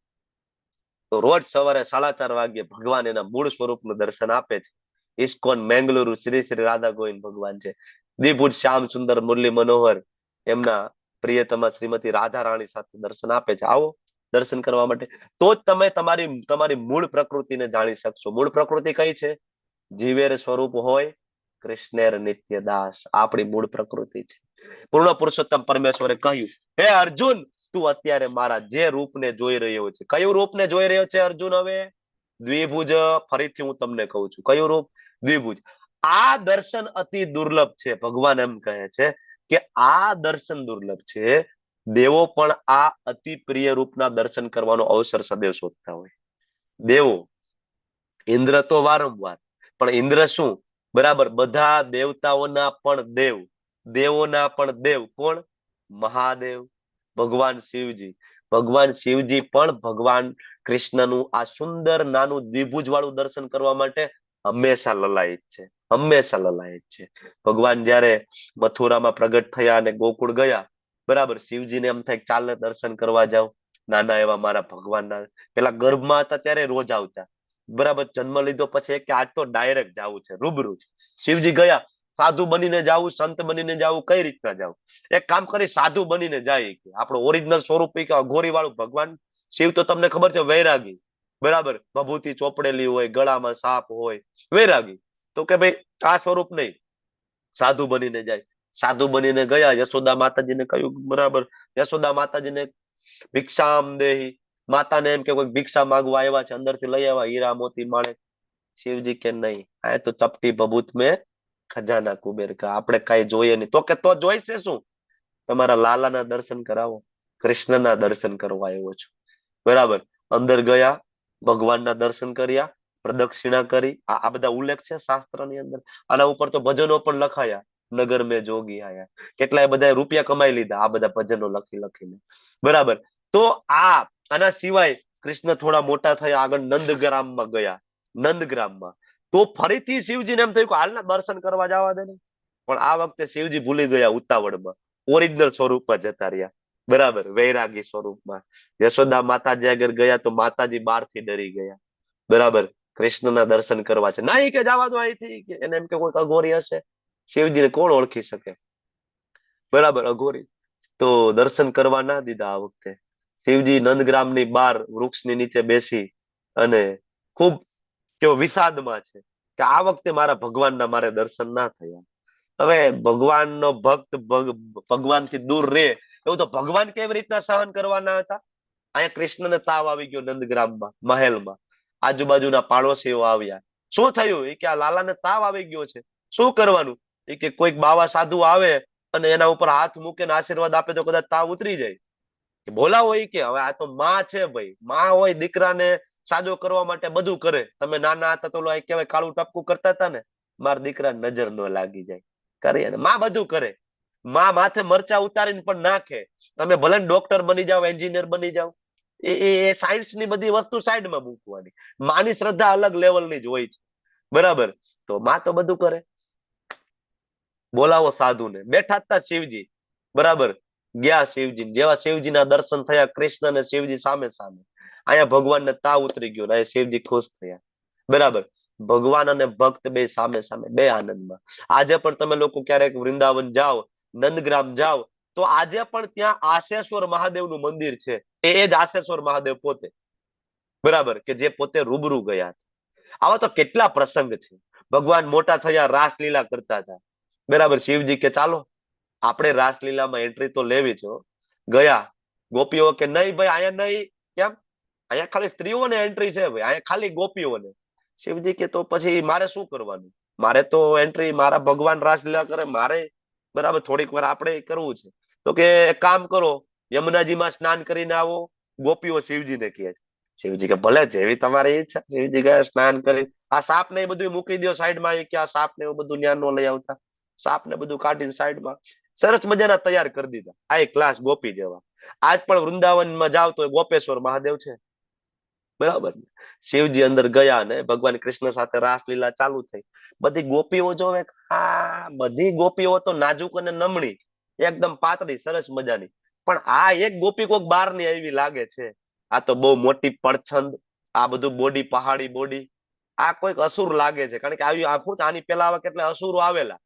તો રોજ સવારે 4:30 વાગ્યે ભગવાન એના મૂળ સ્વરૂપનું દર્શન આપે છે. ઇસ્કોન મેંગલુરુ શ્રી શ્રી રાધા ગોવિંદ ભગવાન છે. દ્વિભુજ શ્યામ સુંદર મુરલી મનોહર એમના પ્રિયતમા શ્રીમતી રાધા રાણી સાથે દર્શન આપે છે. આવો દર્શન કરવા માટે. તો જ તમે તમારી મૂળ પ્રકૃતિને જાણી શકશો. મૂળ પ્રકૃતિ કઈ છે? જીવેર સ્વરૂપ હોય કૃષ્ણેર નિત્ય દાસ. આપણી મૂળ પ્રકૃતિ છે. પૂર્ણ પુરુષોત્તમ પરમેશ્વરે કહ્યું, હે અર્જુન, તું અત્યારે મારા જે રૂપને જોઈ રહ્યો છે. કયું રૂપને જોઈ રહ્યો છે અર્જુન? હવે દ્વિભુજ. ફરીથી હું તમને કહું છું, કયું રૂપ? દ્વિભુજ. આ દર્શન અતિ દુર્લભ છે. ભગવાન એમ કહે છે કે આ દર્શન દુર્લભ છે. દેવો પણ આ અતિ પ્રિય રૂપના દર્શન કરવાનો અવસર સદૈવ શોધતા હોય. દેવો, ઇન્દ્ર તો વારંવાર, પણ ઇન્દ્ર શું? બરાબર, બધા દેવતાઓના પણ દેવ, દેવોના પણ દેવ. કોણ? મહાદેવ, ભગવાન શિવજી. ભગવાન શિવજી પણ ભગવાન કૃષ્ણનું આ સુંદર નાનું દ્વિભુજ વાળું દર્શન કરવા માટે હંમેશા લલાયિત છે, હંમેશા લલાયિત છે. ભગવાન જયારે મથુરામાં પ્રગટ થયા અને ગોકુળ ગયા, બરાબર, શિવજીને એમ થાય ચાલને દર્શન કરવા જાવ. નાના એવા મારા ભગવાનના, પેલા ગર્ભમાં હતા ત્યારે રોજ આવતા, બરાબર. જન્મ લીધો પછી કે આજ તો ડાયરેક્ટ જવું છે, રૂબરૂ. શિવજી ગયા. સાધુ બનીને જાવું, સંત બનીને જાવું, કઈ રીતના જાવું? એક કામ કરી, સાધુ બનીને જાય. આપણો ઓરિજિનલ સ્વરૂપ કે અઘોરી વાળું ભગવાન શિવ તો તમને ખબર છે વૈરાગી, બરાબર, ભભૂતિ ચોપડેલી હોય, ગળામાં સાપ હોય, વૈરાગી. તો કે ભાઈ આ સ્વરૂપ નહીં, સાધુ બનીને જાય. સાધુ બનીને ગયા, યશોદા માતાજીને કહ્યું, બરાબર, યશોદા માતાજીને ભિક્ષામ દેહી, માતાને એમ કે કોઈ ભિક્ષા માંગવા આવ્યા છે, અંદરથી લઈ આવ્યા હીરા મોતી માણેક. શિવજી કે નહીં, આ તો ચપટી ભભૂત મેં ખજાના કુબેર કા, આપણે કઈ જોઈએ નહીં. તો કે તો જોઈશે શું? તમારા લાલાના દર્શન કરાવો, કૃષ્ણના દર્શન કરવા આવ્યો છું. બરાબર. અંદર ગયા, ભગવાનના દર્શન કર્યા, પ્રદક્ષિણા કરી. આ બધા ઉલ્લેખ છે શાસ્ત્રની અંદર. આના ઉપર તો ભજનો પણ લખાયા, નગર મેં જોગી આયા. કેટલાય બધા રૂપિયા કમાઈ લીધા આ બધા ભજનો લખી લખીને. બરાબર. તો આના સિવાય કૃષ્ણ થોડા મોટા થયા, આગળ નંદગ્રામમાં ગયા. નંદગ્રામમાં તો ફરીથી શિવજીને એમ થયું કે હાલના દર્શન કરવા જવા દે ને. પણ આ વખતે શિવજી ભૂલી ગયા, ઉતાવળમાં ઓરિજિનલ સ્વરૂપમાં જતા રહ્યા. બરાબર, વૈરાગી સ્વરૂપમાં. યશોદા માતાજી આગળ ગયા તો માતાજી બહારથી ડરી ગયા. બરાબર, કૃષ્ણના દર્શન કરવા છે. નહીં કે જવા દો અહીંથી, કે એને એમ કે કોઈ અઘોરી હશે. શિવજીને કોણ ઓળખી શકે? બરાબર, અઘોરી. તો દર્શન કરવા ના દીધા આ વખતે. શિવજી નંદગ્રામની બહાર વૃક્ષની નીચે બેસી અને ખૂબ કેવો વિષાદમાં છે કે આ વખતે મારા ભગવાનના મારે દર્શન ના થયા. હવે ભગવાનનો ભક્ત ભગવાનથી દૂર રહે એવું તો ભગવાન કેવી રીતના સહન કરવાના હતા? અહીંયા કૃષ્ણને તાવ આવી ગયો નંદગ્રામમાં, મહેલમાં. આજુબાજુના પાડોશીઓ આવ્યા. શું થયું? એ કે આ લાલાને તાવ આવી ગયો છે, શું કરવાનું? એ કે કોઈક બાવા સાધુ આવે અને એના ઉપર હાથ મૂકીને આશીર્વાદ આપે તો કદાચ તાવ ઉતરી જાય. બોલાવો. એ કે હવે આ તો માં છે ભાઈ, માં હોય દીકરાને સાજો કરવા માટે બધું કરે. તમે નાના હતા તો કહેવાય કાળું ટપકું કરતા હતા ને, મારા દીકરા નજર ન લાગી જાય, કરીએ ને. માં બધું કરે. માં માથે મરચા ઉતારીને પણ નાખે. તમે ભલે ડોક્ટર બની જાઓ, એન્જિનિયર બની જાઓ, એ સાયન્સ ની બધી વસ્તુ સાઈડમાં મૂકવાની. માની શ્રદ્ધા અલગ લેવલની જ હોય છે. બરાબર. તો માં તો બધું કરે. બોલાવો સાધુને. બેઠા હતા શિવજી. બરાબર. ગયા શિવજી. જેવા શિવજીના દર્શન થયા, કૃષ્ણ ને શિવજી સામે સામે. અહીંયા ભગવાનને તાવ ઉતરી ગયો, અહીંયા શિવજી ખુશ થયા. બરાબર. ભગવાન અને ભક્ત બે સામે સામે, બે આનંદમાં. આજે પણ તમે લોકો ક્યારેક વૃંદાવન જાઓ, નંદગ્રામ જાઓ, તો આજે પણ ત્યાં આશેશ્વર મહાદેવનું મંદિર છે. એ જ આશેશ્વર મહાદેવ પોતે. બરાબર, કે જે પોતે રૂબરૂ ગયા. આવા તો કેટલા પ્રસંગ છે. ભગવાન મોટા થયા, રાસલીલા કરતા હતા. બરાબર. શિવજી કે ચાલો આપણે રાસલીલામાં એન્ટ્રી તો લેવી છે હો. ગયા ગોપીઓ કે નહીં ભાઈ અહીંયા નહીં, કેમ અહીંયા ખાલી સ્ત્રીઓને એન્ટ્રી છે ભાઈ, અહીંયા ખાલી ગોપીઓને. શિવજી કે તો પછી મારે શું કરવાનું? મારે તો એન્ટ્રી, મારા ભગવાન રાસલીલા કરે, મારે બરાબર થોડીક વાર આપણે કરવું છે. તો કે એક કામ કરો, યમુનાજીમાં સ્નાન કરીને આવો. ગોપીઓ શિવજીને કહે છે. શિવજી કે ભલે જેવી તમારી ઈચ્છા. શિવજી ગયા સ્નાન કરી, આ સાપ ને એ બધું મૂકી દો સાઈડમાં, કે આ સાપ ને એવું બધું ન્યા નો લઈ આવતા. સાપ ને બધું કાઢીને સાઈડમાં સરસ મજાના તૈયાર કરી દીધા. આ એક ક્લાસ ગોપી જેવા. આજ પણ વૃંદાવનમાં જાવ તો ગોપેશ્વર મહાદેવ છે, બરાબર. શિવજી અંદર ગયા ને ભગવાન કૃષ્ણ સાથે રાસલીલા ચાલુ થઈ. બધી ગોપીઓ જોવે, આ બધી ગોપીઓ તો નાજુક અને નમણી, એકદમ પાતળી સરસ મજાની. પણ આ એક ગોપી કોક બહાર ની એવી લાગે છે. આ તો બહુ મોટી પડછંદ, આ બધું બોડી, પહાડી બોડી. આ કોઈક અસુર લાગે છે, કારણ કે આવી આની પેલા આવા કેટલા અસુરો આવેલા,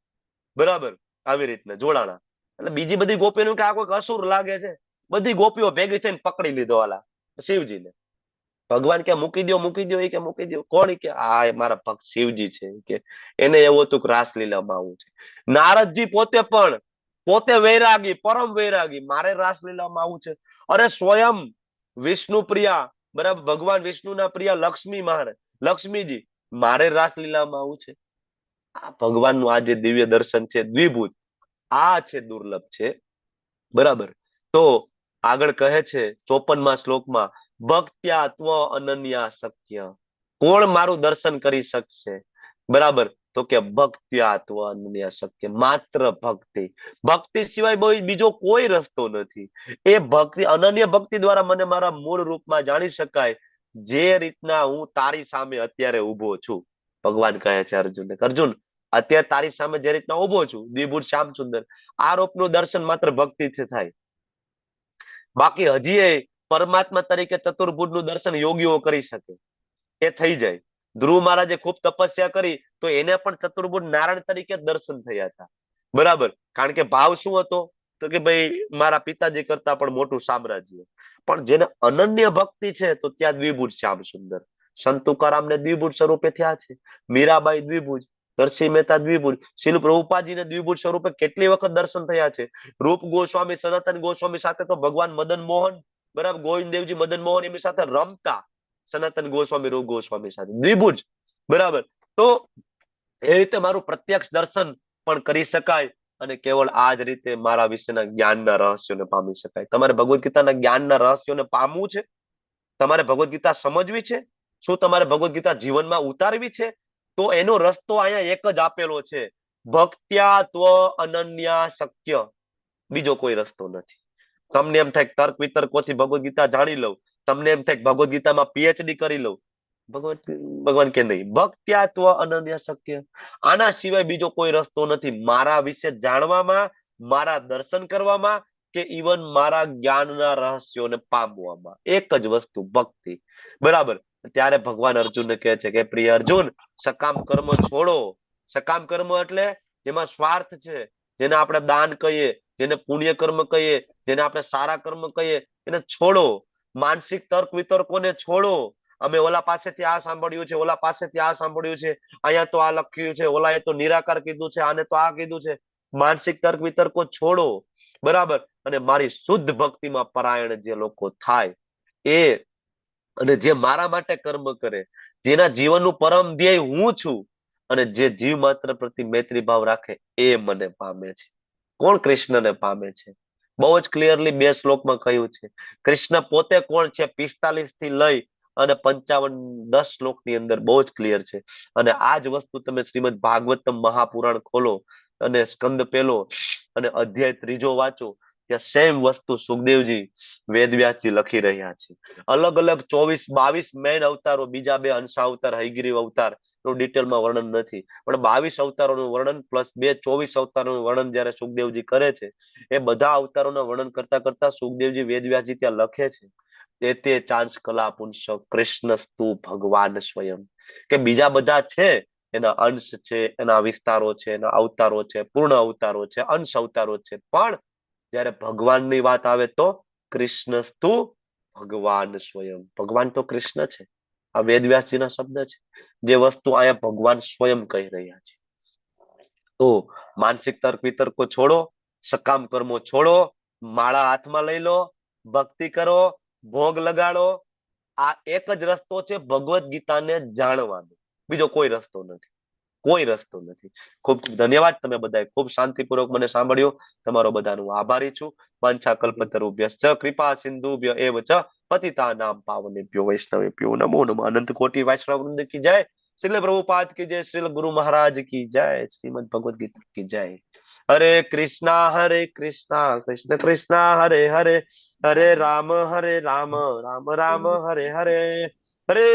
બરાબર, આવી રીતના જોડાણા. એટલે બીજી બધી ગોપીઓનું કે આ કોઈક અસુર લાગે છે. બધી ગોપીઓ ભેગી થઈને પકડી લીધો આલા શિવજીને. ભગવાન કે મૂકી દો, મૂકી દો. એ કે મૂકી દો. કોણ? કે આ મારા ભક્ત શિવજી છે, કે એને એવું હતું કે રાસલીલામાં આવું છે. નારદજી પોતે વૈરાગી, પરમ વૈરાગી, મારે રાસલીલામાં આવું છે. અરે સ્વયં વિષ્ણુ પ્રિયા, બરાબર, ભગવાન વિષ્ણુના પ્રિયા લક્ષ્મીજી, મારે રાસલીલામાં આવું છે. આ ભગવાનનું આ જે દિવ્ય દર્શન છે, દ્વિભુજ, આ છે દુર્લભ છે, બરાબર. તો આગળ કહે છે 54મા શ્લોકમાં, ભક્ત્યા ત્વ અનન્યા શક્ય. કોણ મારું દર્શન કરી શકશે? બરાબર. તો કે ભક્ત્યા ત્વ અનન્યા શક્ય, માત્ર ભક્તિ સિવાય બીજો કોઈ રસ્તો નથી. એ ભક્તિ, અનન્ય ભક્તિ દ્વારા મને મારા મૂળ રૂપમાં જાણી શકાય, જે રીતના હું તારી સામે અત્યારે ઉભો છું. ભગવાન કહે છે અર્જુનને, અર્જુન અત્યારે તારી સામે જે રીતના ઉભો છું, દ્વિભુજ શ્યામ સુંદર, આ રૂપનું દર્શન માત્ર ભક્તિથી થાય. બાકી હજી એ પરમાત્મા તરીકે ચતુર્ભુજનું દર્શન યોગીઓ કરી શકે, એ થઈ જાય. ધ્રુવ મહારાજે ખૂબ તપસ્યા કરી તો એને પણ ચતુર્ભુજ નારાયણ તરીકે દર્શન થયા હતા, બરાબર. કારણ કે ભાવ શું હતો? તો કે ભાઈ મારા પિતાજી કરતા પણ મોટું સામ્રાજ્ય. પણ જેને અનન્ય ભક્તિ છે તો ત્યાં દ્વિભુજ શ્યામ સુંદર. સંત તુકારામને દ્વિભુજ સ્વરૂપે થયા છે, મીરાબાઈ દ્વિભુજ, નરસિંહ મહેતા દ્વિભુજ, શીલ પ્રભુપાદજીને દ્વિભુજ સ્વરૂપે કેટલી વખત દર્શન થયા છે. રૂપ ગોસ્વામી, સનાતન ગોસ્વામી સાથે તો ભગવાન મદન મોહન, બરાબર, ગોવિંદ દેવજી મદન મોહન એમની સાથે રમતા, સનાતન ગોસ્વામી, રૂપ ગોસ્વામી સાથે દ્વિભુજ, બરાબર. તો એ રીતે મારું પ્રત્યક્ષ દર્શન પણ કરી શકાય, અને કેવળ આ જ રીતે મારા વિશેના જ્ઞાનના રહસ્યોને પામી શકાય. તમારે ભગવદ્ ગીતાના જ્ઞાનના રહસ્યોને પામવું છે? તમારે ભગવદ્ ગીતા સમજવી છે? શું તમારે ભગવદ્ ગીતા જીવનમાં ઉતારવી છે? તો એનો રસ્તો અહીંયા એક જ આપેલો છે, ભક્ત્યા ત્વ અનન્યા શક્ય. બીજો કોઈ રસ્તો નથી. તમને એમ થાય તર્ક વિતર્કોથી ભગવદ્ ગીતા જાણી લઉં, તમને એમ થાય ભગવદ્ ગીતામાં પીએચડી કરી લઉં, ભગવાન કે નહીં, ભક્ત્યા ત્વ અનન્યા શક્ય. આના સિવાય બીજો કોઈ રસ્તો નથી મારા વિશે જાણવામાં, મારા દર્શન કરવામાં, કે ઇવન મારા જ્ઞાનના રહસ્યોને પામવામાં. એક જ વસ્તુ, ભક્તિ, બરાબર. ત્યારે ભગવાન અર્જુનને કહે છે કે પ્રિય અર્જુન, સકામ કર્મ છોડો. સકામ કર્મ એટલે જેમાં સ્વાર્થ છે, જેને આપણે દાન કહીએ, જેને પુણ્ય કર્મ કહીએ, જેને આપણે સારા કર્મ કહીએ, એને છોડો. માનસિક તર્ક વિતર્કોને છોડો. અમે ઓલા પાસેથી આ સાંભળ્યું છે, ઓલા પાસેથી આ સાંભળ્યું છે, અહીંયા તો આ લખ્યું છે, ઓલાએ તો નિરાકાર કીધું છે, આને તો આ કીધું છે. માનસિક તર્ક વિતર્કો છોડો, બરાબર. અને મારી શુદ્ધ ભક્તિમાં પરાયણ જે લોકો થાય, એ અને જે મારા માટે કર્મ કરે, જેના જીવનનું પરમ ધ્યેય હું છું, અને જે જીવ માત્ર પ્રતિ મૈત્રી ભાવ રાખે, એ મને પામે છે. કોણ? કૃષ્ણને પામે છે. બહુ જ ક્લિયરલી 2 શ્લોકમાં કહ્યું છે. કૃષ્ણ પોતે કોણ છે 45 થી લઈ અને 55, 10 શ્લોકની અંદર બહુ જ ક્લિયર છે. અને આ જ વસ્તુ તમે શ્રીમદ ભાગવતમ મહાપુરાણ ખોલો અને સ્કંદ 1 અને અધ્યાય 3 વાંચો, ત્યાં સેમ વસ્તુ સુખદેવજી, વેદવ્યાસજી લખી રહ્યા છે. અલગ અલગ 24, 22 મેન અવતારો, બીજા 2 અંશાવતાર, હયગ્રીવ અવતાર નું ડિટેલમાં વર્ણન નથી, પણ 22 અવતારોનું વર્ણન પ્લસ 2 24 અવતારોનું વર્ણન જયારે સુખદેવજી કરે છે, એ બધા અવતારોના વર્ણન કરતા કરતા સુખદેવજી, વેદવ્યાસજી ત્યાં લખે છે તે ચાંસ કલા પુંસ કૃષ્ણસ્તુ ભગવાન સ્વયં, કે બીજા બધા છે એના અંશ છે, એના વિસ્તારો છે, એના અવતારો છે, પૂર્ણ અવતારો છે, અંશ અવતારો છે, પણ જયારે ભગવાનની વાત આવે તો કૃષ્ણસ્તુ ભગવાન સ્વયં. ભગવાન તો કૃષ્ણ છે. આ વેદવ્યાસજીના શબ્દ છે. જે વસ્તુ અહીંયા ભગવાન સ્વયં કહી રહ્યા છે. તો માનસિક તર્ક વિતર્કો છોડો, સકામ કર્મો છોડો, માળા હાથમાં લઈ લો, ભક્તિ કરો, ભોગ લગાડો. આ એક જ રસ્તો છે ભગવદ્ ગીતાને જાણવાનો, બીજો કોઈ રસ્તો નથી, કોઈ રસ્તો નથી. ખૂબ ખૂબ ધન્યવાદ. તમે બધાએ ખૂબ શાંતિપૂર્વક મને સાંભળ્યું. તમારો બધાનો આભારી છું. વાંછા કલ્પતરુભ્યશ્ચ કૃપા સિંધુભ્ય એવ ચ પતિતાનાં પાવનેભ્યો વૈષ્ણવેભ્યો નમો નમઃ. અનંત કોટિ વૈષ્ણવ વૃંદ કી જય. શ્રીલ પ્રભુપાદ કી જય. શ્રીલ ગુરુ મહારાજ કી જય. શ્રીમદ ભગવદ ગીતા કી જય. હરે કૃષ્ણ કૃષ્ણ કૃષ્ણ હરે હરે, હરે રામ રામ રામ હરે હરે, હરે